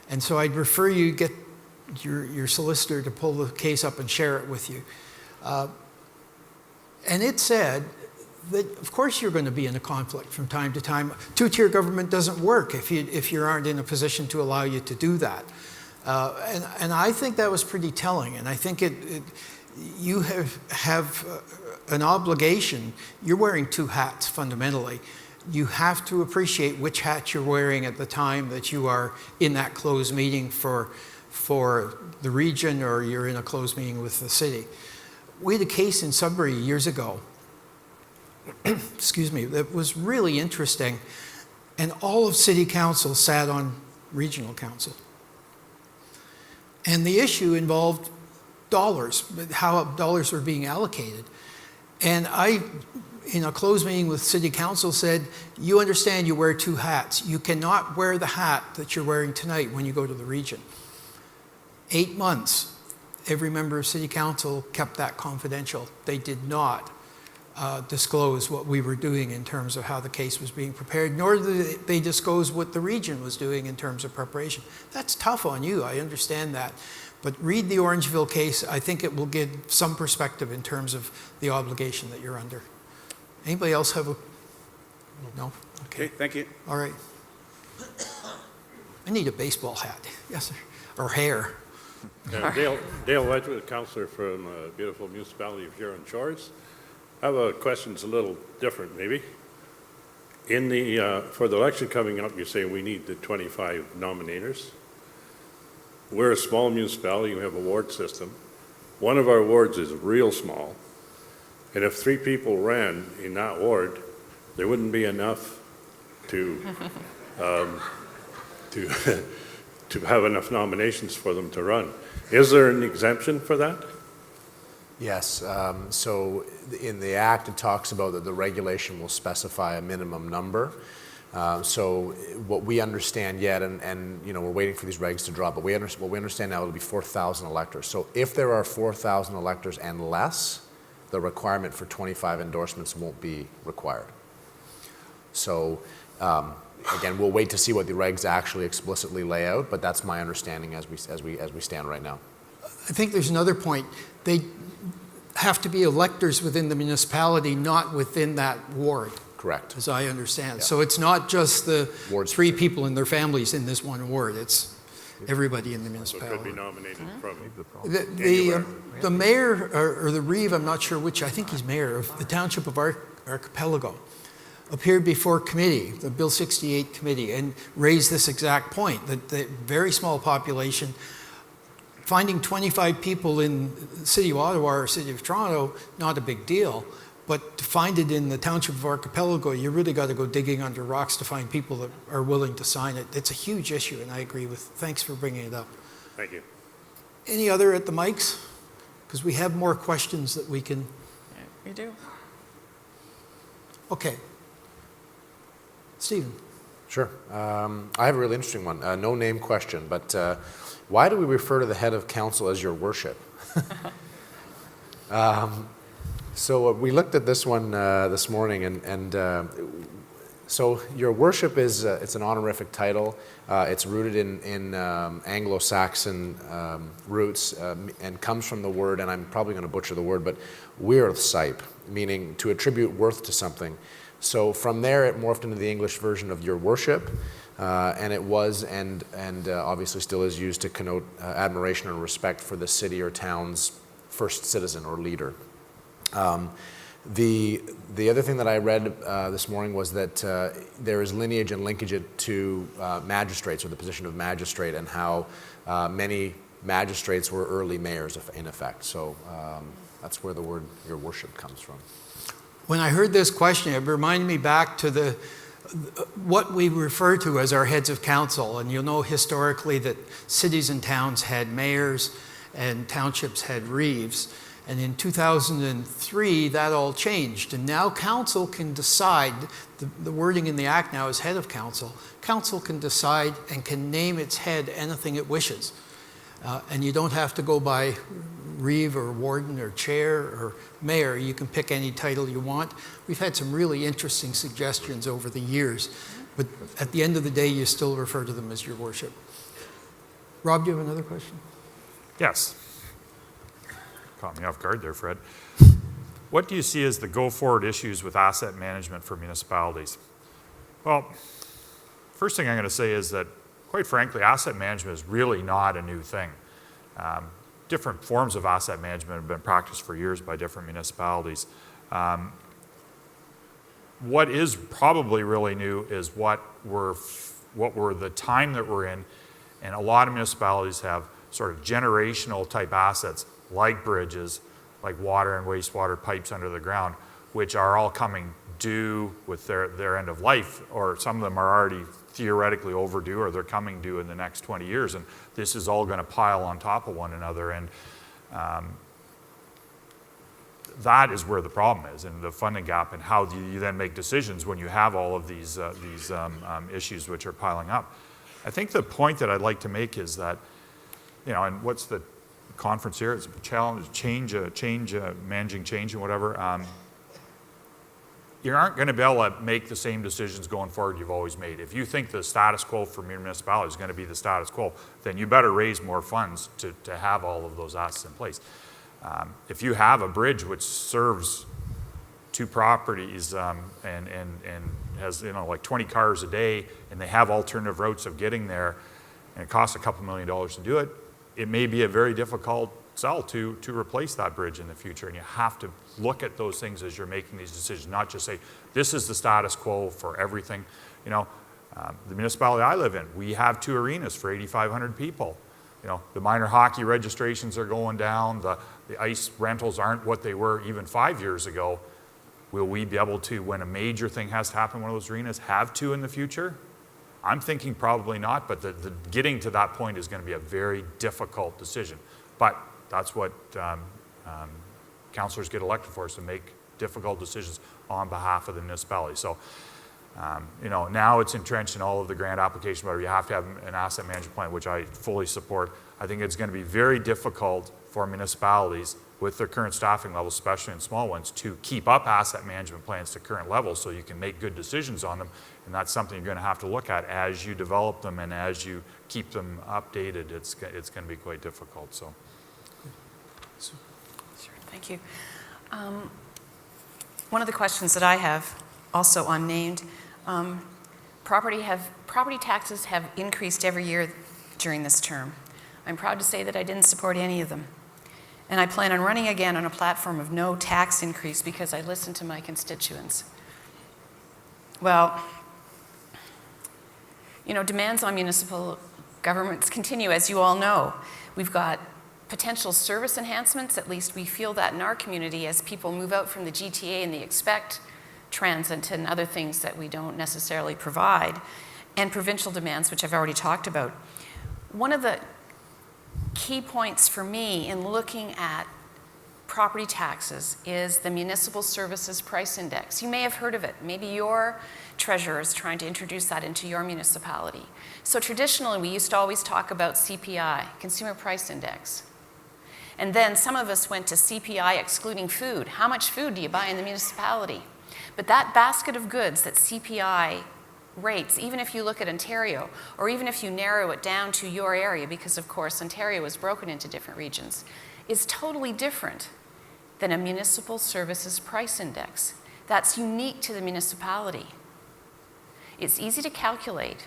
And so I'd refer you, get your solicitor to pull the case up and share it with you. And it said that, of course, you're going to be in a conflict from time to time. Two-tier government doesn't work if you aren't in a position to allow you to do that. And I think that was pretty telling. And I think you have an obligation. You're wearing 2 hats, fundamentally. You have to appreciate which hat you're wearing at the time that you are in that closed meeting for the region, or you're in a closed meeting with the city. We had a case in Sudbury years ago, excuse me, that was really interesting, and all of city council sat on regional council. And the issue involved dollars, how dollars were being allocated. And I, in a closed meeting with city council, said, you understand you wear 2 hats. You cannot wear the hat that you're wearing tonight when you go to the region. 8 months. Every member of city council kept that confidential. They did not disclose what we were doing in terms of how the case was being prepared, nor did they disclose what the region was doing in terms of preparation. That's tough on you, I understand that. But read the Orangeville case. I think it will give some perspective in terms of the obligation that you're under. Anybody else have a... No? Okay, thank you. All right. I need a baseball hat. Yes, sir. Or hair. Dale Wedgwood, councillor from beautiful municipality of Huron Shores. I have a question that's a little different, maybe. In the for the election coming up, you say we need the 25 nominators. We're a small municipality. We have a ward system. One of our wards is real small, and if 3 people ran in that ward, there wouldn't be enough to to have enough nominations for them to run. Is there an exemption for that? Yes. So in the Act, it talks about that the regulation will specify a minimum number. So what we understand yet, and you know, we're waiting for these regs to drop, but what we understand now, it'll be 4,000 electors. So if there are 4,000 electors and less, the requirement for 25 endorsements won't be required. So again, we'll wait to see what the regs actually explicitly lay out, but that's my understanding as we stand right now. I think there's another point. They have to be electors within the municipality, not within that ward. Correct. As I understand. Yeah. So it's not just the Wards 3 people and their families in this one ward. It's everybody in the So it municipality. could be nominated from The mayor, or the reeve, I'm not sure which, I think he's mayor of the township of Archipelago, appeared before committee, the Bill 68 committee, and raised this exact point, that the very small population, finding 25 people in the city of Ottawa or city of Toronto, not a big deal, but to find it in the township of Archipelago, you really got to go digging under rocks to find people that are willing to sign it. It's a huge issue, and I agree with, thanks for bringing it up. Thank you. Any other at the mics? Because we have more questions that we can... We do. Okay. Stephen. Sure. I have a really interesting one. No name question, but why do we refer to the head of council as your worship? So we looked at this one this morning, and so your worship is it's an honorific title. It's rooted in Anglo-Saxon roots and comes from the word, and I'm probably going to butcher the word, but wirthsipe, meaning to attribute worth to something. So from there, it morphed into the English version of your worship, and it was and obviously still is used to connote admiration and respect for the city or town's first citizen or leader. The other thing that I read this morning was that there is lineage and linkage to magistrates, or the position of magistrate, and how many magistrates were early mayors in effect. So that's where the word your worship comes from. When I heard this question, it reminded me back to what we refer to as our heads of council. And you'll know historically that cities and towns had mayors and townships had reeves. And in 2003, that all changed. And now council can decide, the wording in the Act now is head of council. Council can decide and can name its head anything it wishes. And you don't have to go by reeve or warden or chair or mayor. You can pick any title you want. We've had some really interesting suggestions over the years. But at the end of the day, you still refer to them as your worship. Rob, do you have another question? Yes. Caught me off guard there, Fred. What do you see as the go-forward issues with asset management for municipalities? Well, first thing I'm going to say is that, quite frankly, asset management is really not a new thing. Different forms of asset management have been practiced for years by different municipalities. What is probably really new is what we're the time that we're in, and a lot of municipalities have sort of generational type assets like bridges, like water and wastewater pipes under the ground, which are all coming due with their end of life, or some of them are already theoretically overdue, or they're coming due in the next 20 years, and this is all going to pile on top of one another, and that is where the problem is, and the funding gap, and how do you then make decisions when you have all of these issues which are piling up. I think the point that I'd like to make is that, you know, and what's the conference here? It's a challenge, managing change and whatever. you aren't going to be able to make the same decisions going forward you've always made. If you think the status quo for your municipality is going to be the status quo, then you better raise more funds to have all of those assets in place. If you have a bridge which serves 2 properties and has like 20 cars a day, and they have alternative routes of getting there, and it costs a couple $1 million to do it, it may be a very difficult sell to replace that bridge in the future. And you have to look at those things as you're making these decisions, not just say, this is the status quo for everything. The municipality I live in, we have 2 arenas for 8,500 people. The minor hockey registrations are going down, the ice rentals aren't what they were even 5 years ago. Will we be able to, when a major thing has to happen in one of those arenas, have 2 in the future? I'm thinking probably not, but the getting to that point is going to be a very difficult decision. But that's what councillors get elected for, is to make difficult decisions on behalf of the municipality. So, now it's entrenched in all of the grant application, where you have to have an asset management plan, which I fully support. I think it's going to be very difficult for municipalities with their current staffing levels, especially in small ones, to keep up asset management plans to current levels so you can make good decisions on them. And that's something you're going to have to look at as you develop them and as you keep them updated. It's going to be quite difficult. So. Sure, thank you. One of the questions that I have, also unnamed, property taxes have increased every year during this term. I'm proud to say that I didn't support any of them. And I plan on running again on a platform of no tax increase because I listen to my constituents. Well, demands on municipal governments continue, as you all know. We've got potential service enhancements, at least we feel that in our community, as people move out from the GTA and they expect transit and other things that we don't necessarily provide, and provincial demands, which I've already talked about. One of the key points for me in looking at property taxes is the Municipal Services Price Index. You may have heard of it. Maybe your treasurer is trying to introduce that into your municipality. So traditionally, we used to always talk about CPI, Consumer Price Index. And then some of us went to CPI excluding food. How much food do you buy in the municipality? But that basket of goods that CPI rates, even if you look at Ontario, or even if you narrow it down to your area, because of course Ontario is broken into different regions, is totally different than a Municipal Services Price Index. That's unique to the municipality. It's easy to calculate.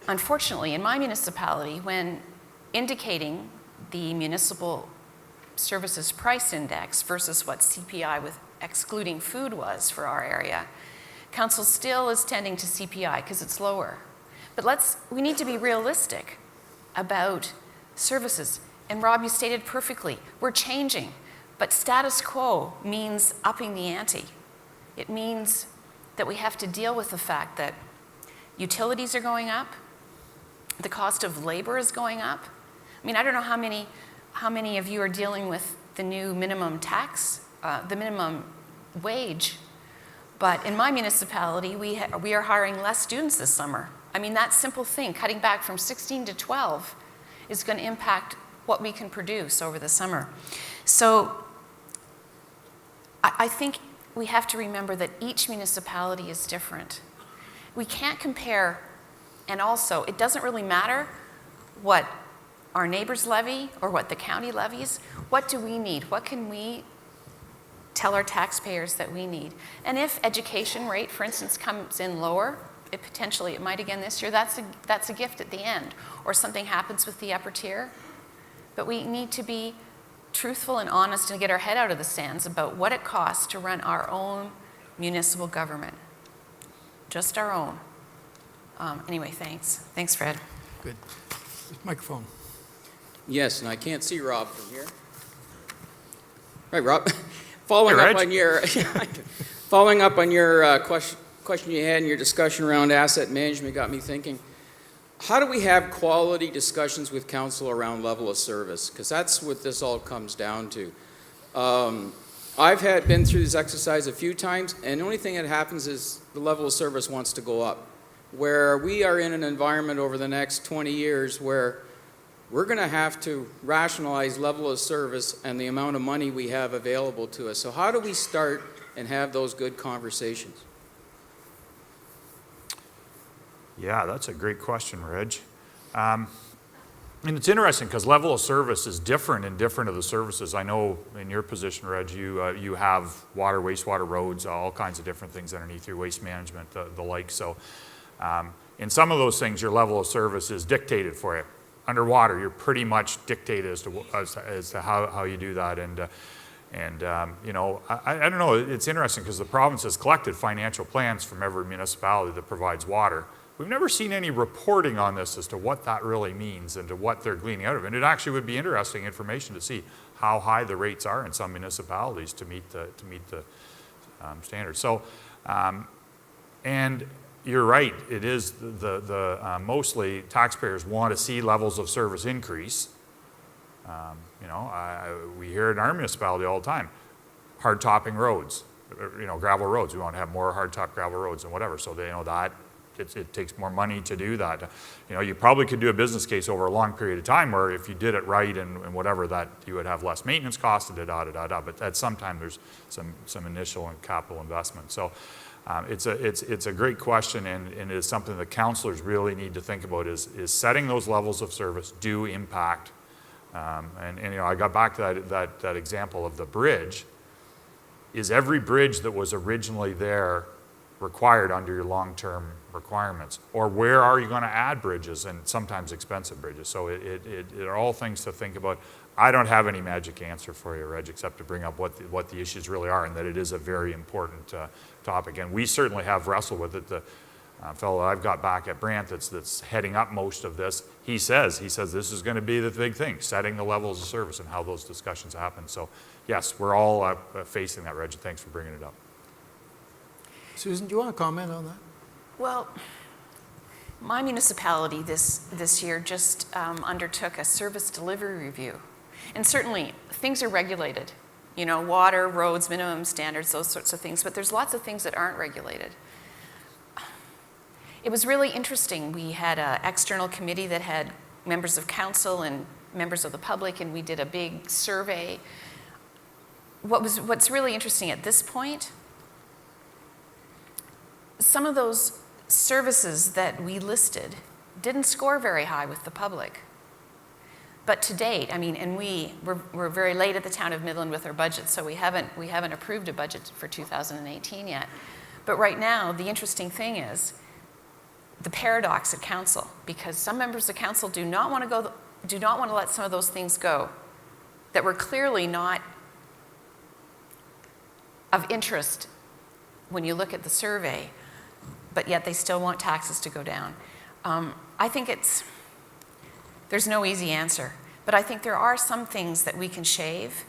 Unfortunately, in my municipality, when indicating the Municipal Services Price Index versus what CPI with excluding food was for our area, council still is tending to CPI because it's lower. But we need to be realistic about services. And Rob, you stated perfectly, we're changing. But status quo means upping the ante. It means that we have to deal with the fact that utilities are going up, the cost of labor is going up. I mean, I don't know how many of you are dealing with the new minimum tax, the minimum wage, but in my municipality, we are hiring less students this summer. I mean, that simple thing, cutting back from 16 to 12, is going to impact what we can produce over the summer. So I think we have to remember that each municipality is different. We can't compare, and also, it doesn't really matter what our neighbors levy or what the county levies. What do we need? What can we tell our taxpayers that we need? And if education rate, for instance, comes in lower, it might again this year, that's a gift at the end. Or something happens with the upper tier. But we need to be truthful and honest and get our head out of the sands about what it costs to run our own municipal government. Just our own. Anyway, thanks. Thanks, Fred. Good. Microphone. Yes, and I can't see Rob from here. Right, Rob. Following up on your question you had in your discussion around asset management got me thinking, how do we have quality discussions with council around level of service? Because that's what this all comes down to. I've been through this exercise a few times, and the only thing that happens is the level of service wants to go up. Where we are in an environment over the next 20 years where we're going to have to rationalize level of service and the amount of money we have available to us. So how do we start and have those good conversations? Yeah, that's a great question, Reg. And it's interesting because level of service is different in different of the services. I know in your position, Reg, you have water, wastewater, roads, all kinds of different things underneath your waste management, the like. So in some of those things, your level of service is dictated for you. Underwater, you're pretty much dictated as to how you do that. And you know, I don't know, it's interesting because the province has collected financial plans from every municipality that provides water. We've never seen any reporting on this as to what that really means and to what they're gleaning out of it. And it actually would be interesting information to see how high the rates are in some municipalities to meet the standards. So, and you're right, it is mostly taxpayers want to see levels of service increase. You know, we hear it in our municipality all the time, hard topping roads, you know, gravel roads. We want to have more hard top gravel roads and whatever. So they know that. It takes more money to do that. You know, you probably could do a business case over a long period of time where if you did it right and whatever, that you would have less maintenance costs and but at some time there's some initial and capital investment. So it's a great question, and it is something that councillors really need to think about is setting those levels of service do impact. And you know, I got back to that example of the bridge. Is every bridge that was originally there required under your long-term requirements? Or where are you going to add bridges, and sometimes expensive bridges? So it are all things to think about. I don't have any magic answer for you, Reg, except to bring up what the issues really are and that it is a very important topic. And we certainly have wrestled with it. The fellow I've got back at Brant that's heading up most of this, he says this is going to be the big thing, setting the levels of service and how those discussions happen. So yes, we're all facing that, Reg, and thanks for bringing it up. Susan, do you want to comment on that? Well, my municipality this year just undertook a service delivery review. And certainly, things are regulated. You know, water, roads, minimum standards, those sorts of things. But there's lots of things that aren't regulated. It was really interesting. We had an external committee that had members of council and members of the public, and we did a big survey. What's really interesting at this point, some of those services that we listed didn't score very high with the public. But to date, I mean, and we're very late at the town of Midland with our budget, so we haven't approved a budget for 2018 yet. But right now, the interesting thing is the paradox at council, because some members of council do not want to let some of those things go that were clearly not of interest when you look at the survey, but yet they still want taxes to go down. I think there's no easy answer, but I think there are some things that we can shave,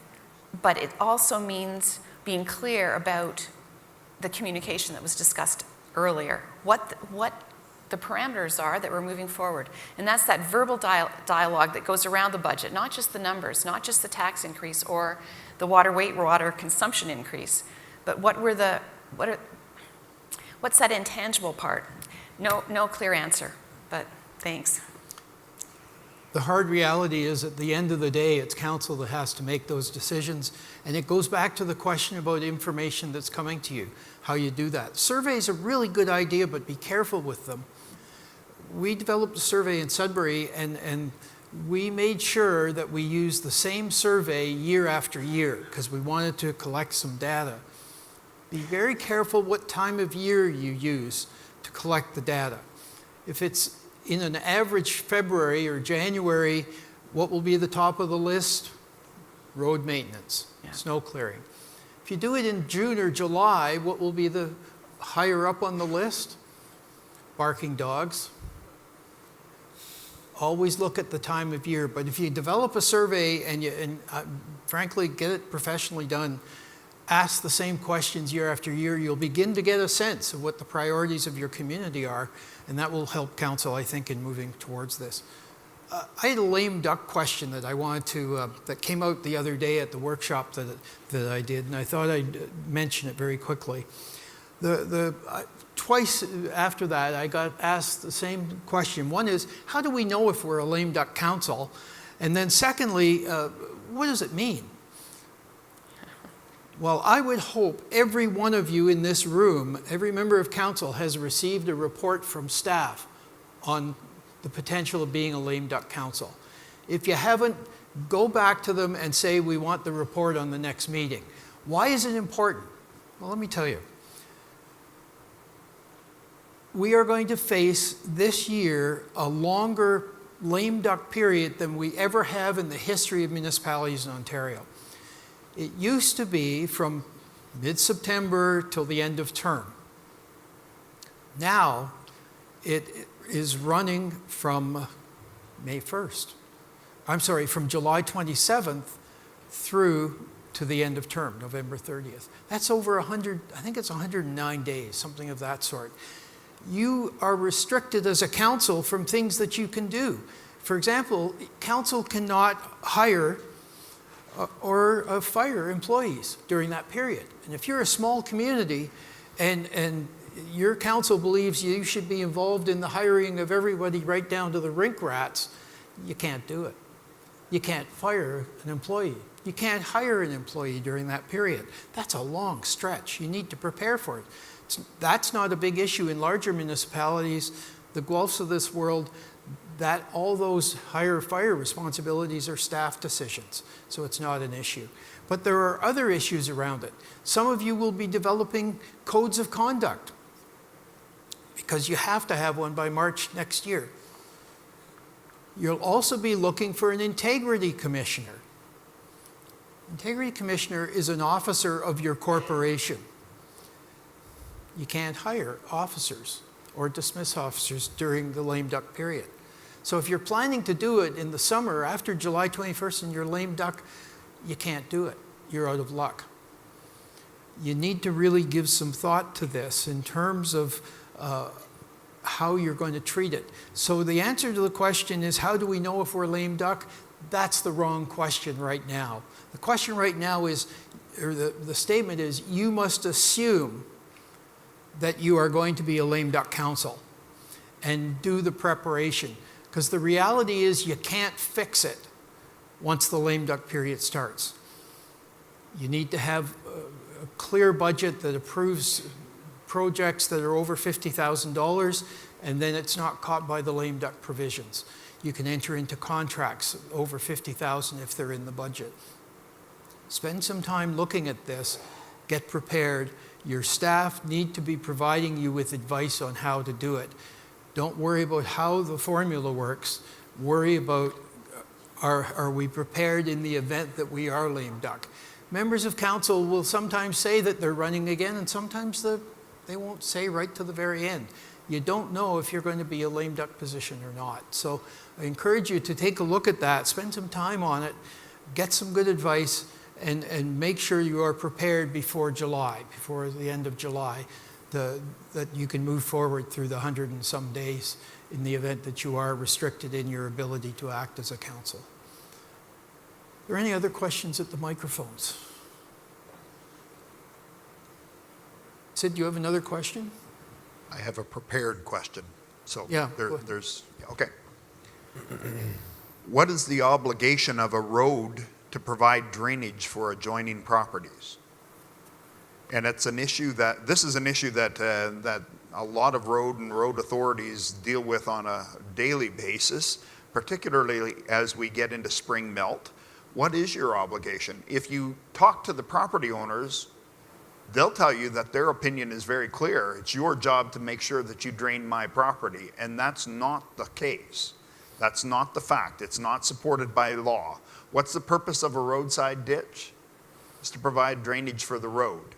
but it also means being clear about the communication that was discussed earlier, what the parameters are that we're moving forward. And that's that verbal dialogue that goes around the budget, not just the numbers, not just the tax increase or the water consumption increase, but what's that intangible part? No clear answer, but thanks. The hard reality is at the end of the day, it's council that has to make those decisions. And it goes back to the question about information that's coming to you, how you do that. Surveys are a really good idea, but be careful with them. We developed a survey in Sudbury, and we made sure that we used the same survey year after year because we wanted to collect some data. Be very careful what time of year you use to collect the data. If it's in an average February or January, what will be the top of the list? Road maintenance, snow clearing. If you do it in June or July, what will be the higher up on the list? Barking dogs. Always look at the time of year, but if you develop a survey and frankly get it professionally done, ask the same questions year after year, you'll begin to get a sense of what the priorities of your community are, and that will help council, I think, in moving towards this. I had a lame duck question that I wanted to, that came out the other day at the workshop that I did, and I thought I'd mention it very quickly. Twice after that, I got asked the same question. One is, how do we know if we're a lame duck council? And then secondly, what does it mean? Well, I would hope every one of you in this room, every member of council, has received a report from staff on the potential of being a lame duck council. If you haven't, go back to them and say, we want the report on the next meeting. Why is it important? Well, let me tell you. We are going to face this year a longer lame duck period than we ever have in the history of municipalities in Ontario. It used to be from mid-September till the end of term. Now, it is running from May 1st. I'm sorry, from July 27th through to the end of term, November 30th. That's over 100, I think it's 109 days, something of that sort. You are restricted as a council from things that you can do. For example, council cannot hire or fire employees during that period. And if you're a small community and your council believes you should be involved in the hiring of everybody right down to the rink rats, you can't do it. You can't fire an employee. You can't hire an employee during that period. That's a long stretch. You need to prepare for it. That's not a big issue in larger municipalities, the Guelphs of this world, that all those hire fire responsibilities are staff decisions, so it's not an issue. But there are other issues around it. Some of you will be developing codes of conduct because you have to have one by March next year. You'll also be looking for an integrity commissioner. Integrity commissioner is an officer of your corporation. You can't hire officers or dismiss officers during the lame duck period. So if you're planning to do it in the summer after July 21st and you're lame duck, you can't do it. You're out of luck. You need to really give some thought to this in terms of how you're going to treat it. So the answer to the question is, how do we know if we're lame duck? That's the wrong question right now. The question right now is, or the statement is, you must assume that you are going to be a lame duck council and do the preparation. Because the reality is you can't fix it once the lame duck period starts. You need to have a clear budget that approves projects that are over $50,000, and then it's not caught by the lame duck provisions. You can enter into contracts over $50,000 if they're in the budget. Spend some time looking at this, get prepared. Your staff need to be providing you with advice on how to do it. Don't worry about how the formula works. Worry about, are we prepared in the event that we are lame duck? Members of council will sometimes say that they're running again, and sometimes they won't say right to the very end. You don't know if you're going to be a lame duck position or not. So I encourage you to take a look at that, spend some time on it, get some good advice, and make sure you are prepared before July, before the end of July, that you can move forward through the 100 and some days in the event that you are restricted in your ability to act as a council. Are there any other questions at the microphones? Sid, do you have another question? I have a prepared question. So yeah, there's, okay. What is the obligation of a road to provide drainage for adjoining properties? And it's an issue that, this is an issue that, that a lot of road authorities deal with on a daily basis, particularly as we get into spring melt. What is your obligation? If you talk to the property owners, they'll tell you that their opinion is very clear. It's your job to make sure that you drain my property, and that's not the case. That's not the fact. It's not supported by law. What's the purpose of a roadside ditch? It's to provide drainage for the road.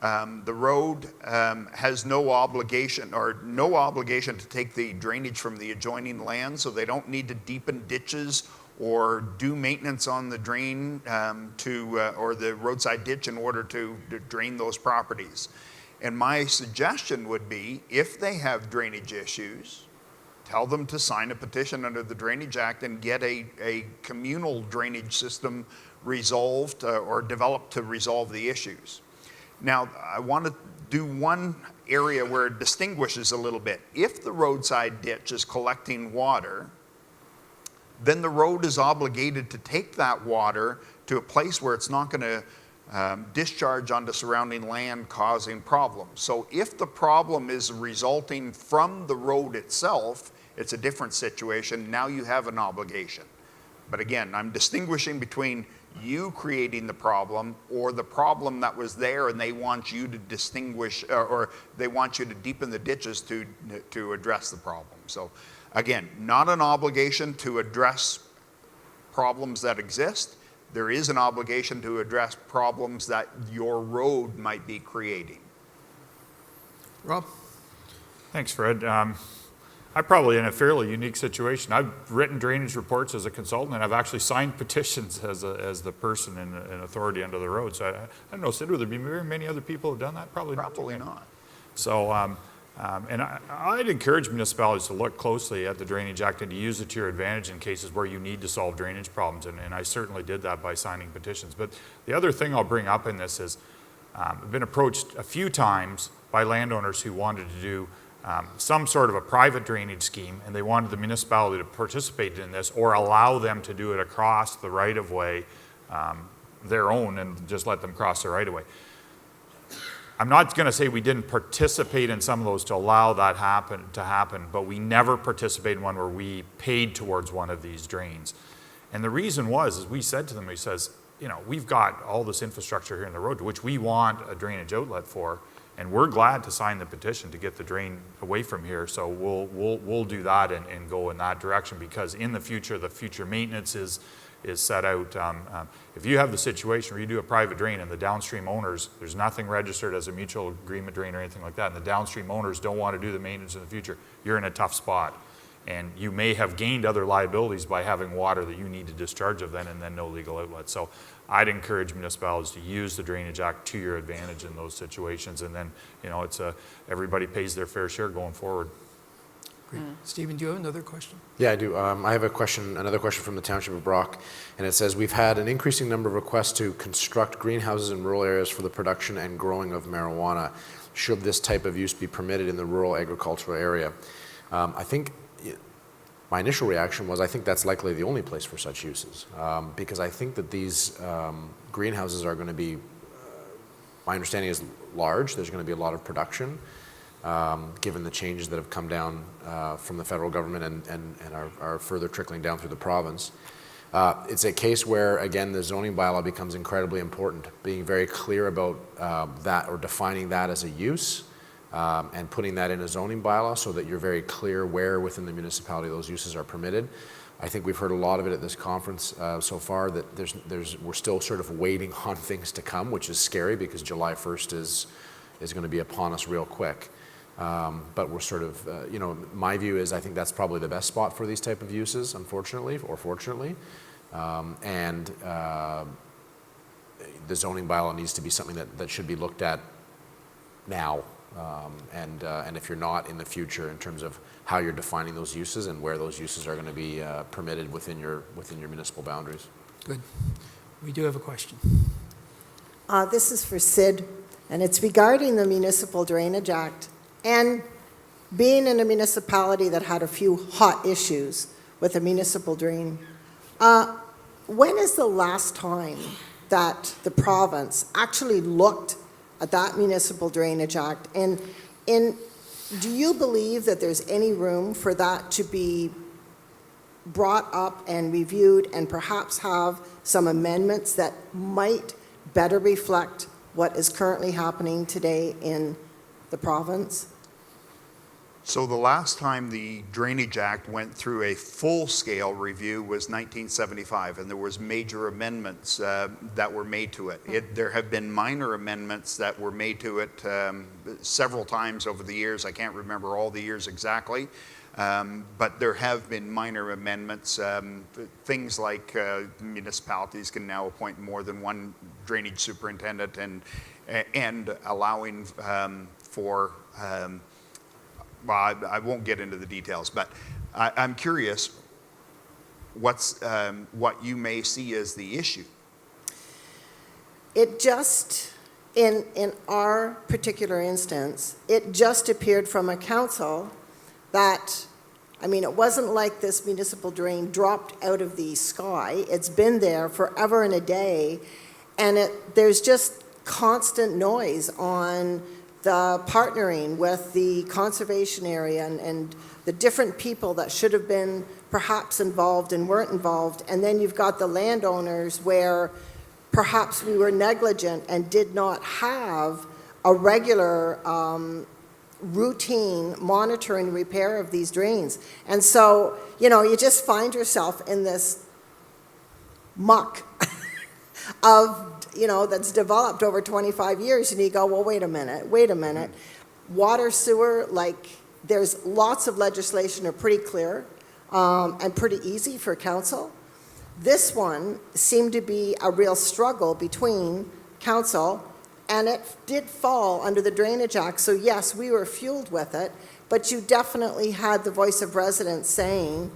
The road has no obligation to take the drainage from the adjoining land, so they don't need to deepen ditches or do maintenance on the drain or the roadside ditch in order to drain those properties. And my suggestion would be, if they have drainage issues, tell them to sign a petition under the Drainage Act and get a communal drainage system resolved or developed to resolve the issues. Now, I want to do one area where it distinguishes a little bit. If the roadside ditch is collecting water, then the road is obligated to take that water to a place where it's not going to discharge onto surrounding land causing problems. So if the problem is resulting from the road itself, it's a different situation. Now you have an obligation. But again, I'm distinguishing between you creating the problem or the problem that was there and they want you to distinguish or they want you to deepen the ditches to address the problem. So again, not an obligation to address problems that exist. There is an obligation to address problems that your road might be creating. Rob? Thanks, Fred. I'm probably in a fairly unique situation. I've written drainage reports as a consultant, and I've actually signed petitions as the person in authority under the road. So I don't know, Sid, would there be very many other people who've done that? Probably not. So, and I'd encourage municipalities to look closely at the Drainage Act and to use it to your advantage in cases where you need to solve drainage problems, and I certainly did that by signing petitions. But the other thing I'll bring up in this is I've been approached a few times by landowners who wanted to do some sort of a private drainage scheme, and they wanted the municipality to participate in this or allow them to do it across the right-of-way, their own, and just let them cross the right-of-way. I'm not going to say we didn't participate in some of those to allow that to happen, but we never participated in one where we paid towards one of these drains. And the reason was, as we said to them, he says, you know, we've got all this infrastructure here in the road, which we want a drainage outlet for, and we're glad to sign the petition to get the drain away from here. So we'll do that and go in that direction, because in the future maintenance is set out. If you have the situation where you do a private drain and the downstream owners, there's nothing registered as a mutual agreement drain or anything like that, and the downstream owners don't want to do the maintenance in the future, you're in a tough spot. And you may have gained other liabilities by having water that you need to discharge of then and then no legal outlet. So I'd encourage municipalities to use the Drainage Act to your advantage in those situations, and then, you know, it's everybody pays their fair share going forward. Great. Stephen, do you have another question? Yeah, I do. I have another question from the Township of Brock, and it says, we've had an increasing number of requests to construct greenhouses in rural areas for the production and growing of marijuana. Should this type of use be permitted in the rural agricultural area? I think my initial reaction was, I think that's likely the only place for such uses, because I think that these greenhouses are going to be, my understanding is large. There's going to be a lot of production. Given the changes that have come down from the federal government and are further trickling down through the province. It's a case where, again, the zoning bylaw becomes incredibly important, being very clear about that, or defining that as a use, and putting that in a zoning bylaw so that you're very clear where within the municipality those uses are permitted. I think we've heard a lot of it at this conference so far, that we're still sort of waiting on things to come, which is scary because July 1st is going to be upon us real quick. But we're sort of, you know, my view is I think that's probably the best spot for these type of uses, unfortunately, or fortunately. And the zoning bylaw needs to be something that should be looked at now. And if you're not, in the future, in terms of how you're defining those uses and where those uses are going to be permitted within your municipal boundaries. Good. We do have a question. This is for Sid, and it's regarding the Municipal Drainage Act. And being in a municipality that had a few hot issues with a municipal drain, when is the last time that the province actually looked at that Municipal Drainage Act? And do you believe that there's any room for that to be brought up and reviewed and perhaps have some amendments that might better reflect what is currently happening today in the province? So the last time the Drainage Act went through a full-scale review was 1975, and there was major amendments that were made to it. There have been minor amendments that were made to it several times over the years. I can't remember all the years exactly, but there have been minor amendments. Things like municipalities can now appoint more than one drainage superintendent, and allowing for well, I won't get into the details, but I'm curious what you may see as the issue. It just, in our particular instance, it just appeared from a council that, I mean, it wasn't like this municipal drain dropped out of the sky. It's been there forever and a day, And there's just constant noise on the partnering with the conservation area and the different people that should have been perhaps involved and weren't involved. And then you've got the landowners where perhaps we were negligent and did not have a regular routine monitoring repair of these drains. And so, you just find yourself in this muck of, that's developed over 25 years, and you go, well, wait a minute. Water, sewer, there's lots of legislation are pretty clear and pretty easy for council. This one seemed to be a real struggle between council, and it did fall under the Drainage Act. So yes, we were fueled with it, but you definitely had the voice of residents saying,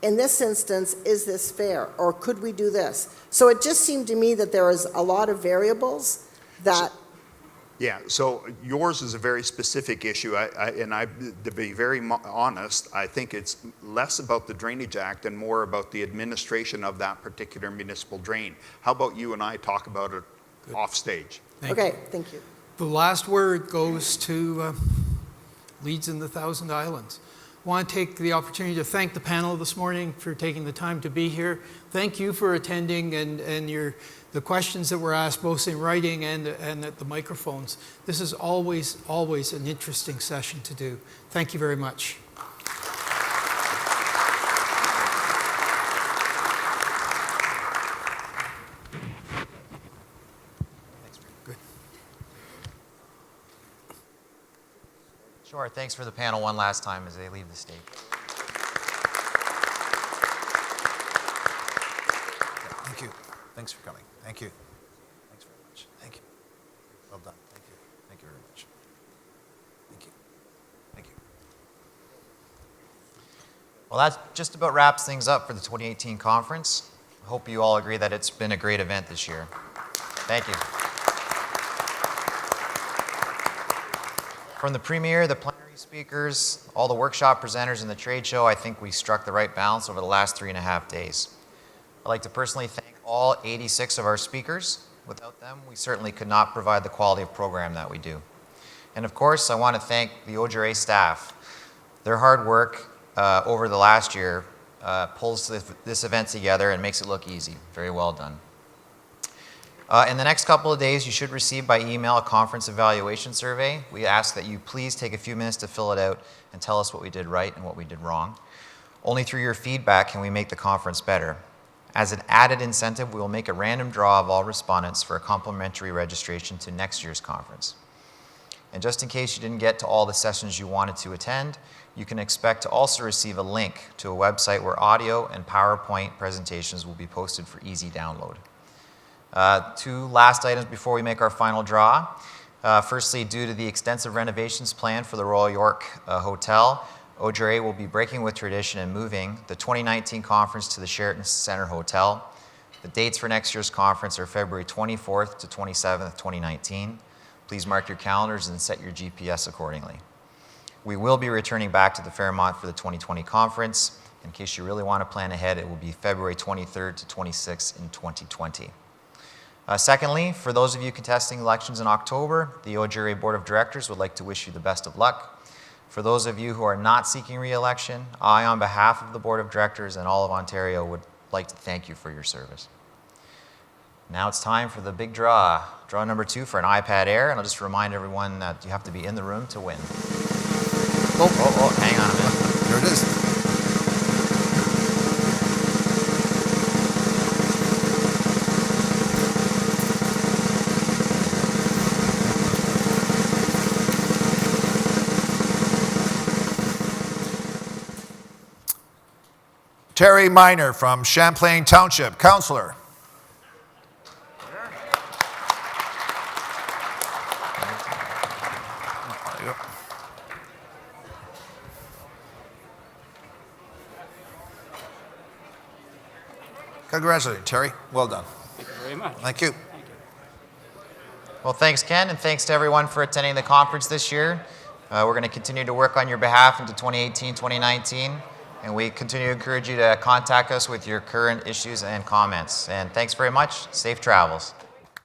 in this instance, is this fair? Or could we do this? So it just seemed to me that there was a lot of variables that... Yeah, so yours is a very specific issue, to be very honest, I think it's less about the Drainage Act and more about the administration of that particular municipal drain. How about you and I talk about it off stage? Thank you. The last word goes to Leeds and the Thousand Islands. I want to take the opportunity to thank the panel this morning for taking the time to be here. Thank you for attending and the questions that were asked, both in writing and at the microphones. This is always an interesting session to do. Thank you very much. Sure, thanks for the panel one last time as they leave the stage. Thank you. Thanks for coming. Thank you. Thanks very much. Thank you. Well done. Thank you. Thank you very much. Thank you. Thank you. Well, that just about wraps things up for the 2018 conference. I hope you all agree that it's been a great event this year. Thank you. From the premier, the plenary speakers, all the workshop presenters, and the trade show, I think we struck the right balance over the last 3.5 days. I'd like to personally thank all 86 of our speakers. Without them, we certainly could not provide the quality of program that we do. And of course, I want to thank the OGRA staff. Their hard work over the last year pulls this event together and makes it look easy. Very well done. In the next couple of days, you should receive by email a conference evaluation survey. We ask that you please take a few minutes to fill it out and tell us what we did right and what we did wrong. Only through your feedback can we make the conference better. As an added incentive, we will make a random draw of all respondents for a complimentary registration to next year's conference. And just in case you didn't get to all the sessions you wanted to attend, you can expect to also receive a link to a website where audio and PowerPoint presentations will be posted for easy download. Two last items before we make our final draw. Firstly, due to the extensive renovations planned for the Royal York Hotel, OGRA will be breaking with tradition and moving the 2019 conference to the Sheraton Centre Hotel. The dates for next year's conference are February 24th to 27th, 2019. Please mark your calendars and set your GPS accordingly. We will be returning back to the Fairmont for the 2020 conference. In case you really want to plan ahead, it will be February 23rd to 26th in 2020. Secondly, for those of you contesting elections in October, the OGRA Board of Directors would like to wish you the best of luck. For those of you who are not seeking re-election, I, on behalf of the Board of Directors and all of Ontario, would like to thank you for your service. Now it's time for the big draw. Draw number 2 for an iPad Air, and I'll just remind everyone that you have to be in the room to win. Oh, hang on a minute. There it is. Terry Miner from Champlain Township, Councillor. Congratulations, Terry. Well done. Thank you very much. Thank you. Well, thanks, Ken, and thanks to everyone for attending the conference this year. We're going to continue to work on your behalf into 2018, 2019. And we continue to encourage you to contact us with your current issues and comments. And thanks very much. Safe travels.